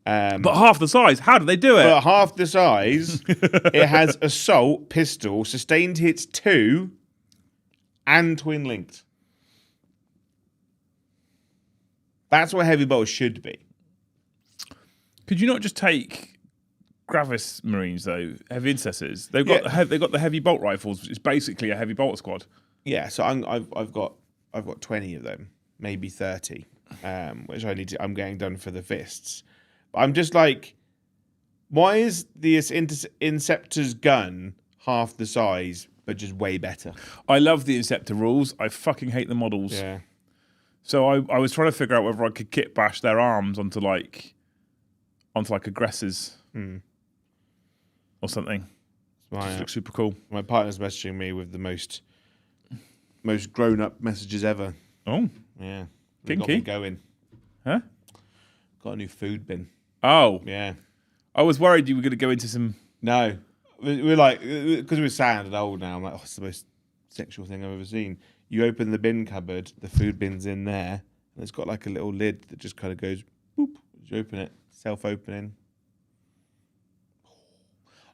But half the size. How do they do it? But half the size, it has assault, pistol, sustained hits 2, and twin linked. That's what heavy bolters should be. Could you not just take Gravis Marines though? Heavy intercessors. They've got they've got the heavy bolt rifles, which is basically a heavy bolter squad. Yeah, so I've got 20 of them, maybe 30, which I'm getting done for the fists. But I'm just like, why is the Inceptor's gun half the size but just way better? I love the Inceptor rules. I fucking hate the models. Yeah. So I was trying to figure out whether I could kit bash their arms onto aggressors or something. Just looks super cool. My partner's messaging me with the most grown up messages ever. Oh, yeah, kinky. Got me going. Huh? Got a new food bin. Oh, yeah. I was worried you were going to go into some. No, we're like, because we're sad and old now. I'm like, oh, it's the most sexual thing I've ever seen. You open the bin cupboard, the food bin's in there, and it's got like a little lid that just kind of goes boop. You open it, self-opening.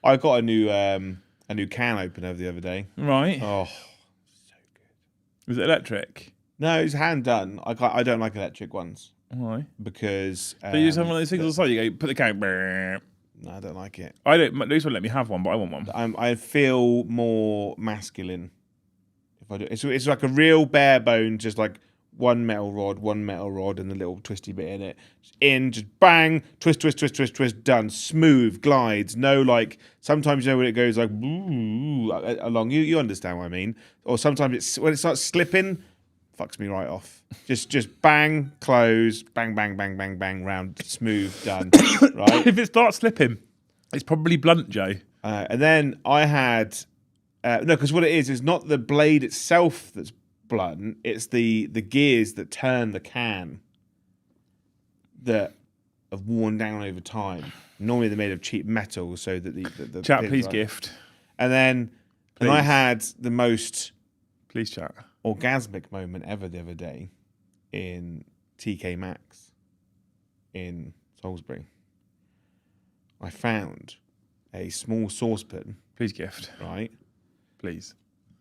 I got a new can opener the other day. Right. Oh, so good. Was it electric? No, it's hand done. I don't like electric ones. Why? Because so you just have one of those things on the side. You go put the can. No, I don't like it. I don't. At least won't let me have one, but I want one. I feel more masculine if I do. It's like a real bare bone, just like one metal rod, and the little twisty bit in it. Just bang, twist, done. Smooth, glides. No, like, sometimes you know when it goes like along. You understand what I mean? Or sometimes when it starts slipping, fucks me right off. Just bang, close, bang, round, smooth, done. Right? If it starts slipping, it's probably blunt, Joe. And then I had no, because what it is not the blade itself that's blunt. It's the gears that turn the can that have worn down over time. Normally they're made of cheap metal, so that the chat, please gift. And then and I had the most please chat orgasmic moment ever the other day in TK Maxx in Salisbury. I found a small saucepan. Please gift. Right? Please.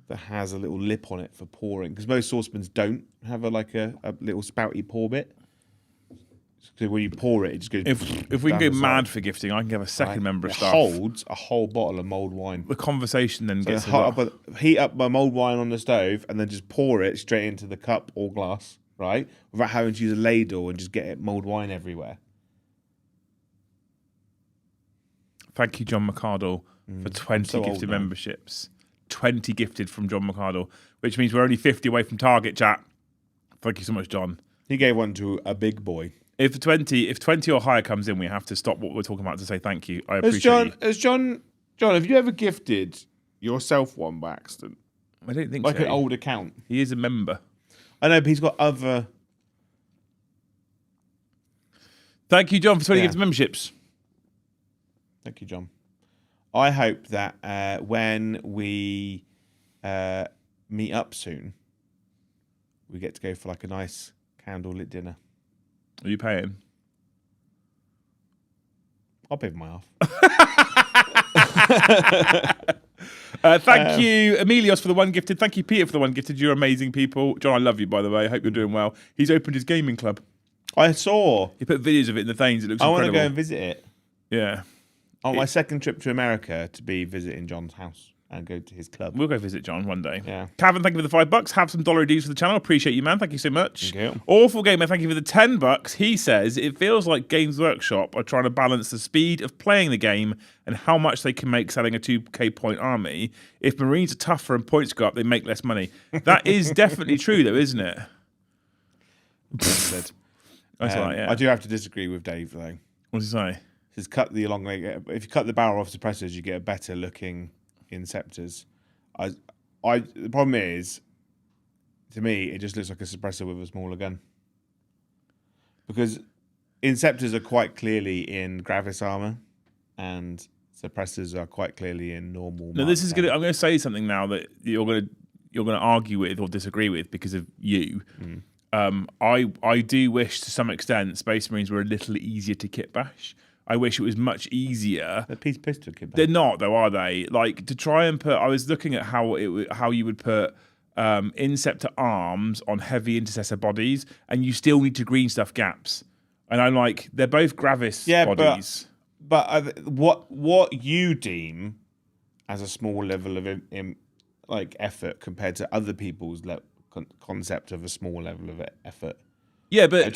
That has a little lip on it for pouring. Because most saucepans don't have a little spouty pour bit. So when you pour it, it just goes... If we can go mad for gifting, I can give a second member of staff. It holds a whole bottle of mulled wine. The conversation then gets... Heat up my mulled wine on the stove and then just pour it straight into the cup or glass, right? Without having to use a ladle and just get mulled wine everywhere. Thank you, John McCardle, for 20 gifted memberships. 20 gifted from John McCardle, which means we're only 50 away from target, chat. Thank you so much, John. He gave one to a big boy. If 20 or higher comes in, we have to stop what we're talking about to say thank you. I appreciate you. John, have you ever gifted yourself one by accident? I don't think like so. An old account. He is a member. I know, but he's got other... Thank you, John, for 20 gifted memberships. Thank you, John. I hope that when we meet up soon, we get to go for like a nice candlelit dinner. Are you paying? I'll pay for my half. Thank you, Emilios, for the one gifted. Thank you, Peter, for the one gifted. You're amazing people. John, I love you, by the way. I hope you're doing well. He's opened his gaming club. I saw. He put videos of it in the things. It looks I incredible. want to go and visit it. Yeah. On my second trip to America to be visiting John's house and go to his club. We'll go visit John one day. Yeah. Calvin, thank you for the $5. Have some dollar dues for the channel. Appreciate you, man. Thank you so much. Thank you. Awful Gamer, thank you for the $10. He says it feels like Games Workshop are trying to balance the speed of playing the game and how much they can make selling a 2k point army. If Marines are tougher and points go up, they make less money. That is definitely true, though, isn't it? That's right, yeah. I do have to disagree with Dave, though. What does he say? Just cut the long leg. If you cut the barrel off suppressors, you get a better looking Inceptors. The problem is, to me, it just looks like a suppressor with a smaller gun. Because Inceptors are quite clearly in Gravis armor, and suppressors are quite clearly in normal. No, this is gonna. I'm going to say something now that you're going to argue with or disagree with because of you. I do wish to some extent Space Marines were a little easier to kit bash. I wish it was much easier. The piece pistol kit bash. They're not, though, are they? Like, to try and put... I was looking at how you would put Inceptor arms on heavy intercessor bodies, and you still need to green stuff gaps. And I'm like, they're both Gravis bodies. But what you deem as a small level of effort compared to other people's concept of a small level of effort. Yeah, but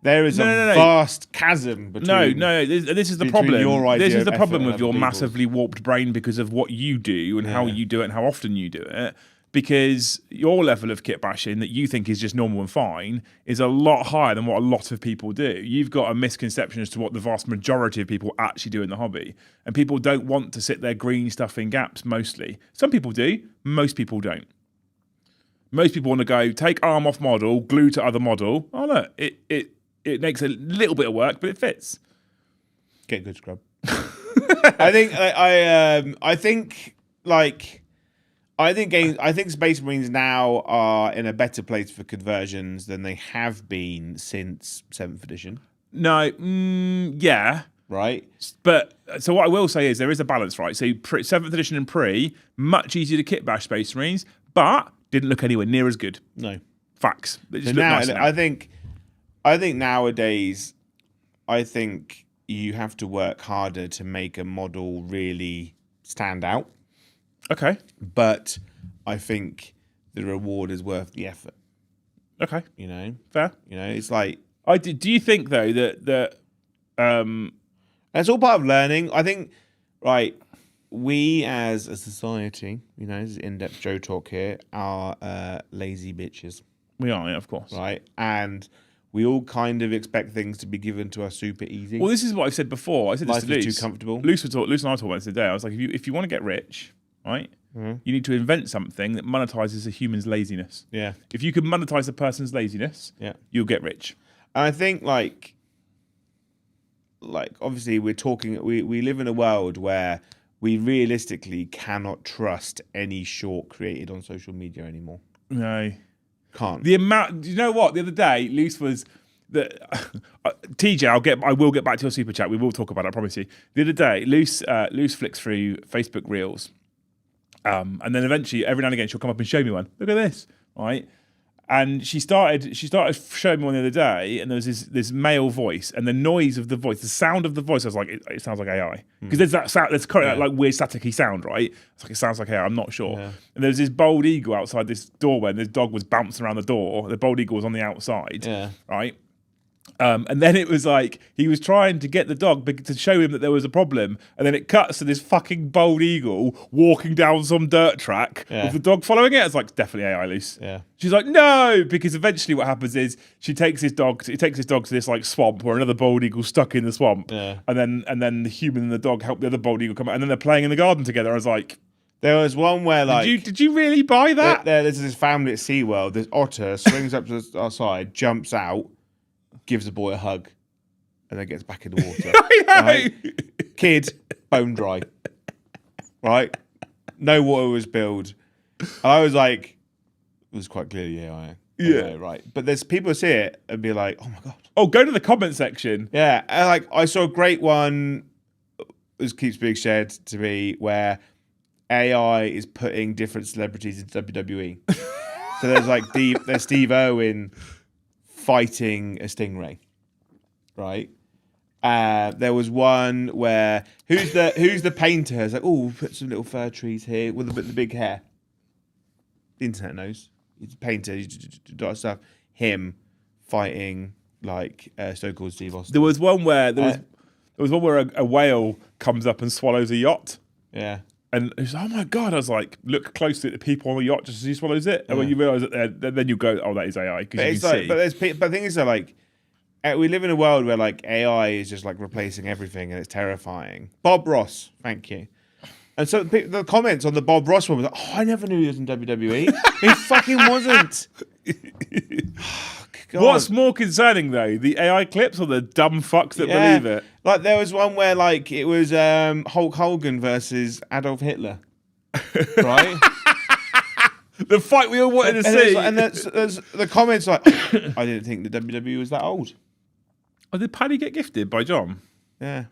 there is a vast chasm between. No. This is the problem. This is the problem with your massively warped brain because of what you do and how you do it and how often you do it. Because your level of kit bashing that you think is just normal and fine is a lot higher than what a lot of people do. You've got a misconception as to what the vast majority of people actually do in the hobby. And people don't want to sit there green stuff in gaps mostly. Some people do, most people don't. Most people want to go, take arm off model, glue to other model. Oh, look, it makes a little bit of work, but it fits. Get good scrub. I think Space Marines now are in a better place for conversions than they have been since 7th edition. No, yeah. Right? But, so what I will say is there is a balance, right? So 7th edition and pre, much easier to kit bash Space Marines, but didn't look anywhere near as good. No. Facts. They just so look now, nicer now. I think nowadays, you have to work harder to make a model really stand out. Okay. But I think the reward is worth the effort. Okay. You know? Fair. You know, it's like... Do you think, though, that it's all part of learning. I think, right, we as a society, you know, this is in-depth Joe talk here, are lazy bitches. We are, yeah, of course. Right? And we all kind of expect things to be given to us super easy. Well, this is what I've said before. I said this Life to Luce. is too comfortable. Luce and I talked about this today. I was like, if you want to get rich, right, you need to invent something that monetizes a human's laziness. Yeah. If you can monetize a person's laziness, you'll get rich. And I think, like obviously we live in a world where we realistically cannot trust any short created on social media anymore. No. Can't. The amount, you know what? The other day, Luce was TJ, I will get back to your super chat. We will talk about it, I promise you. The other day, Luce flicks through Facebook Reels. And then eventually, every now and again, she'll come up and show me one. Look at this, right? And she started showing me one the other day, and there was this male voice, and the noise of the voice, the sound of the voice, I was like, it sounds like AI. Because there's that sound, there's kind of like weird staticky sound, right? It's like, it sounds like AI, I'm not sure. Yeah. And there was this bald eagle outside this doorway, and this dog was bouncing around the door. The bald eagle was on the outside, right? And then it was like he was trying to get the dog to show him that there was a problem, and then it cuts to this fucking bald eagle walking down some dirt track with the dog following it. It's like, definitely AI, Luce. Yeah. She's like, no, because eventually what happens is he takes his dog to this like swamp where another bald eagle's stuck in the swamp, and then the human and the dog help the other bald eagle come out, and then they're playing in the garden together. I was like, there was one where like, did you really buy that? There's this family at SeaWorld. This otter swings up to the outside, jumps out, gives the boy a hug, and then gets back in the water. I know. Right? Kid, bone dry. Right? No water was spilled. And I was like, it was quite clearly AI. Yeah, right. But there's people who see it and be like, "Oh my god." Oh, go to the comment section. Yeah, and like I saw a great one. This keeps being shared to me where AI is putting different celebrities into WWE. So there's like there's Steve Irwin fighting a stingray, right? There was one where who's the painter? It's like, oh, we'll put some little fir trees here with the big hair. The internet knows. He's a painter. He does stuff. Him fighting like Stone Cold Steve Austin. There was one where a whale comes up and swallows a yacht. Yeah. And it's oh my god! I was like, look closely at the people on the yacht just as he swallows it, and when you realise that, then you go, oh, that is AI. But it's like, but the thing is that like, we live in a world where like AI is just like replacing everything, and it's terrifying. Bob Ross, thank you. And so the comments on the Bob Ross one was like, oh, I never knew he was in WWE. He fucking wasn't. God. What's more concerning though, the AI clips or the dumb fucks that believe it? Like there was one where like it was Hulk Hogan versus Adolf Hitler, right? The fight we all wanted to see. And there's the comments like, I didn't think the WWE was that old. Oh, did Paddy get gifted by John? Yeah.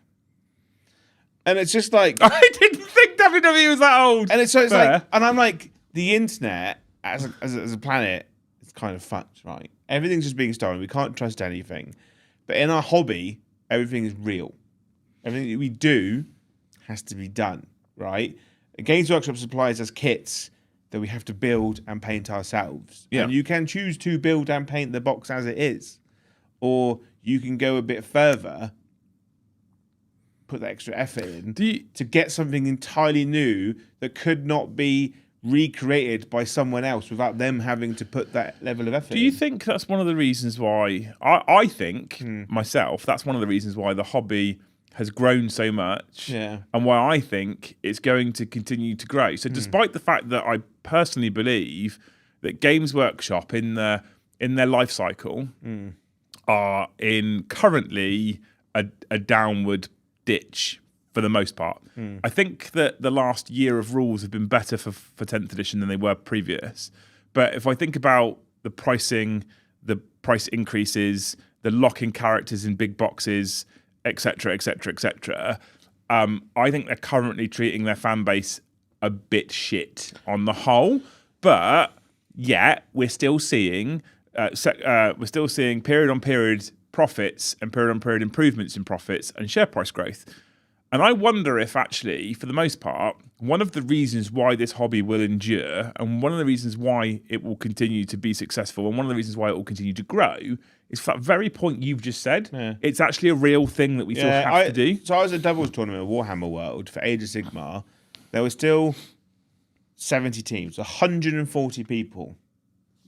And it's just like I didn't think WWE was that old. And it's like, and I'm like, the internet as a planet, it's kind of fucked, right? Everything's just being stolen. We can't trust anything. But in our hobby, everything is real. Everything that we do has to be done, right? Games Workshop supplies us kits that we have to build and paint ourselves. Yeah. And you can choose to build and paint the box as it is. Or you can go a bit further, put that extra effort in to get something entirely new that could not be recreated by someone else without them having to put that level of effort. Do you think that's one of the reasons why I think myself that's one of the reasons why the hobby has grown so much, and why I think it's going to continue to grow. So despite the fact that I personally believe that Games Workshop in their life cycle are in currently a downward ditch for the most part. I think that the last year of rules have been better for 10th edition than they were previous. But if I think about the pricing, the price increases, the lock-in characters in big boxes, etc., etc., etc., I think they're currently treating their fan base a bit shit on the whole. But yet we're still seeing period on period profits and period on period improvements in profits and share price growth. And I wonder if actually, for the most part, one of the reasons why this hobby will endure and one of the reasons why it will continue to be successful and one of the reasons why it will continue to grow is for that very point you've just said. Yeah. It's actually a real thing that we still have to do. So I was at Doubles tournament at Warhammer World for Age of Sigmar. There were still 70 teams. 140 people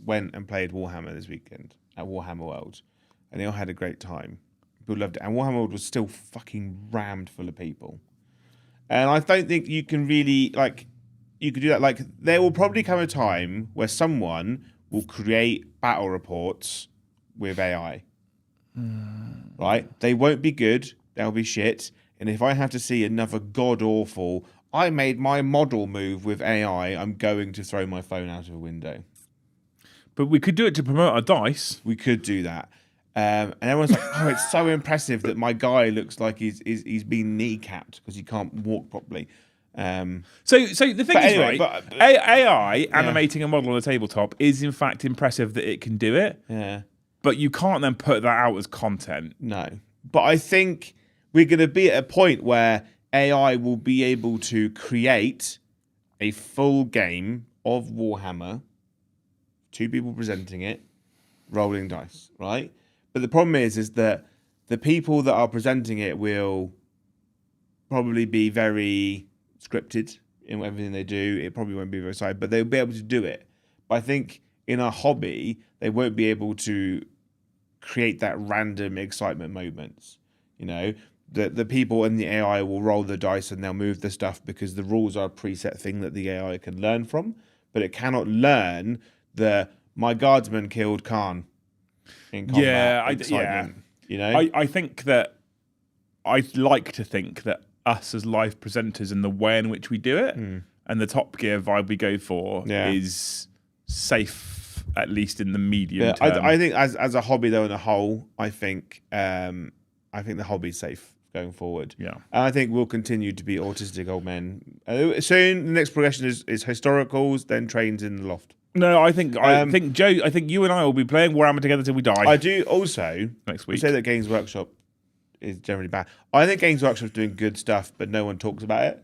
went and played Warhammer this weekend at Warhammer World. And they all had a great time. People loved it. And Warhammer World was still fucking rammed full of people. And I don't think you can really, like, you could do that. Like, there will probably come a time where someone will create battle reports with AI. Right? They won't be good. They'll be shit. And if I have to see another god-awful, I made my model move with AI, I'm going to throw my phone out of a window. But we could do it to promote our dice. We could do that. And everyone's like, oh, it's so impressive that my guy looks like he's been kneecapped because he can't walk properly. So the thing is, right, AI animating a model on a tabletop is in fact impressive that it can do it. Yeah. But you can't then put that out as content. No. But I think we're going to be at a point where AI will be able to create a full game of Warhammer, 2 people presenting it, rolling dice, right? But the problem is that the people that are presenting it will probably be very scripted in everything they do. It probably won't be very exciting, but they'll be able to do it. But I think in our hobby, they won't be able to create that random excitement moments. You know, the people in the AI will roll the dice and they'll move the stuff because the rules are a preset thing that the AI can learn from, but it cannot learn my guardsman killed Khan. In combat, you know, I think that I'd like to think that us as live presenters and the way in which we do it and the Top Gear vibe we go for is safe at least in the medium Yeah, term. I think as a hobby though, in a whole, I think the hobby's safe going forward. Yeah. And I think we'll continue to be autistic old men. Soon, the next progression is historicals, then trains in the loft. No, I think Joe. I think you and I will be playing Warhammer together till we die. I do also next week say that Games Workshop is generally bad. I think Games Workshop's doing good stuff, but no one talks about it.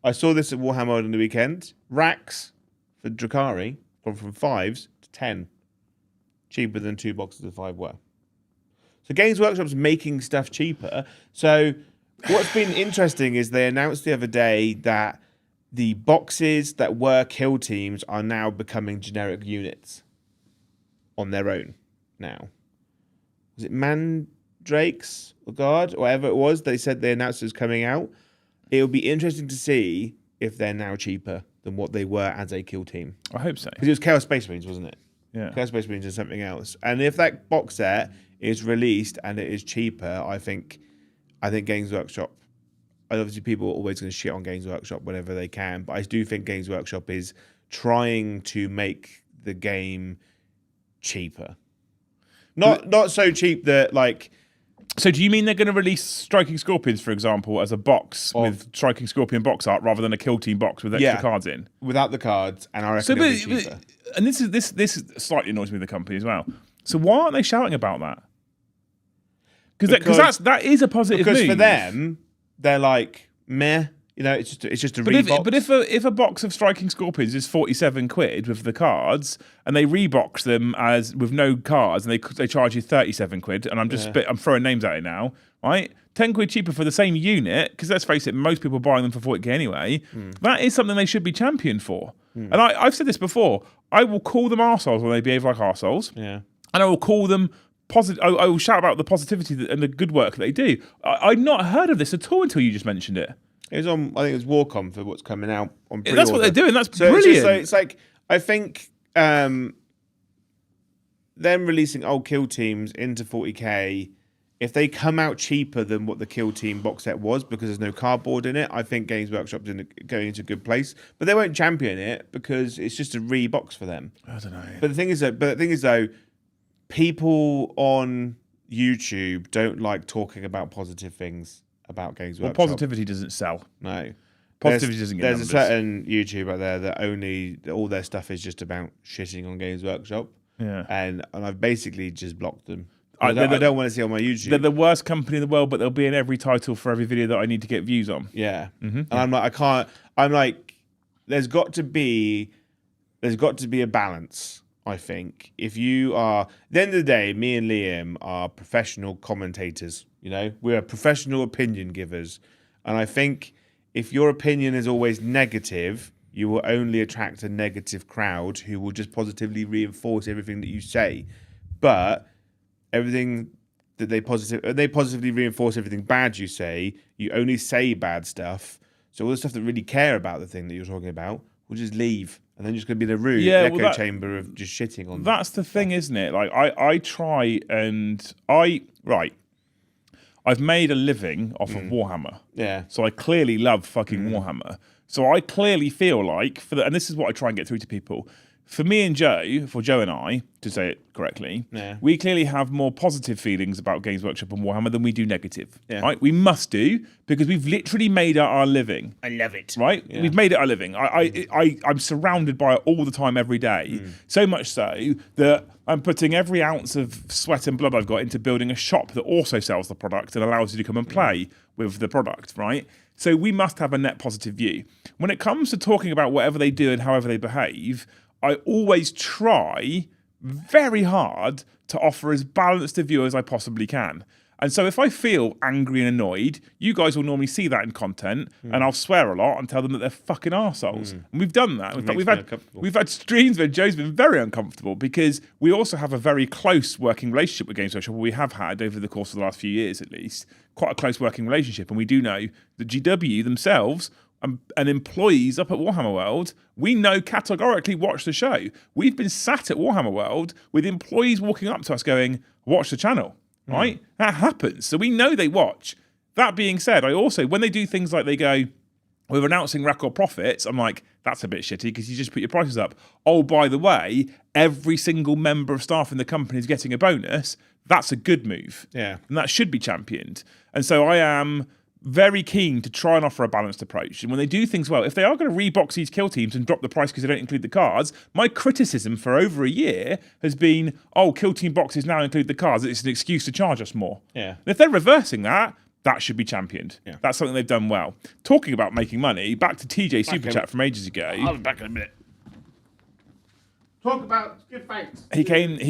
I saw this at Warhammer on the weekend. Racks for Drakari gone from 5s to 10, cheaper than 2 boxes of 5 were. So Games Workshop's making stuff cheaper. So what's been interesting is they announced the other day that the boxes that were kill teams are now becoming generic units on their own now. Was it Mandrakes or Guard, or whatever it was? They said they announced it was coming out. It'll be interesting to see if they're now cheaper than what they were as a kill team. I hope so. Because it was Chaos Space Marines, wasn't it? Yeah. Chaos Space Marines is something else. And if that box set is released and it is cheaper, I think Games Workshop, and obviously people are always going to shit on Games Workshop whenever they can, but I do think Games Workshop is trying to make the game cheaper. Not so cheap that like. So do you mean they're going to release Striking Scorpions, for example, as a box with Striking Scorpion box art rather than a kill team box with extra cards in? Without the cards, and I reckon it'll be cheaper. And this slightly annoys me, the company as well. So why aren't they shouting about that? Because that is a positive move. Because for them, they're like meh. You know, it's just a rebox. But if a box of Striking Scorpions is 47 quid with the cards, and they rebox them as with no cards, and they charge you 37 quid, and I'm throwing names at it now, right? 10 quid cheaper for the same unit, because let's face it, most people are buying them for 40k anyway. That is something they should be championed for. And I've said this before. I will call them arseholes when they behave like arseholes. Yeah. And I will call them positive. I will shout about the positivity and the good work that they do. I'd not heard of this at all until you just mentioned it. It was on. I think it was Warcom for what's coming out on pre-order. That's what they're doing. That's brilliant. It's like I think them releasing old kill teams into 40k. If they come out cheaper than what the kill team box set was because there's no cardboard in it, I think Games Workshop's going into a good place. But they won't champion it because it's just a rebox for them. I don't know. But the thing is though, people on YouTube don't like talking about positive things about Games Workshop. Well, positivity doesn't sell. No. Positivity doesn't get There's numbers. a certain YouTube out there that all their stuff is just about shitting on Games Workshop. Yeah. And I've basically just blocked them. I don't want to see it on my YouTube. They're the worst company in the world, but they'll be in every title for every video that I need to get views on. Yeah. And I'm like, there's got to be a balance, I think. If you are, at the end of the day, me and Liam are professional commentators, you know? We're professional opinion givers. And I think if your opinion is always negative, you will only attract a negative crowd who will just positively reinforce everything that you say. But everything that they positively reinforce everything bad you say, you only say bad stuff. So all the stuff that really care about the thing that you're talking about will just leave. And then you're just going to be in a room, echo chamber of just shitting on them. That's the thing, isn't it? Like, I try and I've made a living off of Warhammer. Yeah. So I clearly love fucking Warhammer. So I clearly feel like, and this is what I try and get through to people, for me and Joe, for Joe and I, to say it correctly, we clearly have more positive feelings about Games Workshop and Warhammer than we do negative. Yeah. Right? We must do, because we've literally made it our living. I love it. Right? Yeah. We've made it our living. I'm surrounded by it all the time, every day. So much so that I'm putting every ounce of sweat and blood I've got into building a shop that also sells the product and allows you to come and play with the product, right? So we must have a net positive view. When it comes to talking about whatever they do and however they behave, I always try very hard to offer as balanced a view as I possibly can. And so if I feel angry and annoyed, you guys will normally see that in content, and I'll swear a lot and tell them that they're fucking arseholes. And we've done that. In fact, we've had streams where Joe's been very uncomfortable because we also have a very close working relationship with Games Workshop. We have had over the course of the last few years, at least, quite a close working relationship. And we do know the GW themselves and employees up at Warhammer World, we know categorically watch the show. We've been sat at Warhammer World with employees walking up to us going, watch the channel, right? That happens. So we know they watch. That being said, I also, when they do things like they go, with announcing record profits, I'm like, that's a bit shitty because you just put your prices up. Oh, by the way, every single member of staff in the company is getting a bonus. That's a good move. Yeah. And that should be championed. And so I am very keen to try and offer a balanced approach. And when they do things well, if they are going to rebox these kill teams and drop the price because they don't include the cards, my criticism for over a year has been, oh, kill team boxes now include the cards. It's an excuse to charge us more. Yeah. And if they're reversing that, that should be championed. Yeah. That's something they've done well. Talking about making money, back to TJ Super Chat from ages ago. I'll be back in a minute. Talk about good thanks. He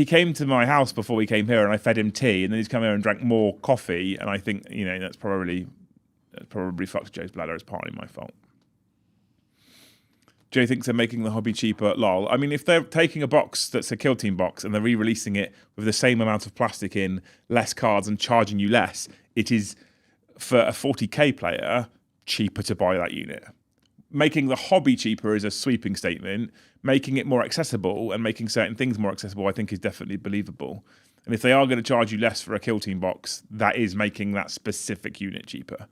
came to my house before we came here, and I fed him tea, and then he's come here and drank more coffee. And I think that's probably fucked Joe's bladder. It's partly my fault. Joe thinks they're making the hobby cheaper. Lol. I mean, if they're taking a box that's a kill team box and they're re-releasing it with the same amount of plastic in, less cards, and charging you less, it is, for a 40k player, cheaper to buy that unit. Making the hobby cheaper is a sweeping statement. Making it more accessible and making certain things more accessible, I think, is definitely believable. And if they are going to charge you less for a kill team box, that is making that specific unit cheaper.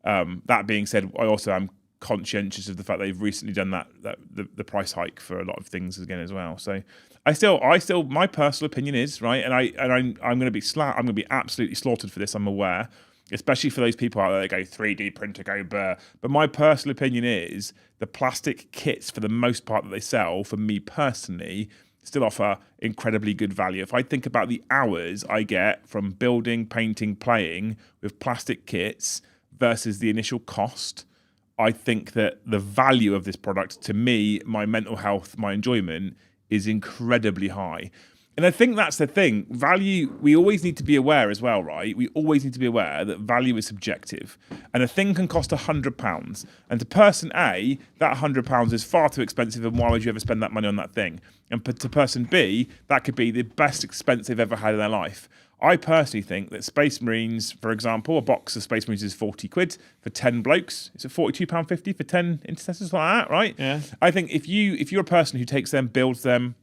That being said, I also am conscientious of the fact they've recently done the price hike for a lot of things again as well. So I still my personal opinion is right, and I'm going to be absolutely slaughtered for this. I'm aware, especially for those people out there that go 3D printer, go burr. But my personal opinion is the plastic kits, for the most part that they sell, for me personally, still offer incredibly good value. If I think about the hours I get from building, painting, playing with plastic kits versus the initial cost, I think that the value of this product, to me, my mental health, my enjoyment, is incredibly high. And I think that's the thing. Value, we always need to be aware as well, right? We always need to be aware that value is subjective. And a thing can cost £100. And to person A, that £100 is far too expensive, and why would you ever spend that money on that thing? And to person B, that could be the best expense they've ever had in their life. I personally think that Space Marines, for example, a box of Space Marines is 40 quid for 10 blokes. It's at £42.50 for 10 intercessors like that, right? Yeah. I think if you're a person who takes them, builds them,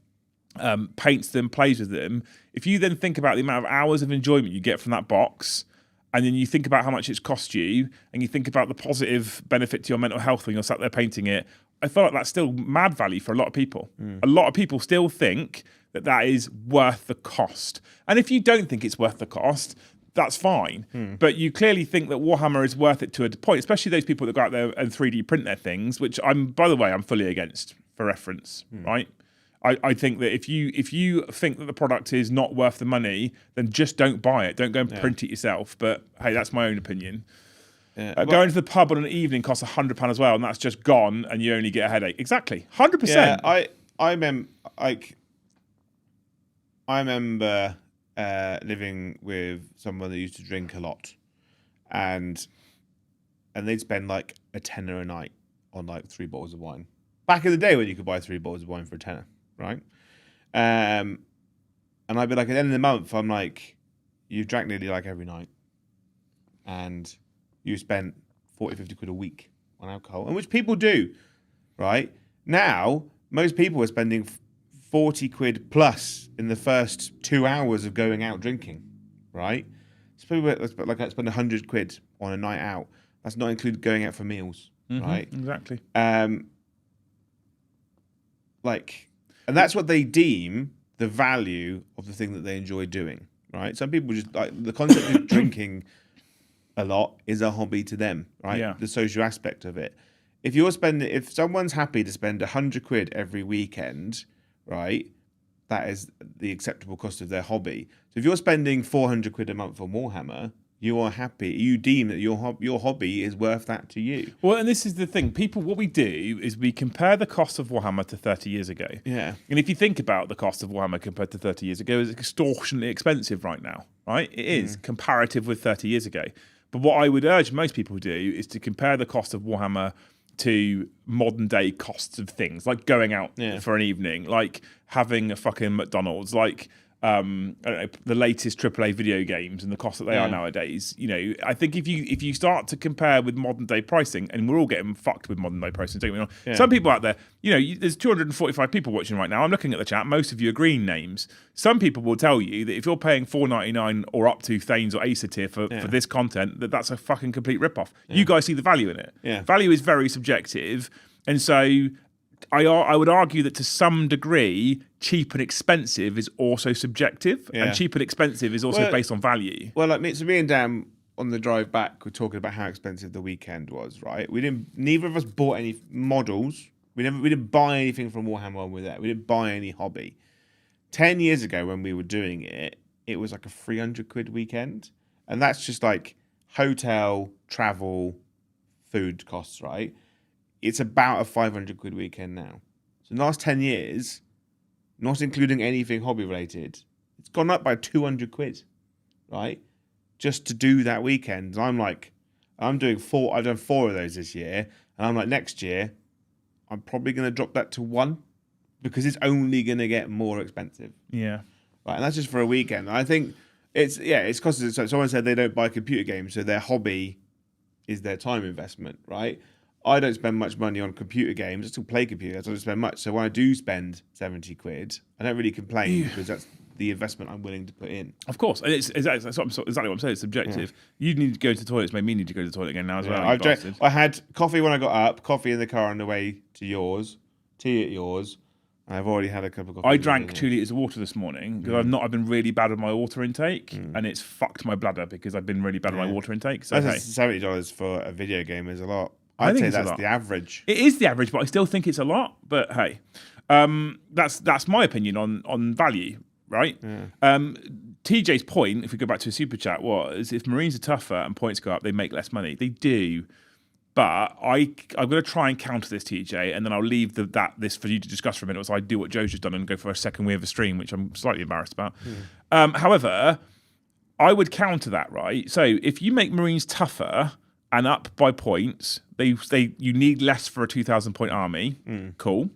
paints them, plays with them, if you then think about the amount of hours of enjoyment you get from that box, and then you think about how much it's cost you, and you think about the positive benefit to your mental health when you're sat there painting it, I feel like that's still mad value for a lot of people. A lot of people still think that is worth the cost. And if you don't think it's worth the cost, that's fine. But you clearly think that Warhammer is worth it to a point, especially those people that go out there and 3D print their things, which I'm fully against, for reference, right? I think that if you think that the product is not worth the money, then just don't buy it. Don't go and print it yourself. But hey, that's my own opinion. Going to the pub on an evening costs £100 as well, and that's just gone, and you only get a headache. Exactly, 100%. Yeah, I remember living with someone that used to drink a lot, and they'd spend like a tenner a night on like 3 bottles of wine. Back in the day when you could buy 3 bottles of wine for a tenner, right? And I'd be like, at the end of the month, I'm like, you've drank nearly like every night, and you spent 40, 50 quid a week on alcohol, and which people do, right? Now, most people are spending 40 quid plus in the first 2 hours of going out drinking, right? So people like I spend 100 quid on a night out. That's not included going out for meals, right? Exactly. And that's what they deem the value of the thing that they enjoy doing, right? Some people just like the concept of drinking a lot is a hobby to them, right? Yeah. The social aspect of it. If someone's happy to spend 100 quid every weekend, right, that is the acceptable cost of their hobby. So if you're spending 400 quid a month on Warhammer, you are happy. You deem that your hobby is worth that to you. Well, and this is the thing. People, what we do is we compare the cost of Warhammer to 30 years ago. Yeah. And if you think about the cost of Warhammer compared to 30 years ago, it's extortionately expensive right now, right? It is comparative with 30 years ago. But what I would urge most people to do is to compare the cost of Warhammer to modern day costs of things, like going out for an evening, like having a fucking McDonald's, like I don't know, the latest AAA video games and the cost that they are nowadays. I think if you start to compare with modern day pricing, and we're all getting fucked with modern day pricing, don't we? Yeah. Some people out there, there's 245 people watching right now. I'm looking at the chat. Most of you are green names. Some people will tell you that if you're paying $4.99 or up to Thanes or Acer tier for this content, that's a fucking complete ripoff. You guys see the value in it. Yeah. Value is very subjective, and so I would argue that to some degree, cheap and expensive is also subjective, and cheap and expensive is also based on value. Well, me and Dan on the drive back were talking about how expensive the weekend was. Right, neither of us bought any models. We didn't buy anything from Warhammer when we were there. We didn't buy any hobby. 10 years ago, when we were doing it, it was like a £300 weekend, and that's just like hotel, travel, food costs, right? It's about a £500 weekend now. So in the last 10 years, not including anything hobby related, it's gone up by £200, right? Just to do that weekend. And I've done 4 of those this year. And I'm like, next year, I'm probably going to drop that to 1 because it's only going to get more expensive. Yeah. Right. And that's just for a weekend. And I think it's because someone said they don't buy computer games, so their hobby is their time investment, right? I don't spend much money on computer games. I still play computer games. I don't spend much. So when I do spend £70, I don't really complain because that's the investment I'm willing to put in. Of course. And it's exactly what I'm saying. It's subjective. You need to go to the toilet. It's made me need to go to the toilet again now as well. I had coffee when I got up, coffee in the car on the way to yours, tea at yours. And I've already had a cup of coffee. I drank 2 litres of water this morning because I've been really bad with my water intake, and it's fucked my bladder because I've been really bad with my water intake. So $70 for a video game is a lot. I'd say that's the average. It is the average, but I still think it's a lot. But hey, that's my opinion on value, right? Yeah. TJ's point, if we go back to a super chat, was if Marines are tougher and points go up, they make less money. They do, but I'm going to try and counter this, TJ, and then I'll leave this for you to discuss for a minute. So I do what Joe's just done and go for a second wave of stream, which I'm slightly embarrassed about. However, I would counter that, right? So if you make Marines tougher and up by points, you need less for a 2,000 point army. Cool.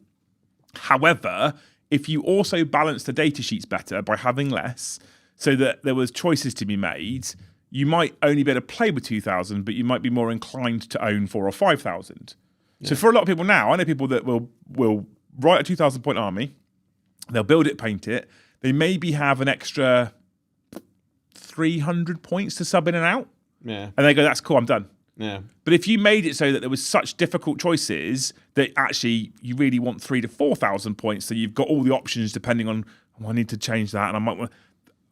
However, if you also balance the data sheets better by having less, so that there was choices to be made, you might only be able to play with 2,000, but you might be more inclined to own 4,000 or 5,000. Yeah. So for a lot of people now, I know people that will write a 2,000 point army, they'll build it, paint it, they maybe have an extra 300 points to sub in and out. Yeah. And they go, that's cool, I'm done. Yeah. But if you made it so that there was such difficult choices that actually you really want 3,000 to 4,000 points, so you've got all the options depending on, I need to change that, and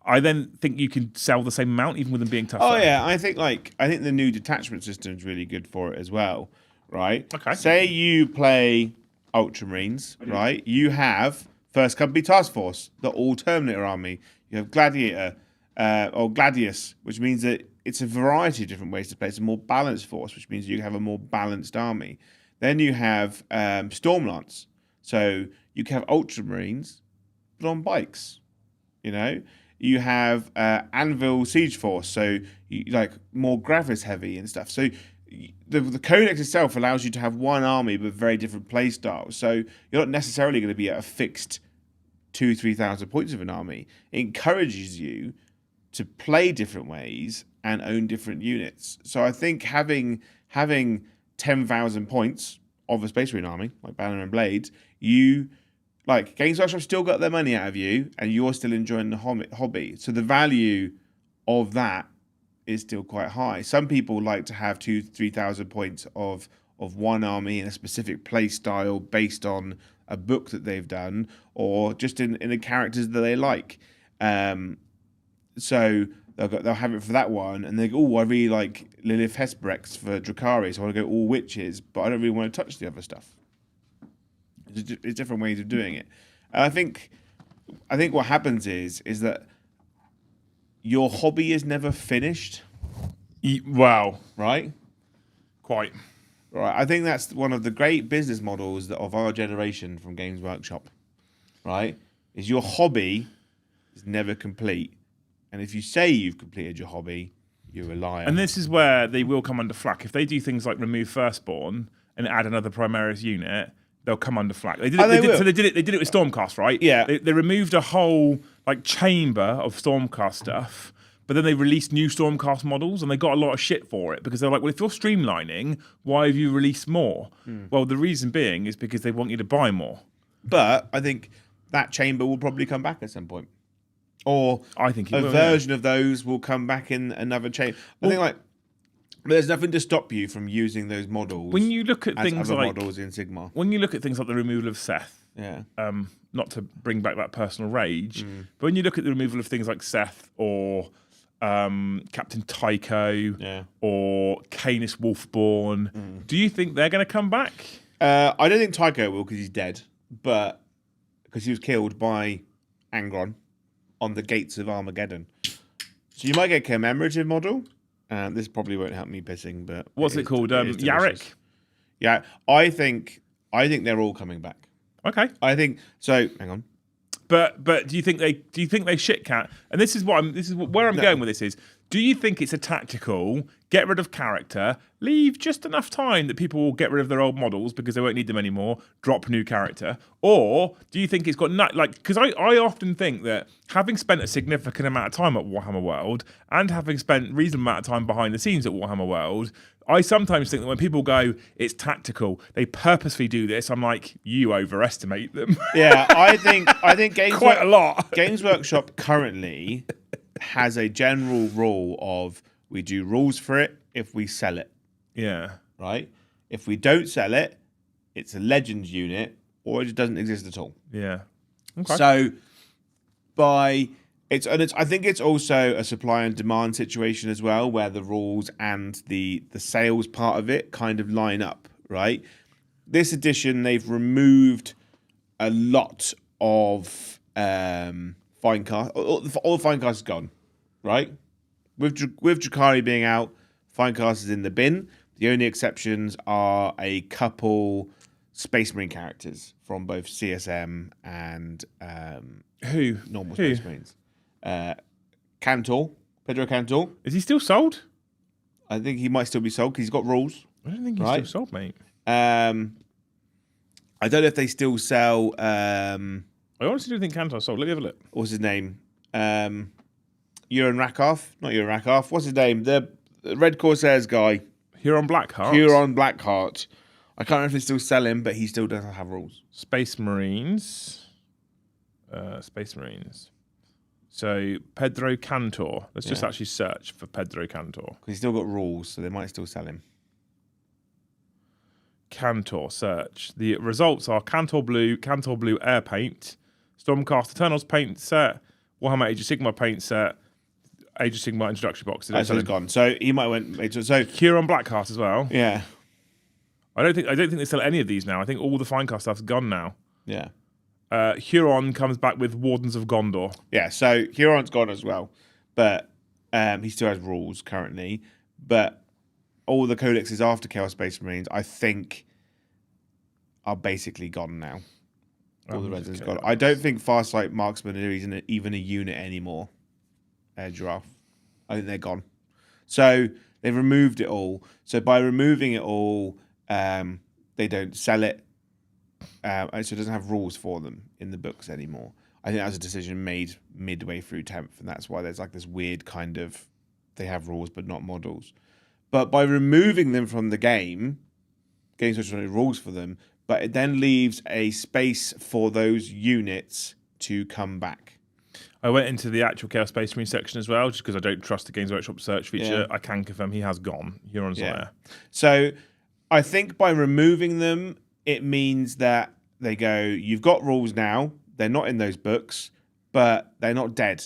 I then think you can sell the same amount even with them being tougher. Oh yeah, I think the new detachment system is really good for it as well, right? Okay. Say you play Ultramarines, right? You have First Company Task Force, the all Terminator army. You have Gladiator or Gladius, which means that it's a variety of different ways to play. It's a more balanced force, which means you have a more balanced army. Then you have Stormlance. So you can have Ultramarines, but on bikes. You have Anvil Siege Force, so more Gravis heavy and stuff. So the Codex itself allows you to have one army with very different play styles. So you're not necessarily going to be at a fixed 2,000-3,000 points of an army. It encourages you to play different ways and own different units. So I think having 10,000 points of a Space Marine army, like Banner and Blades, Games Workshop still got their money out of you, and you're still enjoying the hobby. So the value of that is still quite high. Some people like to have 2,000-3,000 points of one army in a specific play style based on a book that they've done, or just in the characters that they like. So they'll have it for that one, and they go, I really like Lilith Hesperex for Dracarys, so I want to go all witches, but I don't really want to touch the other stuff. It's different ways of doing it. And I think what happens is that your hobby is never finished. Wow. Right? Quite. Right. I think that's one of the great business models of our generation from Games Workshop. Right? Is your hobby is never complete. And if you say you've completed your hobby, you're a liar. And this is where they will come under flack. If they do things like remove Firstborn and add another Primaris unit, they'll come under flack. They did it with Stormcast, right? Yeah. They removed a whole like chamber of Stormcast stuff, but then they released new Stormcast models and they got a lot of shit for it because they're like, well, if you're streamlining, why have you released more? Well, the reason being is because they want you to buy more. But I think that chamber will probably come back at some point. Or I think a version of those will come back in another chamber. I think like there's nothing to stop you from using those models. When you look at as things other like models in Sigmar. when you look at things like the removal of Seth, Yeah. not to bring back that personal rage, but when you look at the removal of things like Seth or Captain Tycho or Canis Wolfborn, do you think they're going to come back? I don't think Tycho will because he's dead, but because he was killed by Angron on the gates of Armageddon. So you might get a commemorative model. This probably won't help me pissing, but What's it called? Yarrick? Yeah, I think they're all coming back. Okay. I think so. Hang on. But do you think they shit cat? And this is where I'm going with this is. Do you think it's a tactical get rid of character, leave just enough time that people will get rid of their old models because they won't need them anymore, drop new character, or do you think it's got because I often think that having spent a significant amount of time at Warhammer World and having spent reasonable amount of time behind the scenes at Warhammer World, I sometimes think that when people go, it's tactical, they purposely do this. I'm like, you overestimate them. Yeah, I think Games quite a lot. Games Workshop currently has a general rule of we do rules for it if we sell it. Yeah. Right? If we don't sell it, it's a Legends unit or it just doesn't exist at all. Yeah. Okay. So I think it's also a supply and demand situation as well, where the rules and the sales part of it kind of line up, right? This edition, they've removed a lot of Finecast. All the Finecast is gone, right? With Drakari being out, Finecast is in the bin. The only exceptions are a couple Space Marine characters from both CSM and normal Space Marines. Cantor, Pedro Cantor. Is he still sold? I think he might still be sold because he's got rules. I don't think he's still sold, mate. I don't know if they still sell. I honestly do think Cantor's sold. Let me have a look. What's his name? Euron Rakoff. Not Euron Rakoff. What's his name? The Red Corsairs guy. Huron Blackheart. Huron Blackheart. I can't remember if they still sell him, but he still doesn't have rules. Space Marines. Space Marines. So Pedro Cantor. Let's just actually search for Pedro Cantor. Because he's still got rules, so they might still sell him. Cantor search. The results are Cantor Blue Air Paint, Stormcast Eternals paint set, Warhammer Age of Sigmar paint set, Age of Sigmar introductory box. So he's gone. So he might went. So Huron Blackheart as well. Yeah. I don't think they sell any of these now. I think all the Finecast stuff's gone now. Yeah. Huron comes back with Wardens of Gondor. Yeah, so Huron's gone as well, but he still has rules currently. But all the codexes after Chaos Space Marines, I think, are basically gone now. All the residents gone. I don't think Farsight Marksman is even a unit anymore. Giraffe. I think they're gone. So they've removed it all. So by removing it all, they don't sell it. So it doesn't have rules for them in the books anymore. I think that was a decision made midway through 10th, and that's why there's like this weird kind of they have rules but not models. But by removing them from the game, Games Workshop has rules for them, but it then leaves a space for those units to come back. I went into the actual Chaos Space Marine section as well, just because I don't trust the Games Workshop search feature. Yeah. I can confirm he has gone. Huron's not there. So I think by removing them, it means that they go, you've got rules now. They're not in those books, but they're not dead.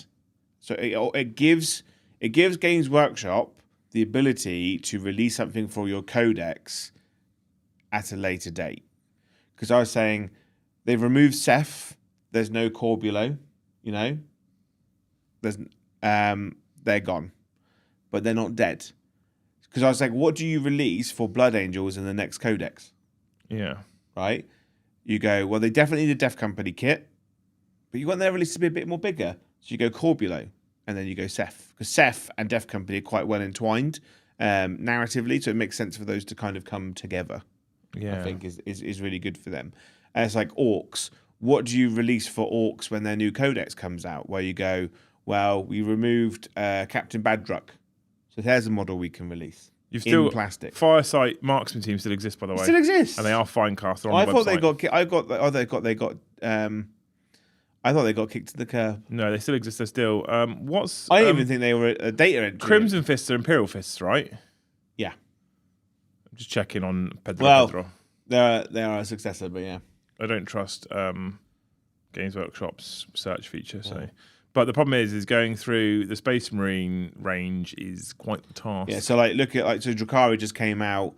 So it gives Games Workshop the ability to release something for your codex at a later date. Because I was saying they've removed Seth. There's no Corbulo, There's they're gone, but they're not dead. Because I was like, what do you release for Blood Angels in the next codex? Yeah. Right? You go, well, they definitely need a Death Company kit, but you want their release to be a bit more bigger. So you go Corbulo, and then you go Seth. Because Seth and Death Company are quite well entwined narratively, so it makes sense for those to kind of come together. Yeah. I think is really good for them. And it's like Orcs. what do you release for orcs when their new codex comes out? Where you go, well, we removed Captain Badruck, so there's a model we can release. You've still in plastic. Firesight marksman team still exists, by the way. Still exists, and they are fine cast. I thought they got. I thought they got kicked to the curb. No, they still exist. They're still. I didn't even think they were a data entry. Crimson Fists are Imperial Fists, right? Yeah. I'm just checking on Pedro. Well, they are a successor, but yeah. I don't trust Games Workshop's search feature. So, but the problem is going through the Space Marine range is quite the task. Yeah. So look at so Drukhari just came out.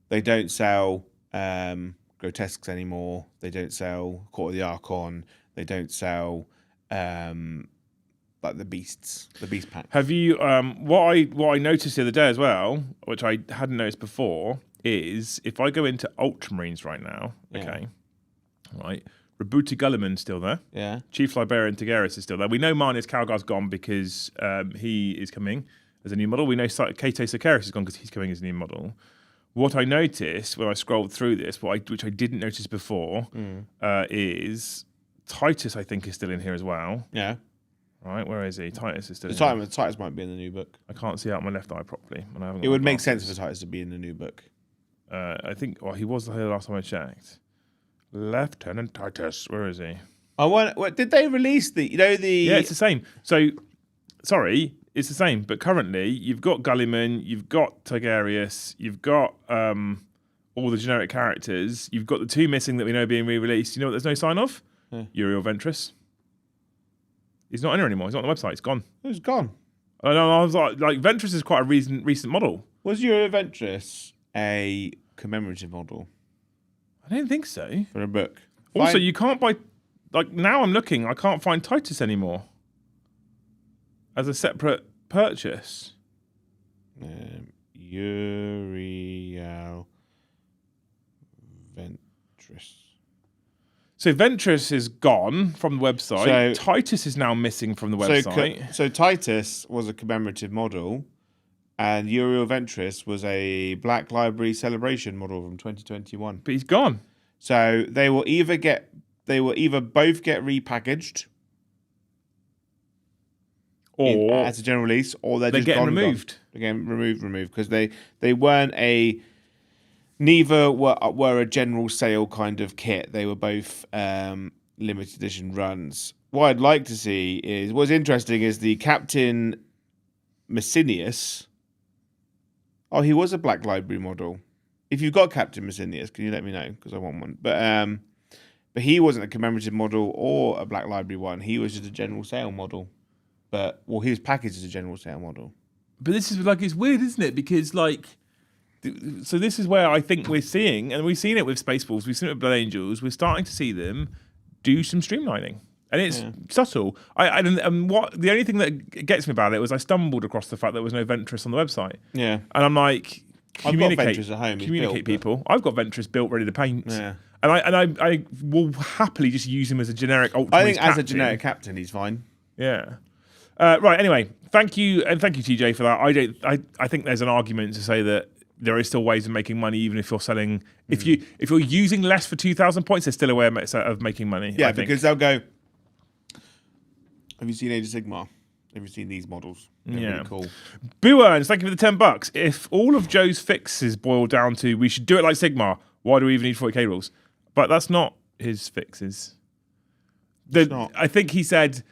They don't sell grotesques anymore. They don't sell Court of the Archon. They don't sell the beasts, the beast pack. Have you? What I noticed the other day as well, which I hadn't noticed before, is if I go into Ultramarines right now, okay, right, Rabuti Gulliman's still there. Yeah. Chief Liberian Tigeris is still there. We know Marnus Calgar's gone because he is coming as a new model. We know Kato Sakaris is gone because he's coming as a new model. What I noticed when I scrolled through this, which I didn't notice before, is Titus, I think, is still in here as well. Yeah. Right, where is he? Titus is still in here. Titus might be in the new book. I can't see out my left eye properly. And I haven't it would make sense for Titus to be in the new book. I think, he was here last time I checked. Lieutenant Titus, where is he? What did they release the? Yeah, it's the same. So, sorry, it's the same. But currently, you've got Gulliman, you've got Tigerius, you've got all the generic characters. You've got the two missing that we know being re-released. You know what? There's no sign off. Uriel Ventress. He's not in here anymore. He's not on the website. He's gone. He's gone. I know. I was like Ventress is quite a recent model. Was Uriel Ventress a commemorative model? I don't think so. For a book. Also, you can't buy. Now I'm looking. I can't find Titus anymore as a separate purchase. Uriel Ventress. So Ventress is gone from the website. So, Titus is now missing from the website. So Titus was a commemorative model, and Uriel Ventress was a Black Library Celebration model from 2021. But he's gone. So they will either both get repackaged, or as a general release, or they're just getting removed. They're getting removed because they weren't a. Neither were a general sale kind of kit. They were both limited edition runs. What I'd like to see is what's interesting is the Captain Messinius. Oh, he was a Black Library model. If you've got Captain Messinius, can you let me know? Because I want one. But he wasn't a commemorative model or a Black Library one. He was just a general sale model. He was packaged as a general sale model. But this is it's weird, isn't it? Because so this is where I think we're seeing, and we've seen it with Spaceballs, we've seen it with Blood Angels, we're starting to see them do some streamlining. And it's subtle. The only thing that gets me about it was I stumbled across the fact there was no Ventress on the website. Yeah. And I'm like, communicate. I've got Ventress at home. Communicate, people. I've got Ventress built, ready to paint. Yeah. And I will happily just use him as a generic Ultramarine I think captain. as a generic captain, he's fine. Yeah. Right, anyway, thank you TJ for that. I think there's an argument to say that there is still ways of making money, even if you're selling. If you're using less for 2,000 points, there's still a way of making money. Yeah, because they'll go. Have you seen Age of Sigmar? Have you seen these models? They're really cool. Boo Earns, thank you for the $10. If all of Joe's fixes boil down to we should do it like Sigmar, why do we even need 40k rules? But that's not his fixes. I think he said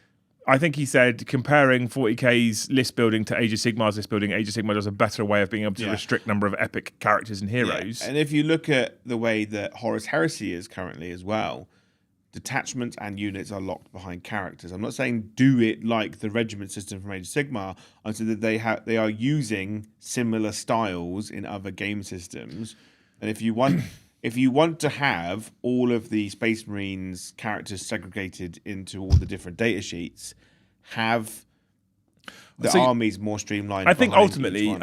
comparing 40k's list building to Age of Sigmar's list building, Age of Sigmar does a better way of being able to restrict number of epic characters and heroes. Yeah. And if you look at the way that Horus Heresy is currently as well, detachments and units are locked behind characters. I'm not saying do it like the regiment system from Age of Sigmar. I'm saying that they are using similar styles in other game systems. And if you want to have all of the Space Marines characters segregated into all the different data sheets, have the armies more streamlined. I think ultimately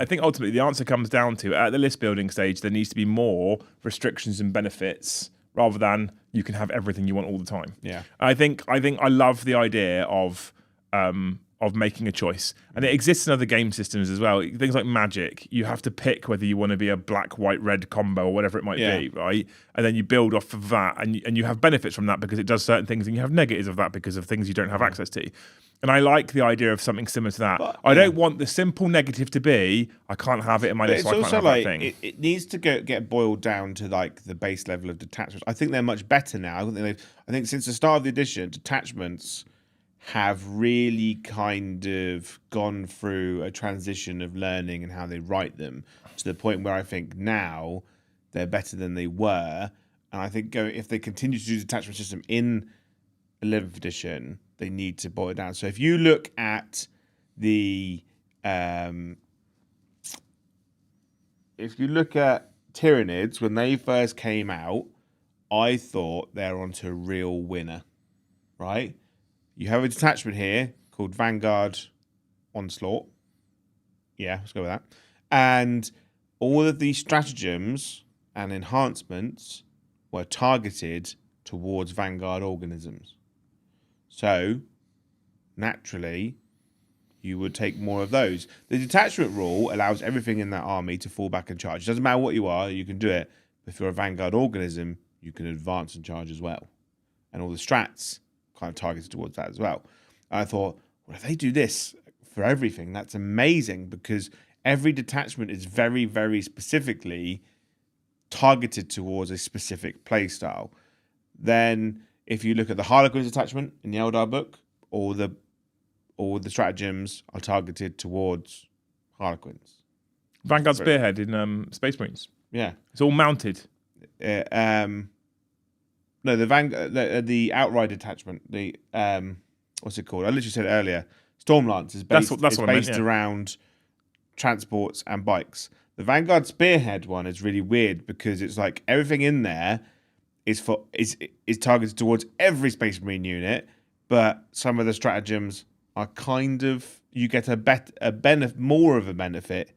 the answer comes down to at the list building stage there needs to be more restrictions and benefits rather than you can have everything you want all the time. Yeah, I think I love the idea of of making a choice. And it exists in other game systems as well. Things like Magic, you have to pick whether you want to be a black, white, red combo or whatever it might be, right? And then you build off of that, and you have benefits from that because it does certain things, and you have negatives of that because of things you don't have access to. And I like the idea of something similar to that. But, I don't want the simple negative to be, I can't have it in my list, so I can't have that thing. It needs to get boiled down to like the base level of detachments. I think they're much better now. I think since the start of the edition, detachments have really kind of gone through a transition of learning and how they write them to the point where I think now they're better than they were. And I think if they continue to do the detachment system in 11th edition, they need to boil it down. So if you look at the Tyranids, when they first came out, I thought they're onto a real winner, right? You have a detachment here called Vanguard Onslaught. Yeah, let's go with that. And all of these stratagems and enhancements were targeted towards Vanguard organisms. So, naturally, you would take more of those. The detachment rule allows everything in that army to fall back and charge. It doesn't matter what you are, you can do it. But if you're a Vanguard organism, you can advance and charge as well. And all the strats kind of targeted towards that as well. And I thought, well, if they do this for everything, that's amazing, because every detachment is very, very specifically targeted towards a specific play style. Then, if you look at the Harlequins detachment in the Eldar book, all the stratagems are targeted towards Harlequins. Vanguard Spearhead in Space Marines. Yeah, it's all mounted. No, the Outrider detachment. The what's it called? I literally said it earlier. Stormlance is based around transports and bikes. The Vanguard Spearhead one is really weird because it's like everything in there is targeted towards every Space Marine unit, but some of the stratagems are kind of, you get more of a benefit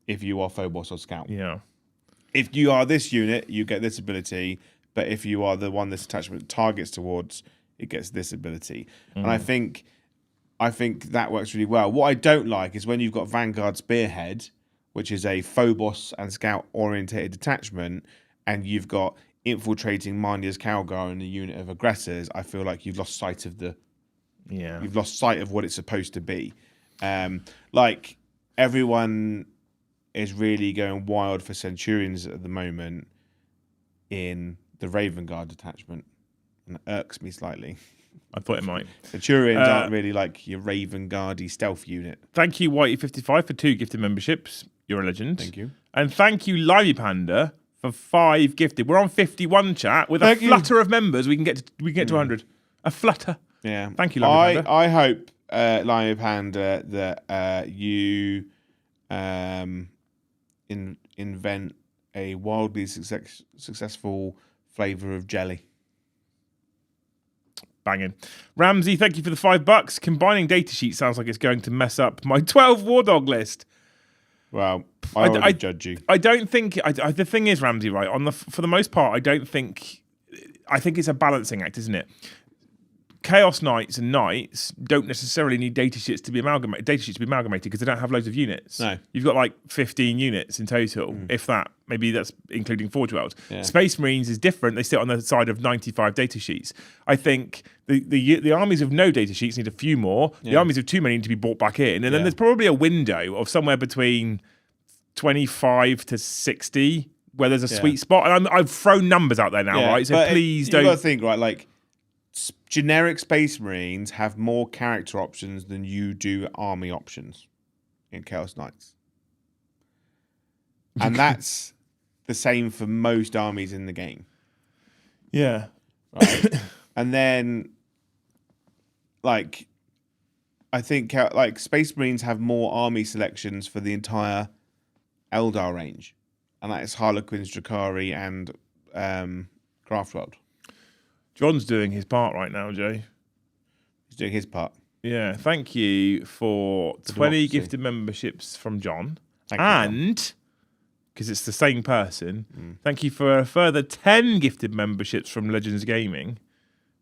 if you are Phobos or Scout. Yeah. If you are this unit, you get this ability, but if you are the one this attachment targets towards, it gets this ability. And I think that works really well. What I don't like is when you've got Vanguard Spearhead, which is a Phobos and Scout orientated detachment, and you've got infiltrating Marnia's Calgar in a unit of aggressors. I feel like you've lost sight of you've lost sight of what it's supposed to be. Like everyone is really going wild for Centurions at the moment in the Raven Guard detachment, and it irks me slightly. I thought it might. Centurions aren't really like your Raven Guardy stealth unit. Thank you, Whitey55, for 2 gifted memberships. You're a legend. Thank you. And thank you, Limey Panda, for 5 gifted. We're on 51 chat. With a flutter of members, we can get to 100. A flutter. Yeah. Thank you, Limey Panda. I hope, Limey Panda, that you invent a wildly successful flavour of jelly. Banging. Ramsey, thank you for the $5. Combining datasheets sounds like it's going to mess up my 12 War Dog list. Well, I judge you. I don't think... the thing is, Ramsey, right, for the most part, I think it's a balancing act, isn't it? Chaos Knights and Knights don't necessarily need datasheets to be amalgamated because they don't have loads of units. No. You've got like 15 units in total, if that. Maybe that's including Forge World. Yeah. Space Marines is different. They sit on the side of 95 datasheets. I think the armies of no datasheets need a few more. Yeah. The armies of too many need to be brought back in. And then there's probably a window of somewhere between 25 to 60 where there's a sweet spot. And I've thrown numbers out there now, right? So please don't... You've got to think, right, like... Generic Space Marines have more character options than you do army options in Chaos Knights. And that's the same for most armies in the game. Yeah. Right? And then, like, I think like Space Marines have more army selections for the entire Eldar range. And that is Harlequins, Drakari, and Craftworld. John's doing his part right now, Jay. He's doing his part. Yeah, thank you for 20 gifted memberships from John. Thank you, and, because it's the same person, thank you for a further 10 gifted memberships from Legends Gaming.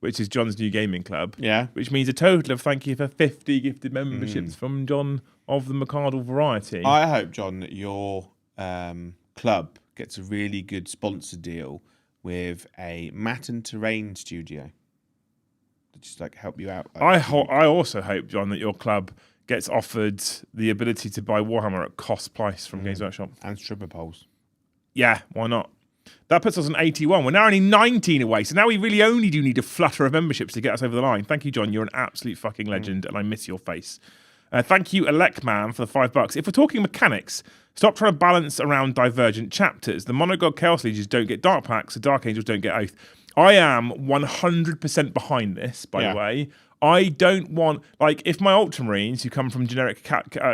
which is John's new gaming club. Yeah. Which means a total of thank you for 50 gifted memberships from John of the McArdle variety. I hope, John, that your club gets a really good sponsor deal with a mat and terrain studio to just like help you out. I also hope, John, that your club gets offered the ability to buy Warhammer at cost price from Games Workshop. And stripper poles. Yeah, why not? That puts us on 81. We're now only 19 away, so now we really only do need a flutter of memberships to get us over the line. Thank you, John. You're an absolute fucking legend, and I miss your face. Thank you, Elecman, for the $5. If we're talking mechanics, stop trying to balance around divergent chapters. The Monogod Chaos Legions don't get Dark Packs, the Dark Angels don't get Oath. I am 100% behind this, by the way. I don't want, like, if my Ultramarines who come from generic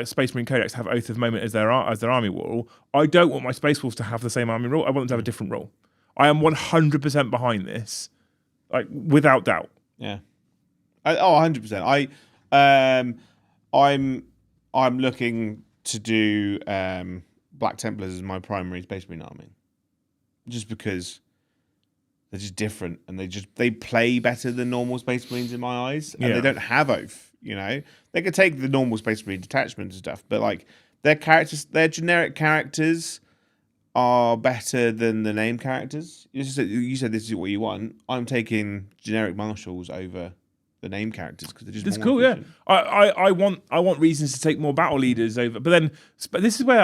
Space Marine Codex have Oath of Moment as their army rule, I don't want my Space Wolves to have the same army rule. I want them to have a different rule. I am 100% behind this, like, without doubt. Yeah. 100%. I'm looking to do Black Templars as my primary Space Marine army, just because they're just different and they play better than normal Space Marines in my eyes, and they don't have Oath. You know, they could take the normal Space Marine detachment and stuff, but like their generic characters are better than the name characters. You said this is what you want. I'm taking generic marshals over the name characters because they're just That's more cool. efficient. Yeah, I want reasons to take more battle leaders over, but this is where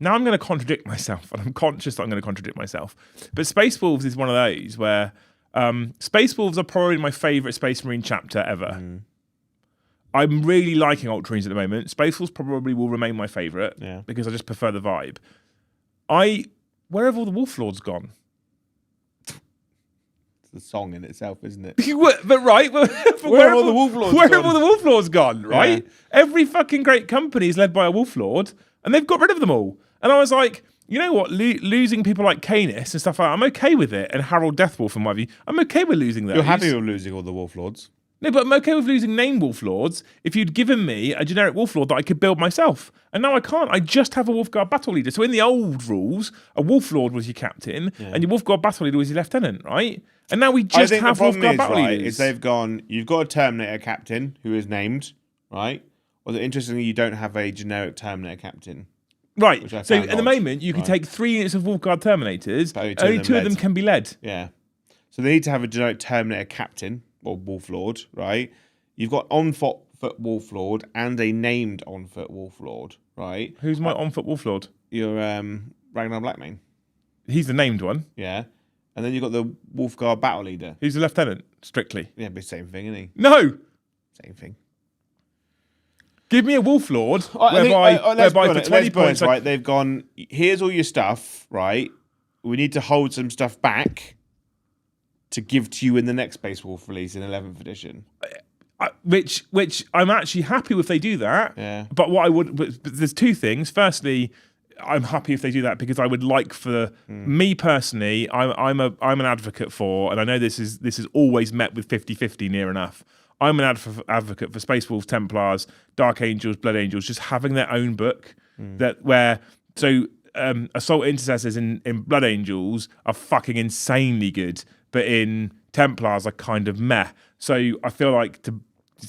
now I'm going to contradict myself, and I'm conscious that I'm going to contradict myself. But Space Wolves is one of those where Space Wolves are probably my favourite Space Marine chapter ever. I'm really liking Ultramarines at the moment. Space Wolves probably will remain my favourite because I just prefer the vibe. Where have all the Wolf Lords gone? The song in itself, isn't it? But right, where have all the Wolf Lords Where gone? have all the Wolf Lords gone? Right, every fucking great company is led by a Wolf Lord, and they've got rid of them all. And I was like, you know what? Losing people like Canis and stuff like that, I'm okay with it. And Harold Deathwolf, in my view, I'm okay with losing those. You're happy with losing all the Wolf Lords? No, but I'm okay with losing name Wolf Lords if you'd given me a generic Wolf Lord that I could build myself. And now I can't. I just have a Wolfguard battle leader. So in the old rules, a Wolf Lord was your captain, and your Wolfguard battle leader was your lieutenant, right? And now we just have Wolfguard battle leaders. Is they've gone, you've got a Terminator captain who is named, right? Or interestingly, you don't have a generic Terminator captain. Right. So at the moment, you can take 3 units of Wolfguard Terminators. Only two of them can be led. Yeah. So they need to have a generic Terminator captain or Wolf Lord, right? You've got on-foot Wolf Lord and a named on-foot Wolf Lord, right? Who's my on-foot Wolf Lord? You're Ragnar Blackmane. He's the named one. Yeah. And then you've got the Wolfguard battle leader. Who's the lieutenant, strictly? Yeah, but same thing, isn't he? No! Same thing. Give me a Wolf Lord whereby for 20 points... right, they've gone, here's all your stuff, right? We need to hold some stuff back to give to you in the next Space Wolf release in 11th edition. Which I'm actually happy if they do that. Yeah. But but there's 2 things. Firstly, I'm happy if they do that because I would like for me personally, I'm an advocate for, and I know this is always met with 50-50 near enough. I'm an advocate for Space Wolves, Templars, Dark Angels, Blood Angels, just having their own book Assault Intercessors in Blood Angels are fucking insanely good, but in Templars are kind of meh. So I feel like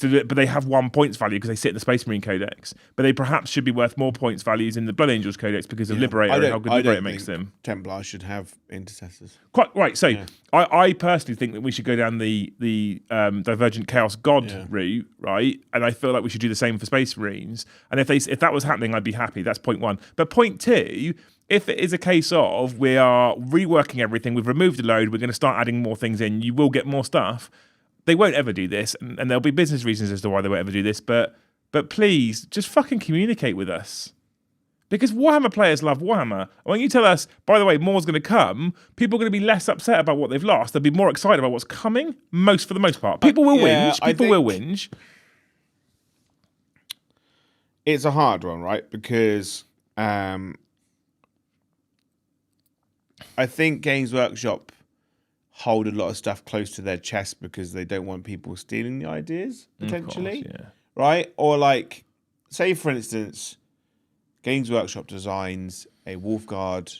but they have 1 points value because they sit in the Space Marine Codex. But they perhaps should be worth more points values in the Blood Angels Codex because of Liberator and how good Liberator makes them. Templars should have intercessors. Quite right. So I personally think that we should go down the Divergent Chaos God route, right? And I feel like we should do the same for Space Marines. And if that was happening, I'd be happy. That's point 1. But point 2. If it is a case of we are reworking everything, we've removed a load, we're going to start adding more things in, you will get more stuff. They won't ever do this, and there'll be business reasons as to why they won't ever do this, but please, just fucking communicate with us. Because Warhammer players love Warhammer. When you tell us, by the way, more's going to come, people are going to be less upset about what they've lost. They'll be more excited about what's coming, for the most part. People will whinge. People will whinge. It's a hard one, right? Because I think Games Workshop hold a lot of stuff close to their chest because they don't want people stealing the ideas, potentially. Of course, right? Or like, say, for instance, Games Workshop designs a Wolf Lord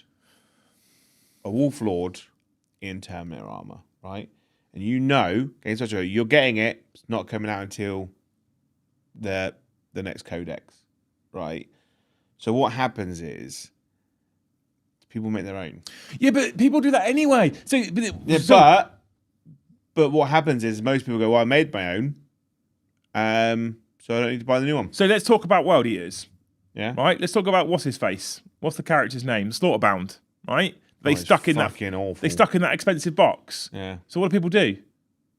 in Terminator armor, right? and you know, Games Workshop, you're getting it. It's not coming out until the next codex, right? So what happens is people make their own. Yeah, but people do that anyway. But what happens is most people go, well, I made my own, so I don't need to buy the new one. So let's talk about World Eaters. Yeah. Right? Let's talk about what's his face. What's the character's name? Slaughterbound, right? They It's stuck in that. fucking awful. They stuck in that expensive box. Yeah. So what do people do?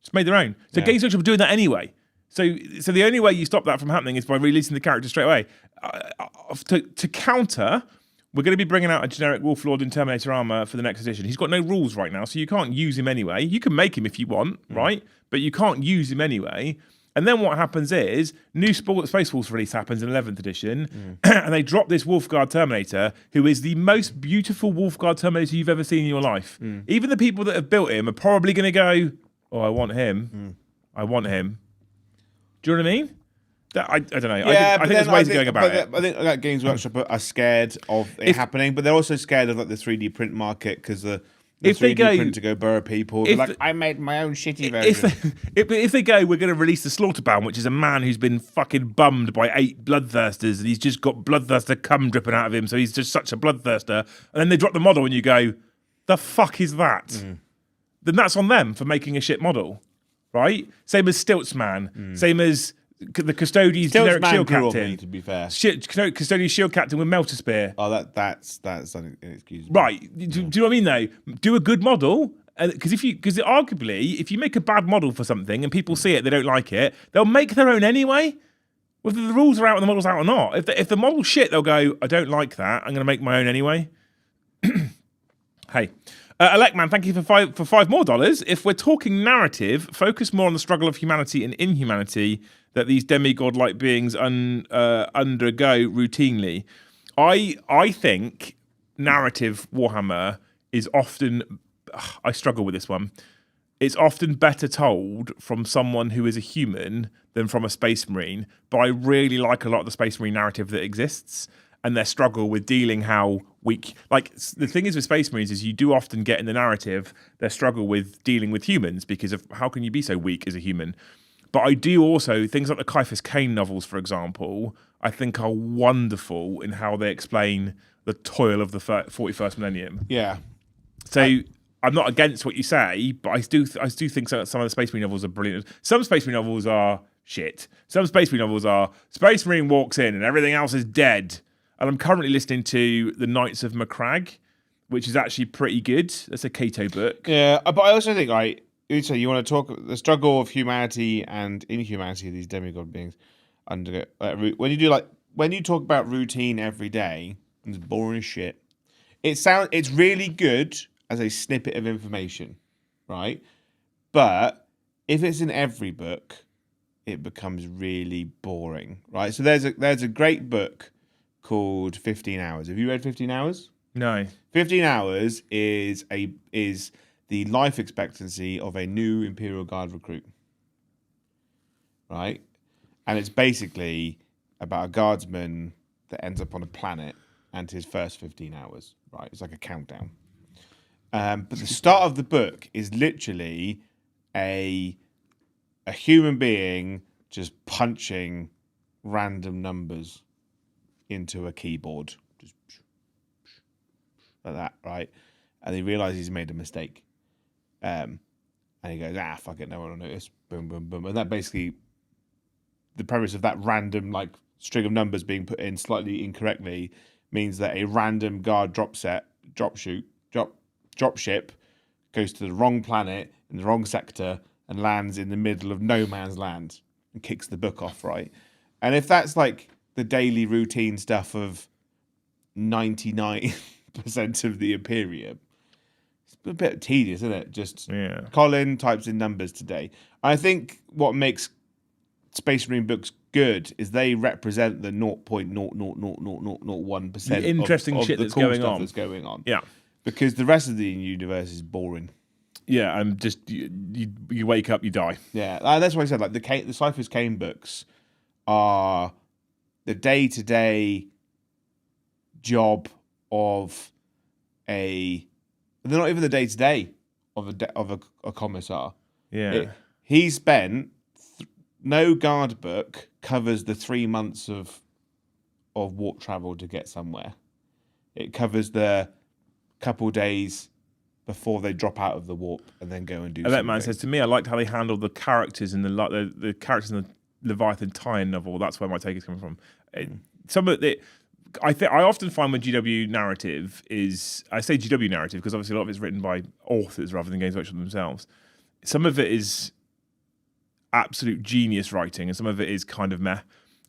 Just made their own. So Yeah. Games Workshop are doing that anyway. So the only way you stop that from happening is by releasing the character straight away. To counter, we're going to be bringing out a generic Wolf Lord in Terminator armor for the next edition. He's got no rules right now, so you can't use him anyway. You can make him if you want, right? But you can't use him anyway. And then what happens is, new Space Wolves release happens in 11th edition, and they drop this Wolfguard Terminator, who is the most beautiful Wolfguard Terminator you've ever seen in your life. Even the people that have built him are probably going to go, oh, I want him. I want him. Do you know what I mean? I don't know. Yeah, I think there's ways of going about it. I think like Games Workshop are scared of it happening, but they're also scared of like the 3D print market because the if 3D they go, printer go burr people. Like, I made my own shitty version. If they go, we're going to release the Slaughterbound, which is a man who's been fucking bummed by 8 bloodthirsters, and he's just got bloodthirster cum dripping out of him, so he's just such a bloodthirster. And then they drop the model, and you go, the fuck is that? Then that's on them for making a shit model, right? Same as Stiltsman, same as the Custodian's generic shield captain. Me, to be fair, Custodian's shield captain with melter spear. Oh, that's inexcusable. Right? Do you know what I mean? Though, do a good model, because arguably, if you make a bad model for something and people see it, they don't like it, they'll make their own anyway. Whether the rules are out and the model's out or not. If the model's shit, they'll go, I don't like that. I'm going to make my own anyway. Hey. Electman, thank you for $5 more. If we're talking narrative, focus more on the struggle of humanity and inhumanity that these demigod-like beings undergo routinely. I think narrative Warhammer is often... I struggle with this one. It's often better told from someone who is a human than from a Space Marine, but I really like a lot of the Space Marine narrative that exists and their struggle with dealing how weak... Like, the thing is with Space Marines is you do often get in the narrative their struggle with dealing with humans because of how can you be so weak as a human? But I do also... Things like the Caiaphas Cain novels, for example, I think are wonderful in how they explain the toil of the 41st millennium. Yeah. So... I'm not against what you say, but I do think some of the Space Marine novels are brilliant. Some Space Marine novels are shit. Some Space Marine novels are Space Marine walks in and everything else is dead. And I'm currently listening to The Knights of Macragge, which is actually pretty good. That's a Cato book. Yeah, but I also think, right, so you want to talk the struggle of humanity and inhumanity of these demigod beings undergo. When you talk about routine every day, it's boring as shit. It's really good as a snippet of information, right? But if it's in every book, it becomes really boring, right? So there's a great book called 15 Hours. Have you read 15 Hours? No. 15 Hours is the life expectancy of a new Imperial Guard recruit, right? And it's basically about a guardsman that ends up on a planet and his first 15 hours, right? It's like a countdown. But the start of the book is literally a human being just punching random numbers into a keyboard, just like that, right? And he realizes he's made a mistake, and he goes, fuck it, no one will notice. Boom, boom, boom, and that basically the premise of that random like string of numbers being put in slightly incorrectly means that a random guard dropship goes to the wrong planet in the wrong sector and lands in the middle of no man's land and kicks the book off, right? And if that's like the daily routine stuff of 99% of the Imperium, it's a bit tedious, isn't it? Just Colin types in numbers today. I think what makes Space Marine books good is they represent the 0.00001% the interesting of shit the that's cool going stuff on. That's going on. Yeah. Because the rest of the universe is boring. Yeah, I'm just you wake up, you die. Yeah, that's why I said like the Cypher's Cain books are the day-to-day job of they're not even the day-to-day of a commissar. Yeah. He spent no guard book covers the 3 months of warp travel to get somewhere. It covers the couple days before they drop out of the warp and then go and do. And that something. man says to me, I liked how they handled the characters in the characters in the Leviathan tie-in novel. That's where my take is coming from. Some of it. I often find when GW narrative is, I say GW narrative because obviously a lot of it's written by authors rather than Games Workshop themselves. Some of it is absolute genius writing, and some of it is kind of meh.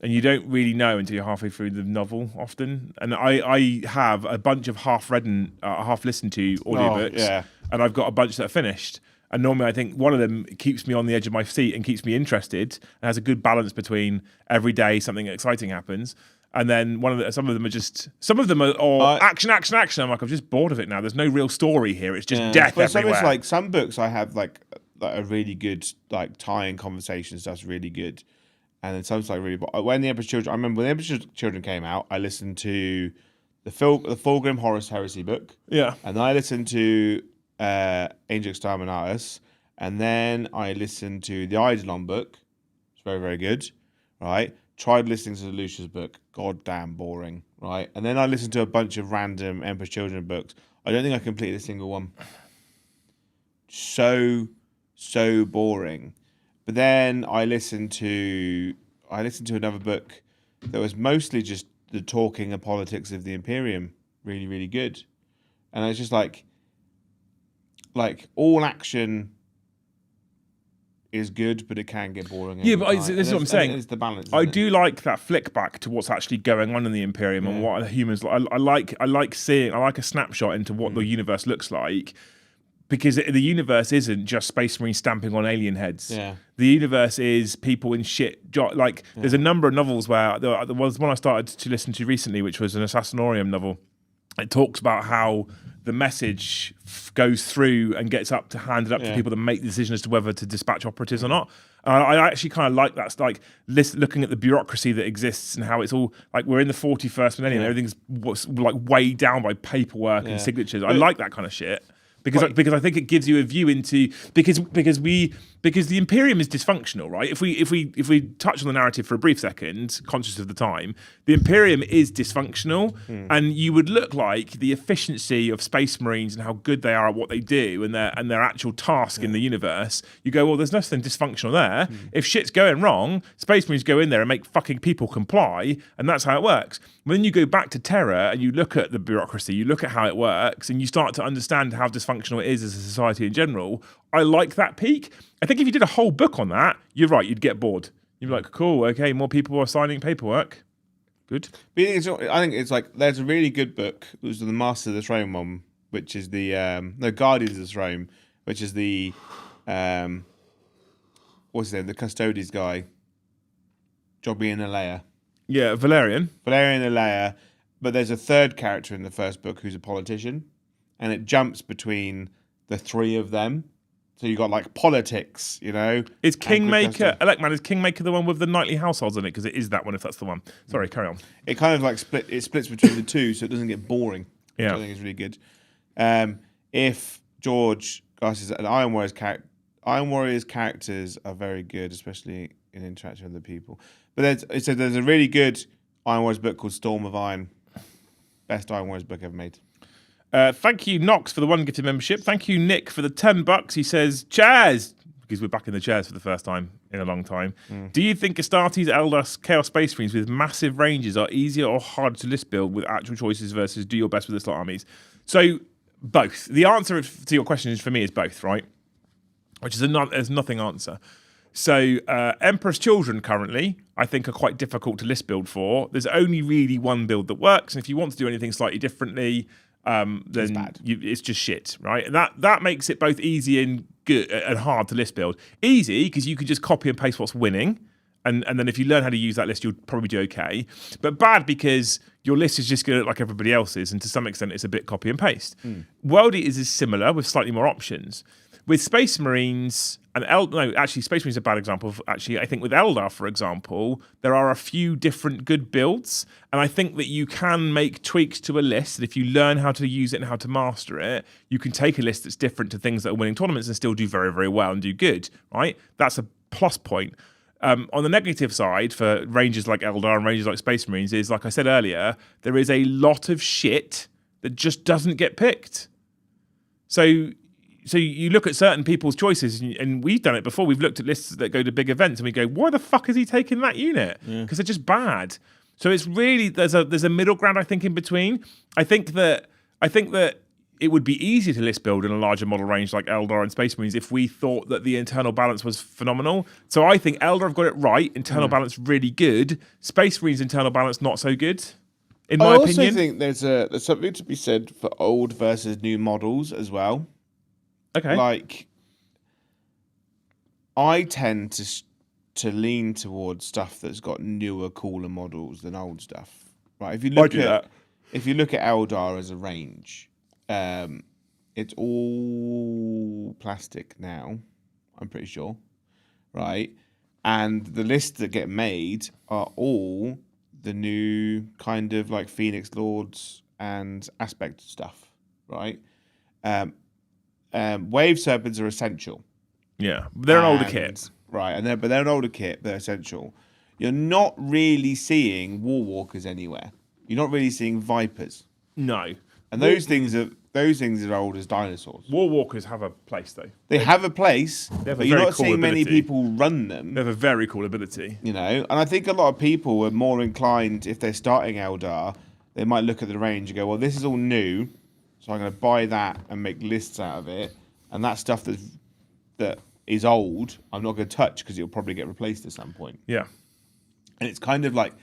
And you don't really know until you're halfway through the novel often. And I have a bunch of half-read and half-listened to audiobooks, and I've got a bunch that are finished. And normally I think one of them keeps me on the edge of my seat and keeps me interested and has a good balance between every day something exciting happens. And then some of them are action. I'm like, I'm just bored of it now. There's no real story here. It's just death everywhere. It's like some books I have like a really good like tie-in conversation stuff's really good. And then something's like really. When the Emperor's Children, I remember when the Emperor's Children came out, I listened to the Fulgrim Horus Heresy book. Yeah. And then I listened to Angel Exterminatus, and then I listened to the Eidolon book. It's very, very good. Right. Tried listening to the Lucius book. God damn boring. Right. And then I listened to a bunch of random Emperor's Children books. I don't think I completed a single one. So boring. But then I listened to another book that was mostly just the talking and politics of the Imperium. Really, really good. And it's just like all action is good, but it can get boring. Yeah, but this is what I'm saying. It's the balance. I do like that flick back to what's actually going on in the Imperium and what the humans. I like a snapshot into what the universe looks like. Because the universe isn't just Space Marines stamping on alien heads. Yeah. The universe is people in shit. There's a number of novels where there was one I started to listen to recently, which was an Assassinorium novel. It talks about how the message goes through and gets handed up to people that make the decision as to whether to dispatch operatives or not. I actually kind of like that. It's like looking at the bureaucracy that exists and how it's all like we're in the 41st millennium. Everything's like weighed down by paperwork and signatures. I like that kind of shit. Because I think it gives you a view into because the Imperium is dysfunctional, right? If we touch on the narrative for a brief second, conscious of the time, the Imperium is dysfunctional, and you would look like the efficiency of Space Marines and how good they are at what they do and their actual task in the universe. You go, well, there's nothing dysfunctional there. If shit's going wrong, Space Marines go in there and make fucking people comply, and that's how it works. When you go back to Terra and you look at the bureaucracy, you look at how it works, and you start to understand how dysfunctional it is as a society in general, I like that peak. I think if you did a whole book on that, you're right, you'd get bored. You'd be like, cool, okay, more people are signing paperwork. Good. But I think it's like, there's a really good book, which is the Master of the Throne one, which is the, Guardians of the Throne, which is the, what's his name, the Custodes guy, Jobby and Alea. Yeah, Valerian and Alea, but there's a third character in the first book who's a politician, and it jumps between the three of them. So you got like politics, you know. Is Kingmaker, Electman, is Kingmaker the one with the knightly households in it? Because it is that one if that's the one. Sorry, carry on. It kind of like splits between the two, so it doesn't get boring. Yeah. Which I think is really good. If George Garcia's an Iron Warriors characters are very good, especially in interaction with the people. But there's a really good Iron Warriors book called Storm of Iron. Best Iron Warriors book ever made. Thank you, Knox, for the one gifted membership. Thank you, Nick, for the $10. He says, chairs, because we're back in the chairs for the first time in a long time. Do you think Astartes, Eldar, Chaos Space Marines with massive ranges are easier or harder to list build with actual choices versus do your best with the slot armies? So, both. The answer to your question for me is both, right? Which is there's nothing answer. So, Emperor's Children currently, I think, are quite difficult to list build for. There's only really one build that works, and if you want to do anything slightly differently, then it's just shit, right? And that makes it both easy and good and hard to list build. Easy because you can just copy and paste what's winning, and then if you learn how to use that list, you'll probably do okay. But bad because your list is just going to look like everybody else's, and to some extent, it's a bit copy and paste. World Eaters is similar with slightly more options. with Space Marines and Space Marines is a bad example. Actually, I think with Eldar, for example, there are a few different good builds, and I think that you can make tweaks to a list. And if you learn how to use it and how to master it, you can take a list that's different to things that are winning tournaments and still do very, very well and do good. Right? That's a plus point. On the negative side for ranges like Eldar and ranges like Space Marines is, like I said earlier, there is a lot of shit that just doesn't get picked. So you look at certain people's choices, and we've done it before. We've looked at lists that go to big events, and we go, "Why the fuck is he taking that unit?" Because they're just bad. So it's really there's a middle ground, I think, in between. I think that it would be easier to list build in a larger model range like Eldar and Space Marines if we thought that the internal balance was phenomenal. So I think Eldar have got it right. Internal balance really good. Space Marines internal balance not so good. In my opinion, I also think there's something to be said for old versus new models as well. Okay. Like, I tend to lean towards stuff that's got newer, cooler models than old stuff. Right? If you look at Eldar as a range, it's all plastic now. I'm pretty sure, right? And the lists that get made are all the new kind of like Phoenix Lords and Aspect stuff, right? Wave Serpents are essential. Yeah, they're an older kit. Right, but they're an older kit, they're essential. You're not really seeing War Walkers anywhere. You're not really seeing Vipers. No. And those things are old as dinosaurs. War Walkers have a place, though. They have a place, but you're not seeing many people run them. They have a very cool ability. You know, and I think a lot of people are more inclined, if they're starting Eldar, they might look at the range and go, well, this is all new, so I'm going to buy that and make lists out of it. And that stuff that is old, I'm not going to touch because it'll probably get replaced at some point. Yeah. And it's kind of like,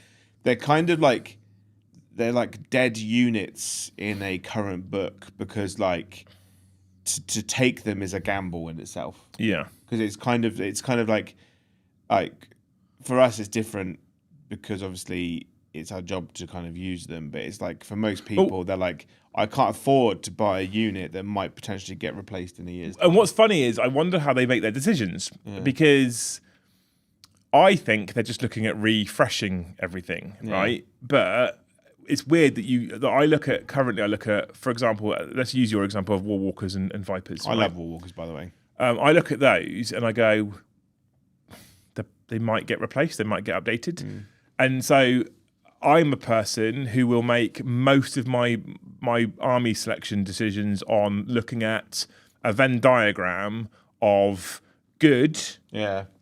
they're like dead units in a current book because like to take them is a gamble in itself. Yeah. Because it's kind of like for us it's different because obviously it's our job to kind of use them, but it's like for most people they're like, I can't afford to buy a unit that might potentially get replaced in a year's time. And what's funny is I wonder how they make their decisions because I think they're just looking at refreshing everything, right? But it's weird that I look at, for example, let's use your example of War Walkers and Vipers. I love War Walkers, by the way. I look at those and I go, they might get replaced, they might get updated. And so I'm a person who will make most of my army selection decisions on looking at a Venn diagram of good,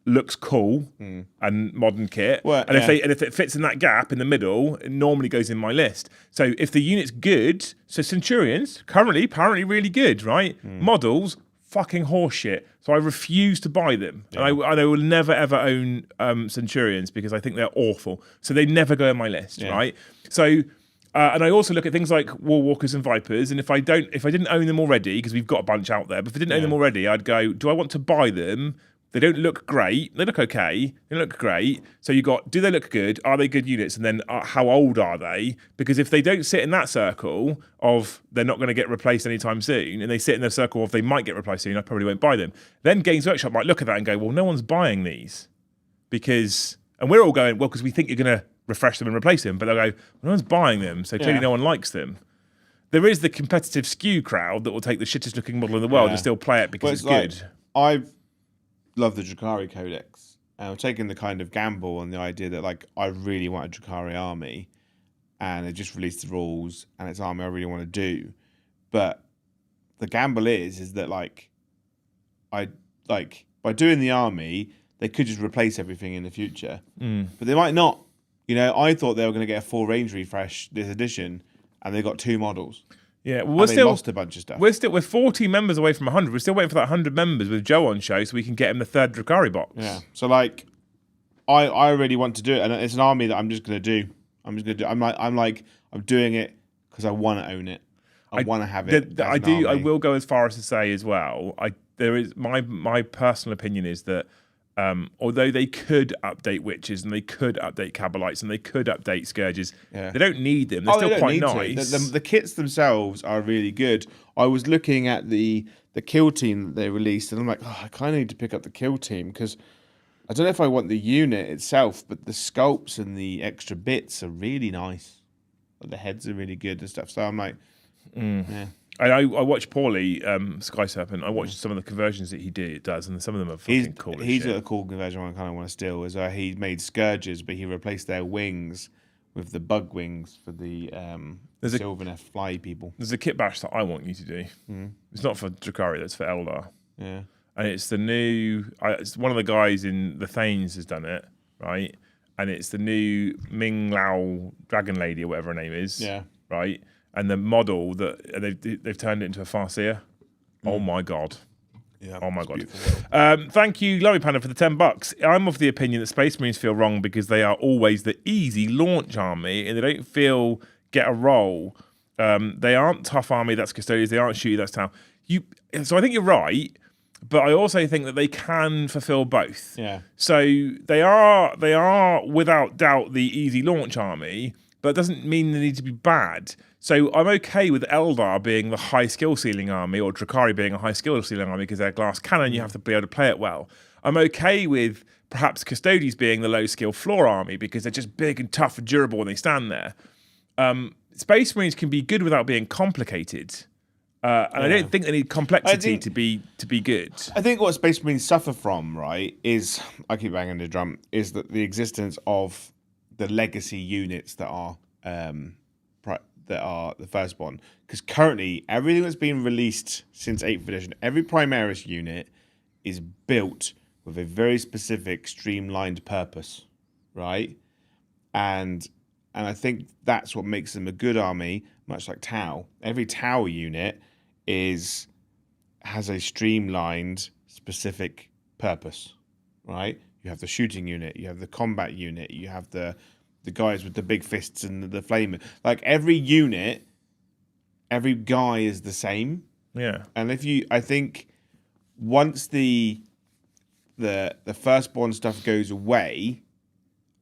looks cool, and modern kit. Well, and if it fits in that gap in the middle, it normally goes in my list. So if the unit's good, so Centurions currently apparently really good, right? Models fucking horseshit. So I refuse to buy them, and I will never ever own Centurions because I think they're awful. So they never go in my list, right? So. And I also look at things like War Walkers and Vipers, and if I didn't own them already, because we've got a bunch out there, but if I didn't own them already, I'd go, do I want to buy them? They don't look great. They look okay. They look great. So do they look good? Are they good units? And then how old are they? Because if they don't sit in that circle of they're not going to get replaced anytime soon, and they sit in the circle of they might get replaced soon, I probably won't buy them. Then Games Workshop might look at that and go, well, no one's buying these. And we're all going, well, because we think you're going to refresh them and replace them, but they'll go, well, no one's buying them, so clearly no one likes them. There is the competitive skew crowd that will take the shittest looking model in the world and still play it because it's good. I love the Drukhari Codex. I'm taking the kind of gamble on the idea that like I really want a Drukhari army, and they just released the rules, and it's an army I really want to do. But the gamble is that like by doing the army, they could just replace everything in the future, but they might not. You know, I thought they were going to get a full range refresh this edition, and they got 2 models. Yeah, well, they lost a bunch of stuff. We're 40 members away from 100. We're still waiting for that 100 members with Joe on show, so we can get him the 3rd Drukhari box. Yeah. So like, I really want to do it, and it's an army that I'm just going to do. I'm doing it because I want to own it. I want to have it. I will go as far as to say as well. My personal opinion is that Although they could update witches and they could update cabalites and they could update scourges, Yeah. they don't need them. They're They still don't quite need to. nice. The kits themselves are really good. I was looking at the kill team that they released, and I'm like, I kind of need to pick up the kill team because I don't know if I want the unit itself, but the sculpts and the extra bits are really nice. The heads are really good and stuff. So I'm like, yeah. I watched Paulie, Sky Serpent. I watched some of the conversions that he does, and some of them are fucking cool. He's got a cool conversion one I kind of want to steal. Is he made scourges, but he replaced their wings with the bug wings for the Sylvaneth fly people. There's a kit bash that I want you to do. It's not for Drakari, that's for Eldar. Yeah. And it's the new... it's one of the guys in the Thanes has done it, right? And it's the new Ming Lao Dragon Lady, or whatever her name is. Yeah. Right? And the model that they've turned it into a Farseer. Oh my God. Yeah. Oh my God. Thank you, Glory Panda, for the $10. I'm of the opinion that Space Marines feel wrong because they are always the easy launch army and they don't feel get a role. They aren't tough army, that's custodians. They aren't shooty, that's town. So I think you're right, but I also think that they can fulfill both. Yeah. So they are without doubt the easy launch army, but it doesn't mean they need to be bad. So I'm okay with Eldar being the high skill ceiling army, or Drakari being a high skill ceiling army because they're glass cannon. You have to be able to play it well. I'm okay with perhaps Custodes being the low skill floor army because they're just big and tough and durable when they stand there. Space Marines can be good without being complicated, and I don't think they need complexity to be good. I think what Space Marines suffer from, right, is, I keep banging the drum, is that the existence of the legacy units that are the first one. Because currently, everything that's been released since 8th edition, every Primaris unit is built with a very specific, streamlined purpose, right? And I think that's what makes them a good army, much like Tau. Every Tau unit has a streamlined, specific purpose, right? You have the shooting unit, you have the combat unit, you have the guys with the big fists and the flamer. Like every unit, every guy is the same. Yeah. And I think once the firstborn stuff goes away,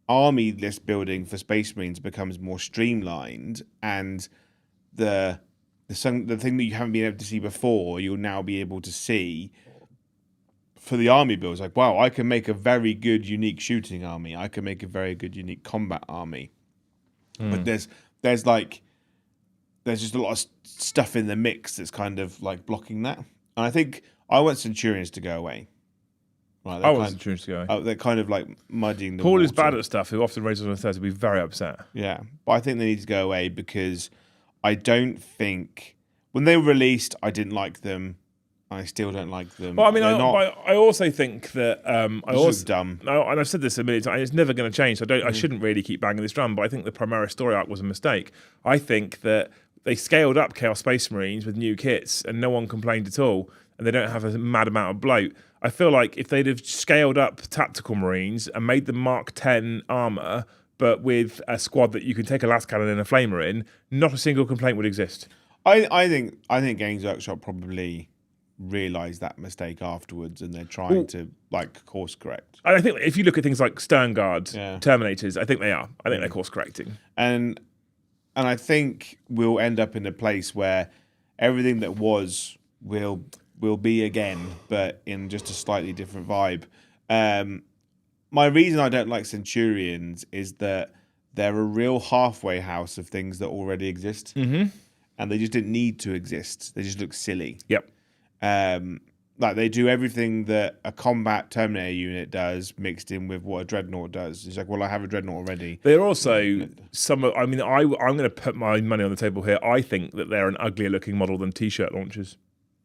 army list building for Space Marines becomes more streamlined, and the thing that you haven't been able to see before, you'll now be able to see for the army builds. Like, wow, I can make a very good, unique shooting army. I can make a very good, unique combat army. But there's just a lot of stuff in the mix that's kind of like blocking that. And I think I want Centurions to go away. Right, I want Centurions to go away. They're kind of like muddying the Paul water. is bad at stuff, who often raises on the third, will be very upset. Yeah, but I think they need to go away because I don't think... When they were released, I didn't like them. I still don't like them. Well, I mean, I also think that It's dumb. No, and I've said this a million times. It's never going to change. So I shouldn't really keep banging this drum. But I think the Primaris story arc was a mistake. I think that they scaled up Chaos Space Marines with new kits, and no one complained at all. And they don't have a mad amount of bloat. I feel like if they'd have scaled up Tactical Marines and made them Mark 10 armor, but with a squad that you can take a last cannon and a flamer in, not a single complaint would exist. I think Games Workshop probably realised that mistake afterwards, and they're trying to like course correct. And I think if you look at things like Sternguard, Yeah. Terminators, I think they are. I think they're course correcting. And I think we'll end up in a place where everything that was will be again, but in just a slightly different vibe. My reason I don't like Centurions is that they're a real halfway house of things that already exist. Mm-hmm. And they just didn't need to exist. They just look silly. Yep. Like they do everything that a combat Terminator unit does mixed in with what a Dreadnought does. It's like, well, I have a Dreadnought already. They're also I'm going to put my money on the table here. I think that they're an uglier looking model than T-shirt launchers.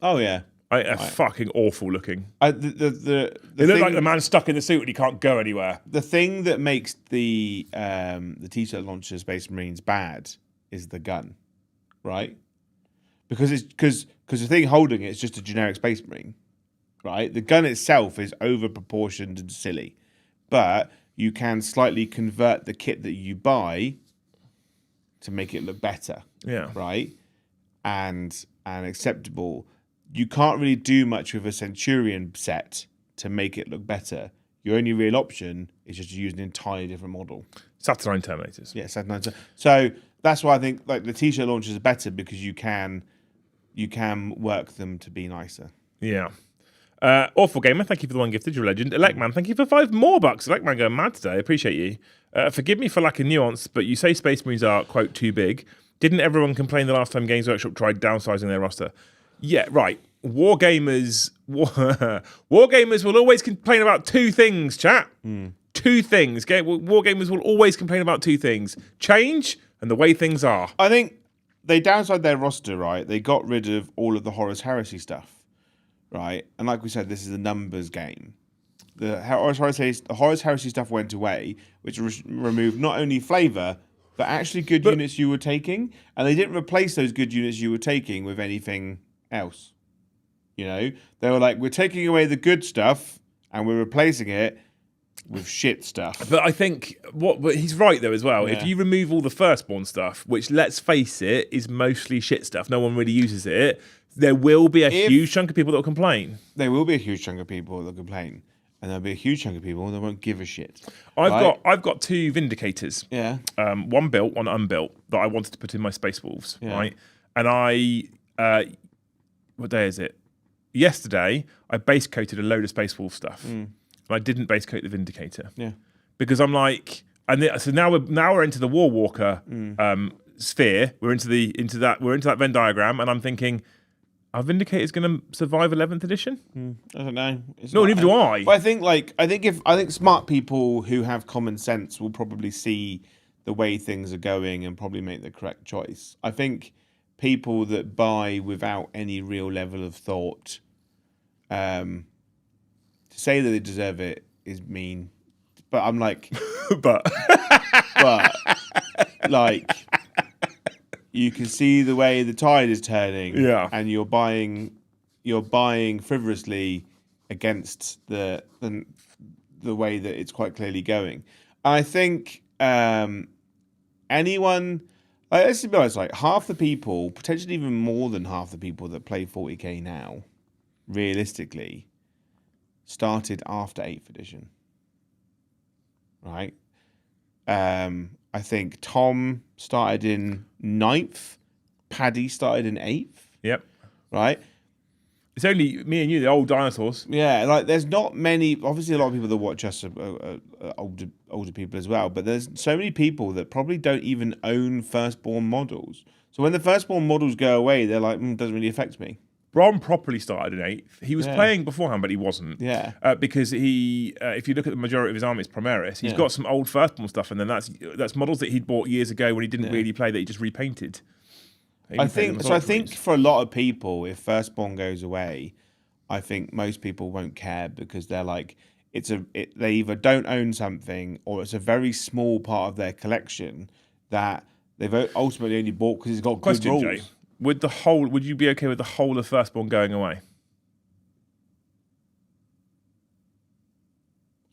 Oh, yeah. Fucking awful looking. They look like the man stuck in the suit and he can't go anywhere. The thing that makes the T-shirt launcher Space Marines bad is the gun, right? Because the thing holding it is just a generic Space Marine, right? The gun itself is over proportioned and silly, but you can slightly convert the kit that you buy to make it look better. Yeah. Right? And acceptable. You can't really do much with a Centurion set to make it look better. your only real option is just to use an entirely different model. Saturnine Terminators. Yeah, Saturn. So that's why I think like the t-shirt launchers are better because you can work them to be nicer. Yeah. Awful Gamer, thank you for the one gifted. You're a legend. Electman, thank you for $5 more. Electman going mad today. I appreciate you. Forgive me for lack of nuance, but you say Space Marines are, quote, too big. Didn't everyone complain the last time Games Workshop tried downsizing their roster? Yeah, right. Wargamers will always complain about two things, chat. Two things. Wargamers will always complain about two things. Change and the way things are. I think they downsized their roster, right? They got rid of all of the Horus Heresy stuff, right? And like we said, this is a numbers game. The Horus Heresy stuff went away, which removed not only flavour, but actually good units you were taking. And they didn't replace those good units you were taking with anything else. You know? They were like, we're taking away the good stuff and we're replacing it with shit stuff. But I think but he's right though as well. Yeah. If you remove all the firstborn stuff, which let's face it is mostly shit stuff, no one really uses it. There will be a huge chunk of people that will complain. There will be a huge chunk of people that complain, and there'll be a huge chunk of people that won't give a shit. I've got two Vindicators. Yeah. One built, one unbuilt that I wanted to put in my Space Wolves. Yeah. Right. And what day is it? Yesterday I base coated a load of Space Wolf stuff. And I didn't base coat the Vindicator. Yeah. Because I'm like, so now we're into the War Walker sphere. We're into that Venn diagram, and I'm thinking, are Vindicators going to survive 11th edition? I don't know. Neither do I. But I think smart people who have common sense will probably see the way things are going and probably make the correct choice. I think people that buy without any real level of thought, to say that they deserve it is mean. But I'm like, but like, you can see the way the tide is turning, and you're buying frivolously against the way that it's quite clearly going. I think anyone, like, let's be honest, like half the people, potentially even more than half the people that play 40k now, realistically, started after 8th edition, right? I think Tom started in 9th, Paddy started in 8th. Yep. Right? It's only me and you, the old dinosaurs. Yeah, like there's not many, obviously a lot of people that watch us are older people as well, but there's so many people that probably don't even own firstborn models. So when the firstborn models go away, they're like, doesn't really affect me. Bron properly started in 8th. He was playing beforehand, but he wasn't. Yeah. Because he, if you look at the majority of his army, it's Primaris. He's got some old firstborn stuff, and then that's models that he'd bought years ago when he didn't really play that he just repainted. I think for a lot of people, if firstborn goes away, I think most people won't care because they're like, they either don't own something or it's a very small part of their collection that they've ultimately only bought because it's got good rules. Jay. Would you be okay with the whole of firstborn going away?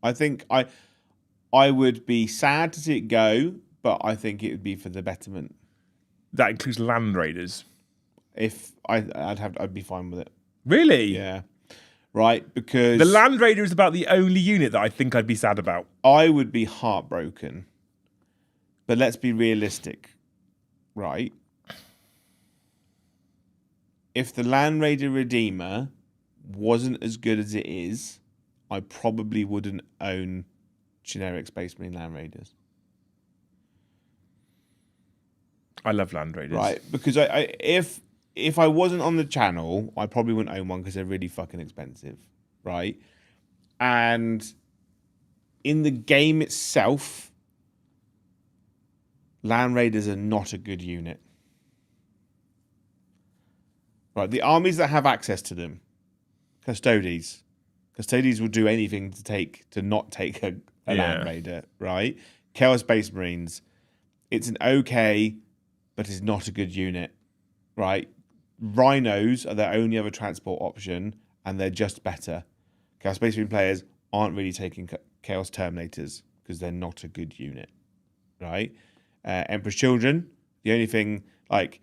I think I would be sad to see it go, but I think it would be for the betterment. That includes Land Raiders. If I'd be fine with it. Really? Yeah. Right, because the Land Raider is about the only unit that I think I'd be sad about. I would be heartbroken. But let's be realistic, right? If the Land Raider Redeemer wasn't as good as it is, I probably wouldn't own generic Space Marine Land Raiders. I love Land Raiders. Right, because if I wasn't on the channel, I probably wouldn't own one because they're really fucking expensive, right? And in the game itself, Land Raiders are not a good unit. Right, the armies that have access to them, Custodes will do anything to not take a Land Raider, right? Chaos Space Marines, it's an okay, but it's not a good unit, right? Rhinos are their only other transport option, and they're just better. Chaos Space Marine players aren't really taking Chaos Terminators because they're not a good unit, right? Emperor's Children, the only thing, like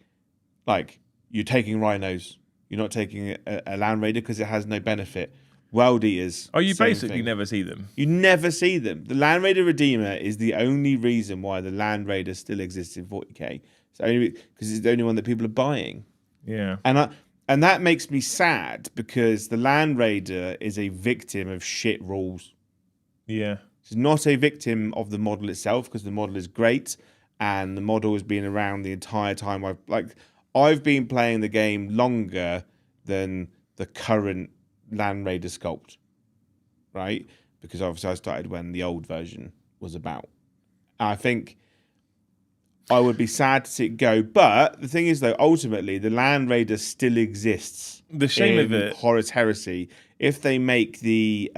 you're taking Rhinos. You're not taking a Land Raider because it has no benefit. World Eaters. Oh, you same basically thing. never see them. You never see them. The Land Raider Redeemer is the only reason why the Land Raider still exists in 40k. It's only because it's the only one that people are buying. Yeah. And that makes me sad because the Land Raider is a victim of shit rules. Yeah. It's not a victim of the model itself because the model is great and the model has been around the entire time. I've been playing the game longer than the current Land Raider sculpt, right? Because obviously I started when the old version was about. I think I would be sad to see it go, but the thing is, though, ultimately the Land Raider still exists. The shame of it, Horus Heresy, if they make the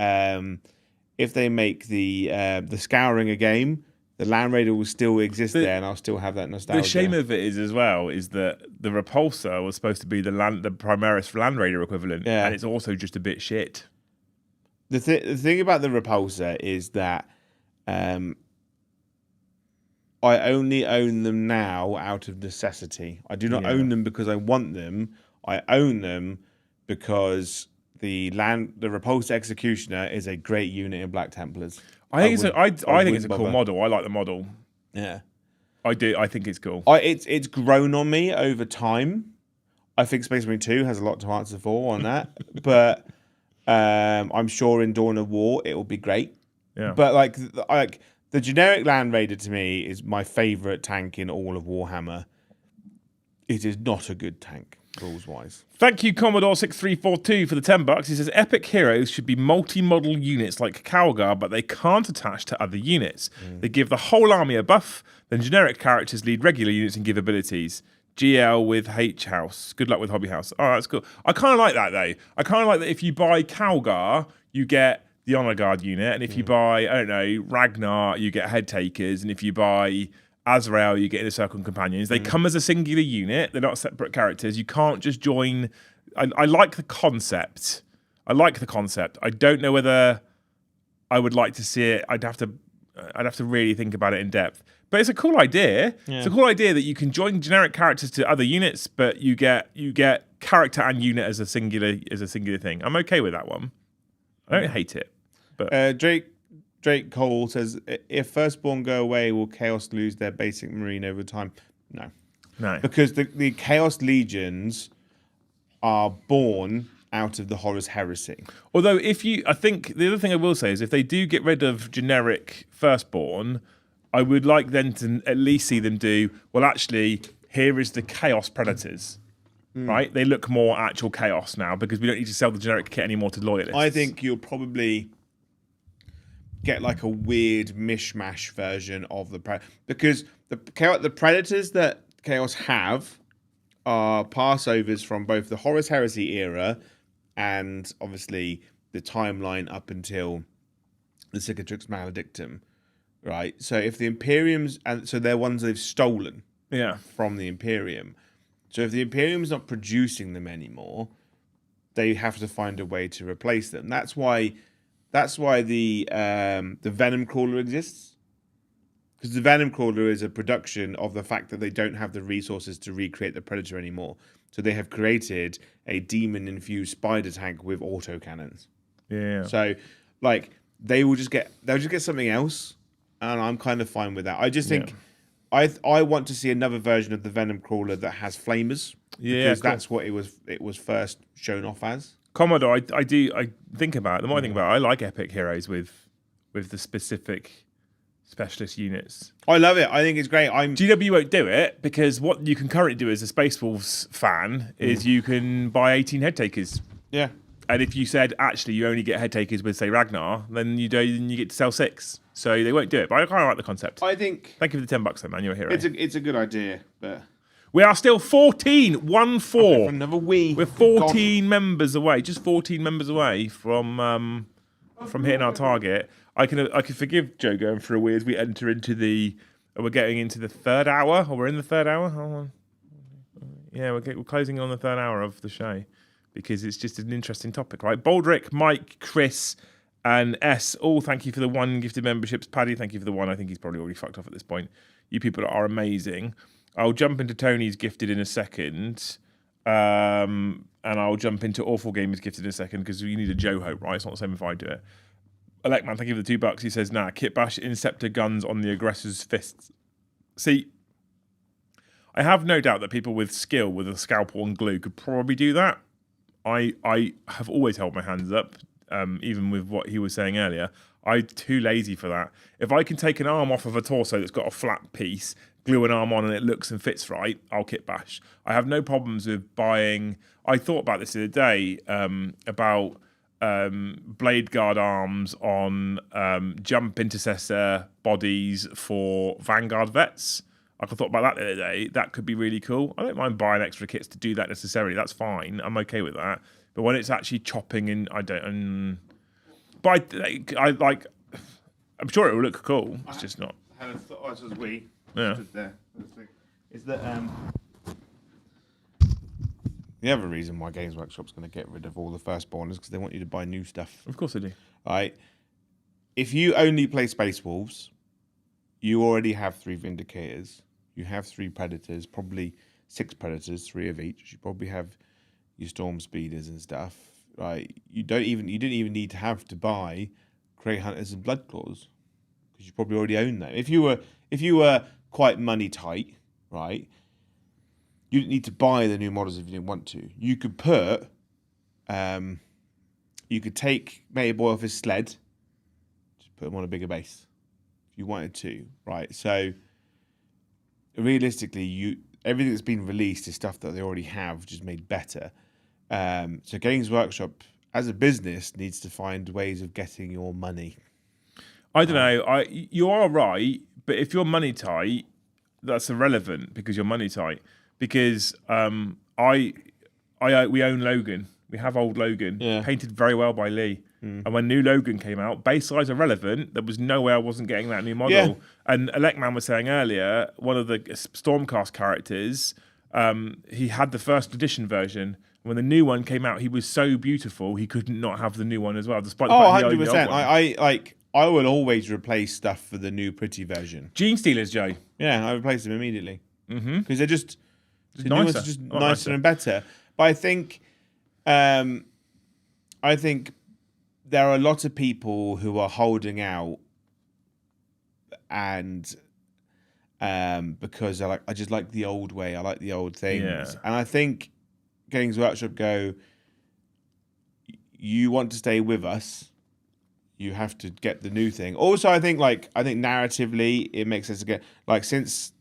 Scouring a game, the Land Raider will still exist there, and I'll still have that nostalgia. The shame of it is as well is that the Repulsor was supposed to be the Primaris Land Raider equivalent, and it's also just a bit shit. The thing about the Repulsor is that I only own them now out of necessity. I do not own them because I want them. I own them because the Repulsor Executioner is a great unit in Black Templars. I think it's a cool model. I like the model. Yeah, I do. I think it's cool. It's grown on me over time. I think Space Marine 2 has a lot to answer for on that, but I'm sure in Dawn of War it will be great. Yeah. But the generic Land Raider to me is my favorite tank in all of Warhammer. It is not a good tank, rules-wise. Thank you, Commodore6342, for the $10. He says, epic heroes should be multi-model units like Calgar, but they can't attach to other units. They give the whole army a buff, then generic characters lead regular units and give abilities. GL with H House. Good luck with Hobby House. Oh, that's cool. I kind of like that, though. I kind of like that if you buy Calgar, you get the Honor Guard unit, and if you buy, I don't know, Ragnar, you get Head Takers, and if you buy Azrael, you get Inner Circle Companions. They come as a singular unit. They're not separate characters. You can't just join. I like the concept. I don't know whether I would like to see it. I'd have to really think about it in depth. But it's a cool idea. Yeah. It's a cool idea that you can join generic characters to other units, but you get character and unit as a singular thing. I'm okay with that one. I don't hate it. But Drake Cole says, if Firstborn go away, will Chaos lose their basic Marine over time? No. Because the Chaos Legions are born out of the Horus Heresy. Although, I think the other thing I will say is if they do get rid of generic Firstborn, I would like them to at least see them do, well, actually, here is the Chaos Predators. Right? They look more actual Chaos now because we don't need to sell the generic kit anymore to loyalists. I think you'll probably get like a weird mishmash version of because the Predators that Chaos have are passovers from both the Horus Heresy era and obviously the timeline up until the Cicatrix Maledictum, right? So if the Imperium's, and so they're ones they've stolen from the Imperium. So if the Imperium's not producing them anymore, they have to find a way to replace them. That's why the Venom Crawler exists. Because the Venom Crawler is a production of the fact that they don't have the resources to recreate the Predator anymore. So they have created a demon-infused spider tank with autocannons. Yeah. So they'll just get something else, and I'm kind of fine with that. I just think I want to see another version of the Venom Crawler that has flamers. Yeah, because that's what it was first shown off as. Commodore, I think about it. The more I think about it, I like epic heroes with the specific specialist units. I love it. I think it's great. GW won't do it because what you can currently do as a Space Wolves fan is you can buy 18 head takers. Yeah. And if you said actually you only get head takers with say Ragnar, then you get to sell 6. So they won't do it. But I kind of like the concept. I think. Thank you for the $10, though, man. You're a hero. It's a good idea, but. We are still 14, 1-4. Another wee. We're 14 members away, just 14 members away from hitting our target. I can forgive Joe going for a wee as we enter into we're getting into the third hour, or we're in the third hour. Hold on. Yeah, we're closing on the third hour of the show because it's just an interesting topic, right? Baldrick, Mike, Chris, and S, all thank you for the 1 gifted memberships. Paddy, thank you for the 1. I think he's probably already fucked off at this point. You people are amazing. I'll jump into Tony's gifted in a second. And and I'll jump into Awful Gamers Gifted in a second because you need a Joe Hope, right? It's not the same if I do it. Electman, thank you for the $2. He says, nah, kit bash Interceptor guns on the aggressor's fists. See, I have no doubt that people with skill with a scalpel and glue could probably do that. I have always held my hands up, even with what he was saying earlier. I'm too lazy for that. If I can take an arm off of a torso that's got a flat piece, glue an arm on and it looks and fits right, I'll kit bash. I have no problems with buying. I thought about this the other day, about blade guard arms on jump intercessor bodies for Vanguard vets. I thought about that the other day. That could be really cool. I don't mind buying extra kits to do that necessarily. That's fine. I'm okay with that. But when it's actually chopping in, I don't. But I like. I'm sure it will look cool. It's just not. I had a thought. As we stood there. Is that the other reason why Games Workshop's going to get rid of all the firstborn is because they want you to buy new stuff. Of course they do. Right. If you only play Space Wolves, you already have 3 Vindicators. You have 3 Predators, probably 6 Predators, 3 of each. You probably have your Storm Speeders and stuff. Right. You didn't even need to have to buy Grey Hunters and Bloodclaws because you probably already own them. If you were quite money tight, right, you didn't need to buy the new models if you didn't want to. You could put, you could take Mate Boy off his sled, just put him on a bigger base if you wanted to, right? So realistically, everything that's been released is stuff that they already have, just made better. So Games Workshop, as a business, needs to find ways of getting your money. I don't know. You are right, but if you're money tight, that's irrelevant because you're money tight. Because we own Logan. We have old Logan, painted very well by Lee. And when new Logan came out, base size irrelevant. There was no way I wasn't getting that new model. Yeah. And Electman was saying earlier, one of the Stormcast characters, he had the first edition version. When the new one came out, he was so beautiful, he couldn't not have the new one as well, despite the fact 100%. I will always replace stuff for the new pretty version. Gene Stealers, Joe. Yeah, I replace them immediately. Because they're just nicer. Just nicer and better. But I think there are a lot of people who are holding out and because they're like, I just like the old way, I like the old things. Yeah. And I think Games Workshop go, you want to stay with us, you have to get the new thing. Also, I think narratively it makes sense to get, like, since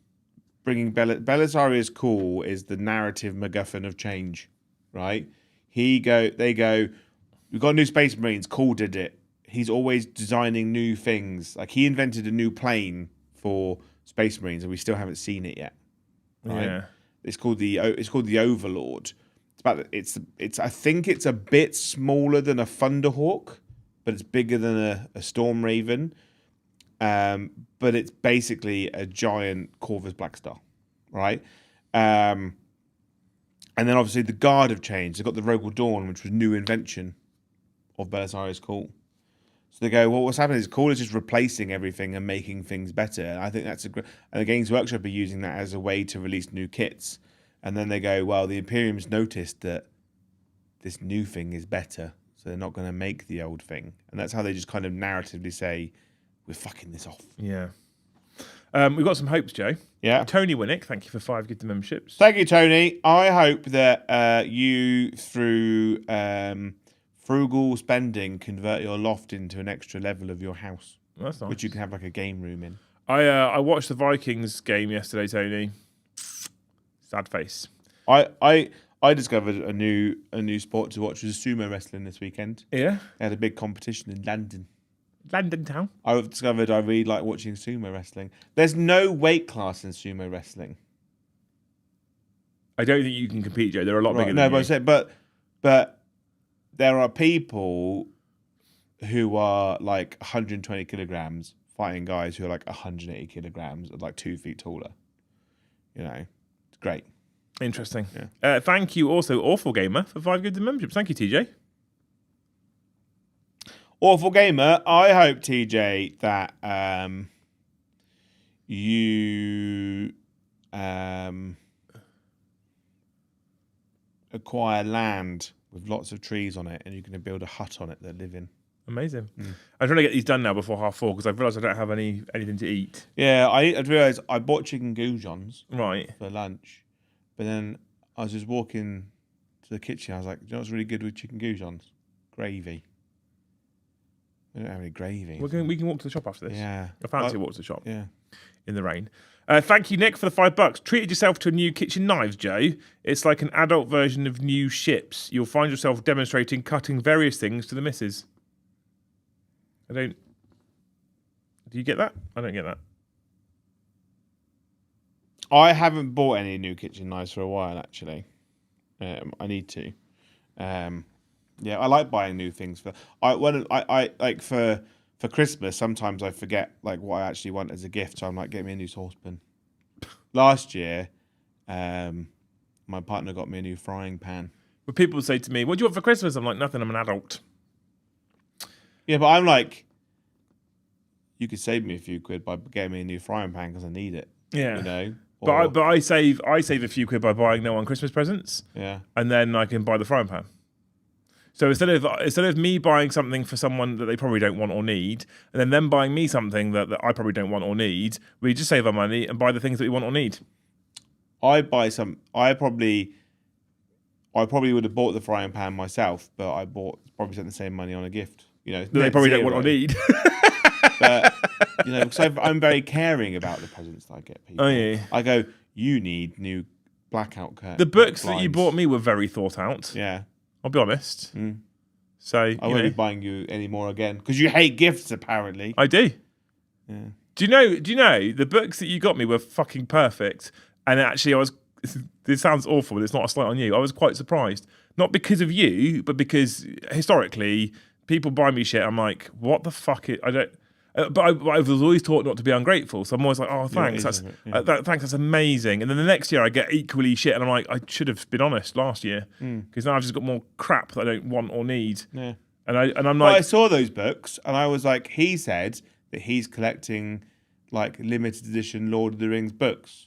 bringing Belisarius Cool is the narrative MacGuffin of change, right? They go, we've got new Space Marines, Cool did it. He's always designing new things. Like, he invented a new plane for Space Marines and we still haven't seen it yet. Right? Yeah. It's called the Overlord. I think it's a bit smaller than a Thunderhawk, but it's bigger than a Storm Raven. But it's basically a giant Corvus Blackstar, right? And then obviously the Guard have changed. They've got the Rogal Dawn, which was new invention of Belisarius Cool. So they go, well, what's happening is Cool is just replacing everything and making things better. And I think that's and the Games Workshop are using that as a way to release new kits. And then they go, well, the Imperium's noticed that this new thing is better, so they're not going to make the old thing. And that's how they just kind of narratively say, we're fucking this off. Yeah. We've got some hopes, Joe. Yeah. Tony Winnick, thank you for 5 gifted memberships. Thank you, Tony. I hope that you, through frugal spending, convert your loft into an extra level of your house. That's nice. Which you can have like a game room in. I watched the Vikings game yesterday, Tony. Sad face. I discovered a new sport to watch, was sumo wrestling this weekend. Yeah. They had a big competition in London. London town. I've discovered I really like watching sumo wrestling. There's no weight class in sumo wrestling. I don't think you can compete, Joe. They're a lot bigger than you. But there are people who are like 120 kilograms fighting guys who are like 180 kilograms and like 2 feet taller. You know, it's great. Interesting. Yeah. Thank you also, Awful Gamer, for 5 gifted memberships. Thank you, TJ. Awful Gamer, I hope, TJ, that you acquire acquire land with lots of trees on it, and you're going to build a hut on it that live in. Amazing. I'm trying to get these done now before 4:30 because I've realised I don't have anything to eat. Yeah, I realised I bought chicken goujons Right. for lunch, but then I was just walking to the kitchen. I was like, "Do you know what's really good with chicken goujons? Gravy." We don't have any gravy. We can walk to the shop after this. Yeah. I fancy a walk to the shop. Yeah. In the rain. Thank you, Nick, for the $5. Treated yourself to a new kitchen knives, Joe. It's like an adult version of new ships. You'll find yourself demonstrating cutting various things to the missus. Do you get that? I don't get that. I haven't bought any new kitchen knives for a while, actually. I need to. Yeah, I like buying new things for Christmas. Sometimes I forget like what I actually want as a gift, so I'm like, get me a new saucepan. Last year, my partner got me a new frying pan. But people say to me, "What do you want for Christmas?" I'm like, "Nothing. I'm an adult." Yeah, but I'm like, you could save me a few quid by getting me a new frying pan because I need it. Yeah, you know. But I save a few quid by buying no one Christmas presents. Yeah, and then I can buy the frying pan. So instead of me buying something for someone that they probably don't want or need, and then them buying me something that I probably don't want or need, we just save our money and buy the things that we want or need. I probably would have bought the frying pan myself, but probably spent the same money on a gift. You know, They probably don't want or need. But because I'm very caring about the presents that I get people. Oh yeah. I go, you need new blackout curtains. The books that you bought me were very thought out. Yeah. I'll be honest. So I won't be buying you any more again because you hate gifts. Apparently, I do. Yeah. Do you know the books that you got me were fucking perfect? And actually, I was. This sounds awful, but it's not a slight on you. I was quite surprised, not because of you, but because historically, people buy me shit. I'm like, what the fuck? I don't. But I was always taught not to be ungrateful, so I'm always like, "Oh, thanks, thanks, that's amazing." And then the next year, I get equally shit, and I'm like, "I should have been honest last year because now I've just got more crap that I don't want or need." Yeah, and I'm like, like, I saw those books, and I was like, he said that he's collecting like limited edition Lord of the Rings books,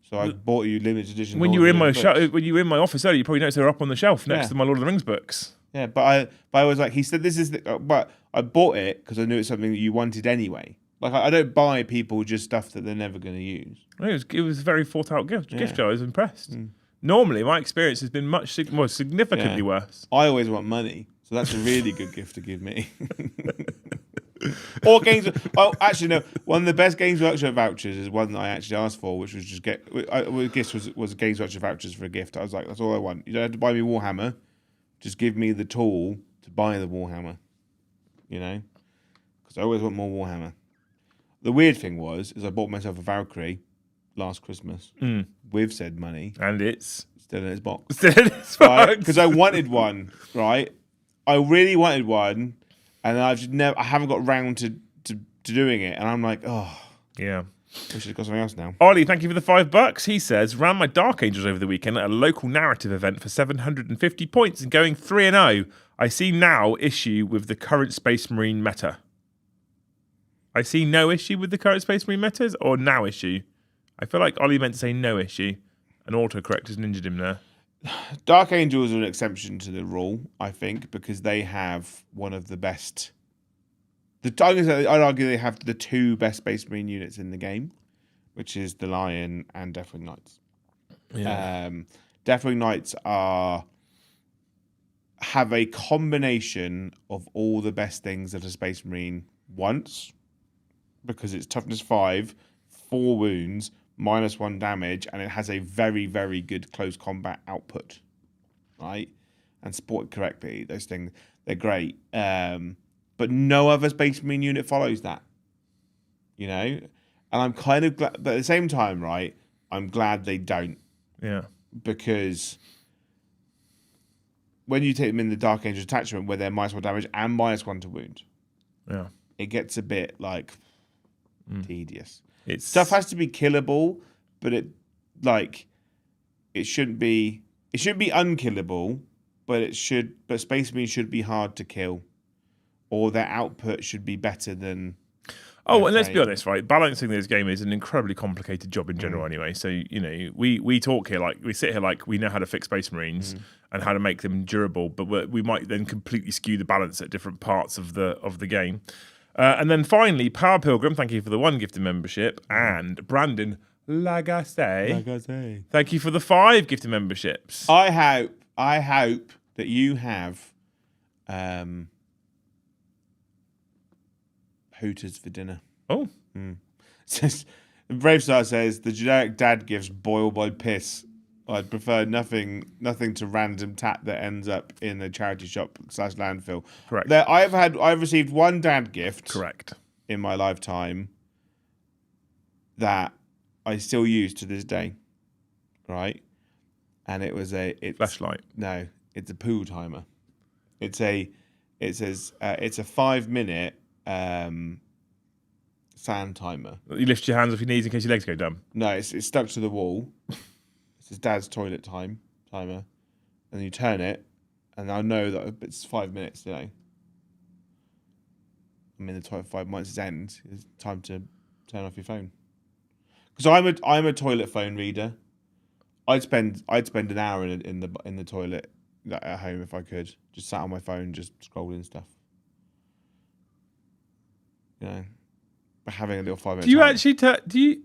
so I bought you limited edition. When you were in my office earlier, you probably noticed they were up on the shelf next to my Lord of the Rings books. Yeah, but I was like, he said this is but I bought it because I knew it's something that you wanted anyway. Like I don't buy people just stuff that they're never going to use. It was a very thought out gift. I was impressed. Normally, my experience has been more significantly worse. I always want money, so that's a really good gift to give me. Or games. Oh, actually, no. One of the best Games Workshop vouchers is one that I actually asked for, which was just was Games Workshop vouchers for a gift. I was like, that's all I want. You don't have to buy me Warhammer. Just give me the tool to buy the Warhammer. You know, because I always want more Warhammer. The weird thing is I bought myself a Valkyrie last Christmas with said money, and it's still in its box. Because I wanted one, right? I really wanted one, and I haven't got round to doing it, and I'm like, oh, yeah. We should have got something else now. Ollie, thank you for the $5. He says, ran my Dark Angels over the weekend at a local narrative event for 750 points and going 3-0. I see now issue with the current Space Marine meta. I see no issue with the current Space Marine metas or now issue. I feel like Ollie meant to say no issue. An autocorrect has ninjaed him there. Dark Angels are an exception to the rule, I think, because they have one of the best... I'd argue they have the two best Space Marine units in the game, which is the Lion and Deathwing Knights. Yeah. Deathwing Knights have a combination of all the best things that a Space Marine wants, because it's toughness 5, 4 wounds, -1 damage, and it has a very, very good close combat output, right? And supported correctly, those things, they're great. But no other Space Marine unit follows that, you know? And I'm kind of glad, but at the same time, right, I'm glad they don't. Yeah. Because when you take them in the Dark Angel attachment where they're -1 damage and -1 to wound, yeah, it gets a bit, like, tedious. It's... Stuff has to be killable, but it shouldn't be unkillable, but Space Marine should be hard to kill. Or their output should be better than... Oh, and let's be honest, right? Balancing this game is an incredibly complicated job in general, anyway. So we talk here we sit here like we know how to fix Space Marines and how to make them durable, but we might then completely skew the balance at different parts of the game. And then finally, Power Pilgrim, thank you for the 1 gifted membership, and Brandon Lagasse, thank you for the 5 gifted memberships. I hope that you have Hooters for dinner. Oh. Says Brave Star says the generic dad gifts boil by piss. I'd prefer nothing to random tat that ends up in a charity shop / landfill. Correct. I've received 1 dad gift. Correct. In my lifetime that I still use to this day. Right? And it was flashlight. No, it's a poo timer. It says it's a 5-minute sand timer. You lift your hands off your knees in case your legs go dumb. No, it's stuck to the wall. It's his dad's toilet timer, and you turn it, and I know that it's 5 minutes. I'm in the toilet 5 minutes ends. It's time to turn off your phone. Because I'm a toilet phone reader. I'd spend an hour in the toilet at home if I could. Just sat on my phone, just scrolling stuff. But having a little 5 minutes. Do you actually? Do you?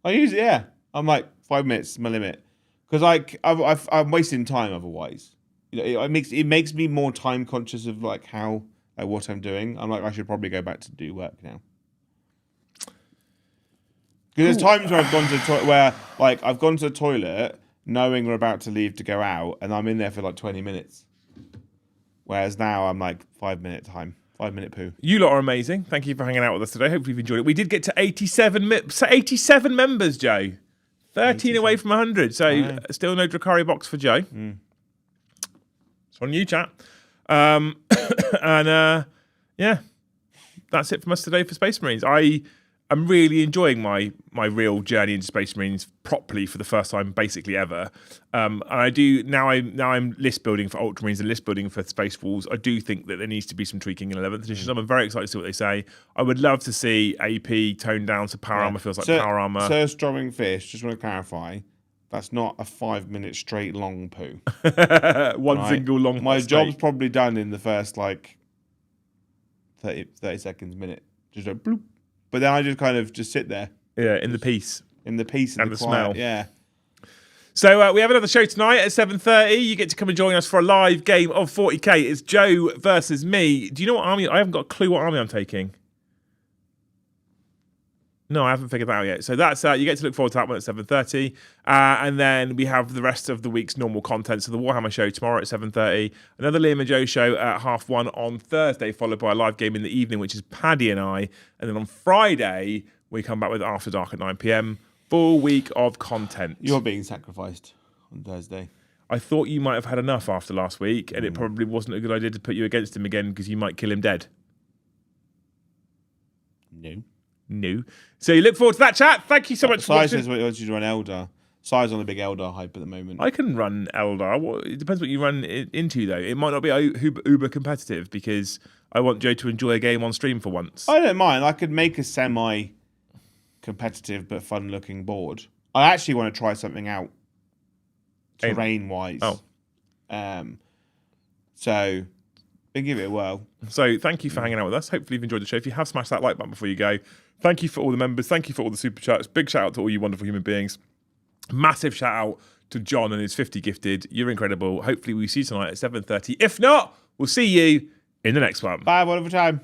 I use it. Yeah, I'm like 5 minutes is my limit because I'm wasting time otherwise. It makes me more time conscious of like what I'm doing. I'm like I should probably go back to do work now. Because there's times where I've gone to the toilet where like I've gone to the toilet knowing we're about to leave to go out, and I'm in there for like 20 minutes. Whereas now I'm like 5 minute time. 5 minute poo. You lot are amazing. Thank you for hanging out with us today. Hopefully you've enjoyed it. We did get to 87 members, Joe. 13 away from 100. So still no Drakari box for Joe. It's on you, chat. And that's it from us today for Space Marines. I'm really enjoying my real journey into Space Marines properly for the first time, basically ever. And I do now. I'm list building for Ultramarines and list building for Space Wolves. I do think that there needs to be some tweaking in 11th edition. So I'm very excited to see what they say. I would love to see AP toned down so power armor feels like power armor. Sir Stroming Fish, just want to clarify, that's not a 5 minute straight long poo. One single long. My job's probably done in the first like 30 seconds, minute. Just a bloop. But then I just kind of just sit there. Yeah, in the peace. In the peace and the smell. Yeah. So we have another show tonight at 7:30. You get to come and join us for a live game of 40k. It's Joe versus me. Do you know what army? I haven't got a clue what army I'm taking. No, I haven't figured that out yet. So that's you get to look forward to that one at 7:30. And then we have the rest of the week's normal content. So the Warhammer show tomorrow at 7:30. Another Liam and Joe show at 1:30 on Thursday, followed by a live game in the evening, which is Paddy and I. And then on Friday, we come back with After Dark at 9 p.m. Full week of content. You're being sacrificed on Thursday. I thought you might have had enough after last week, and it probably wasn't a good idea to put you against him again because you might kill him dead. No. So you look forward to that, chat. Thank you so much for watching. Says what you to run Eldar. Si's on a big Eldar hype at the moment. I can run Eldar. It depends what you run into, though. It might not be uber competitive because I want Joe to enjoy a game on stream for once. I don't mind. I could make a semi-competitive but fun-looking board. I actually want to try something out terrain-wise. So give it a whirl. So thank you for hanging out with us. Hopefully you've enjoyed the show. If you have, smashed that like button before you go. Thank you for all the members. Thank you for all the super chats. Big shout out to all you wonderful human beings. Massive shout out to John and his 50 gifted. You're incredible. Hopefully we'll see you tonight at 7:30. If not, we'll see you in the next one. Bye, whatever time.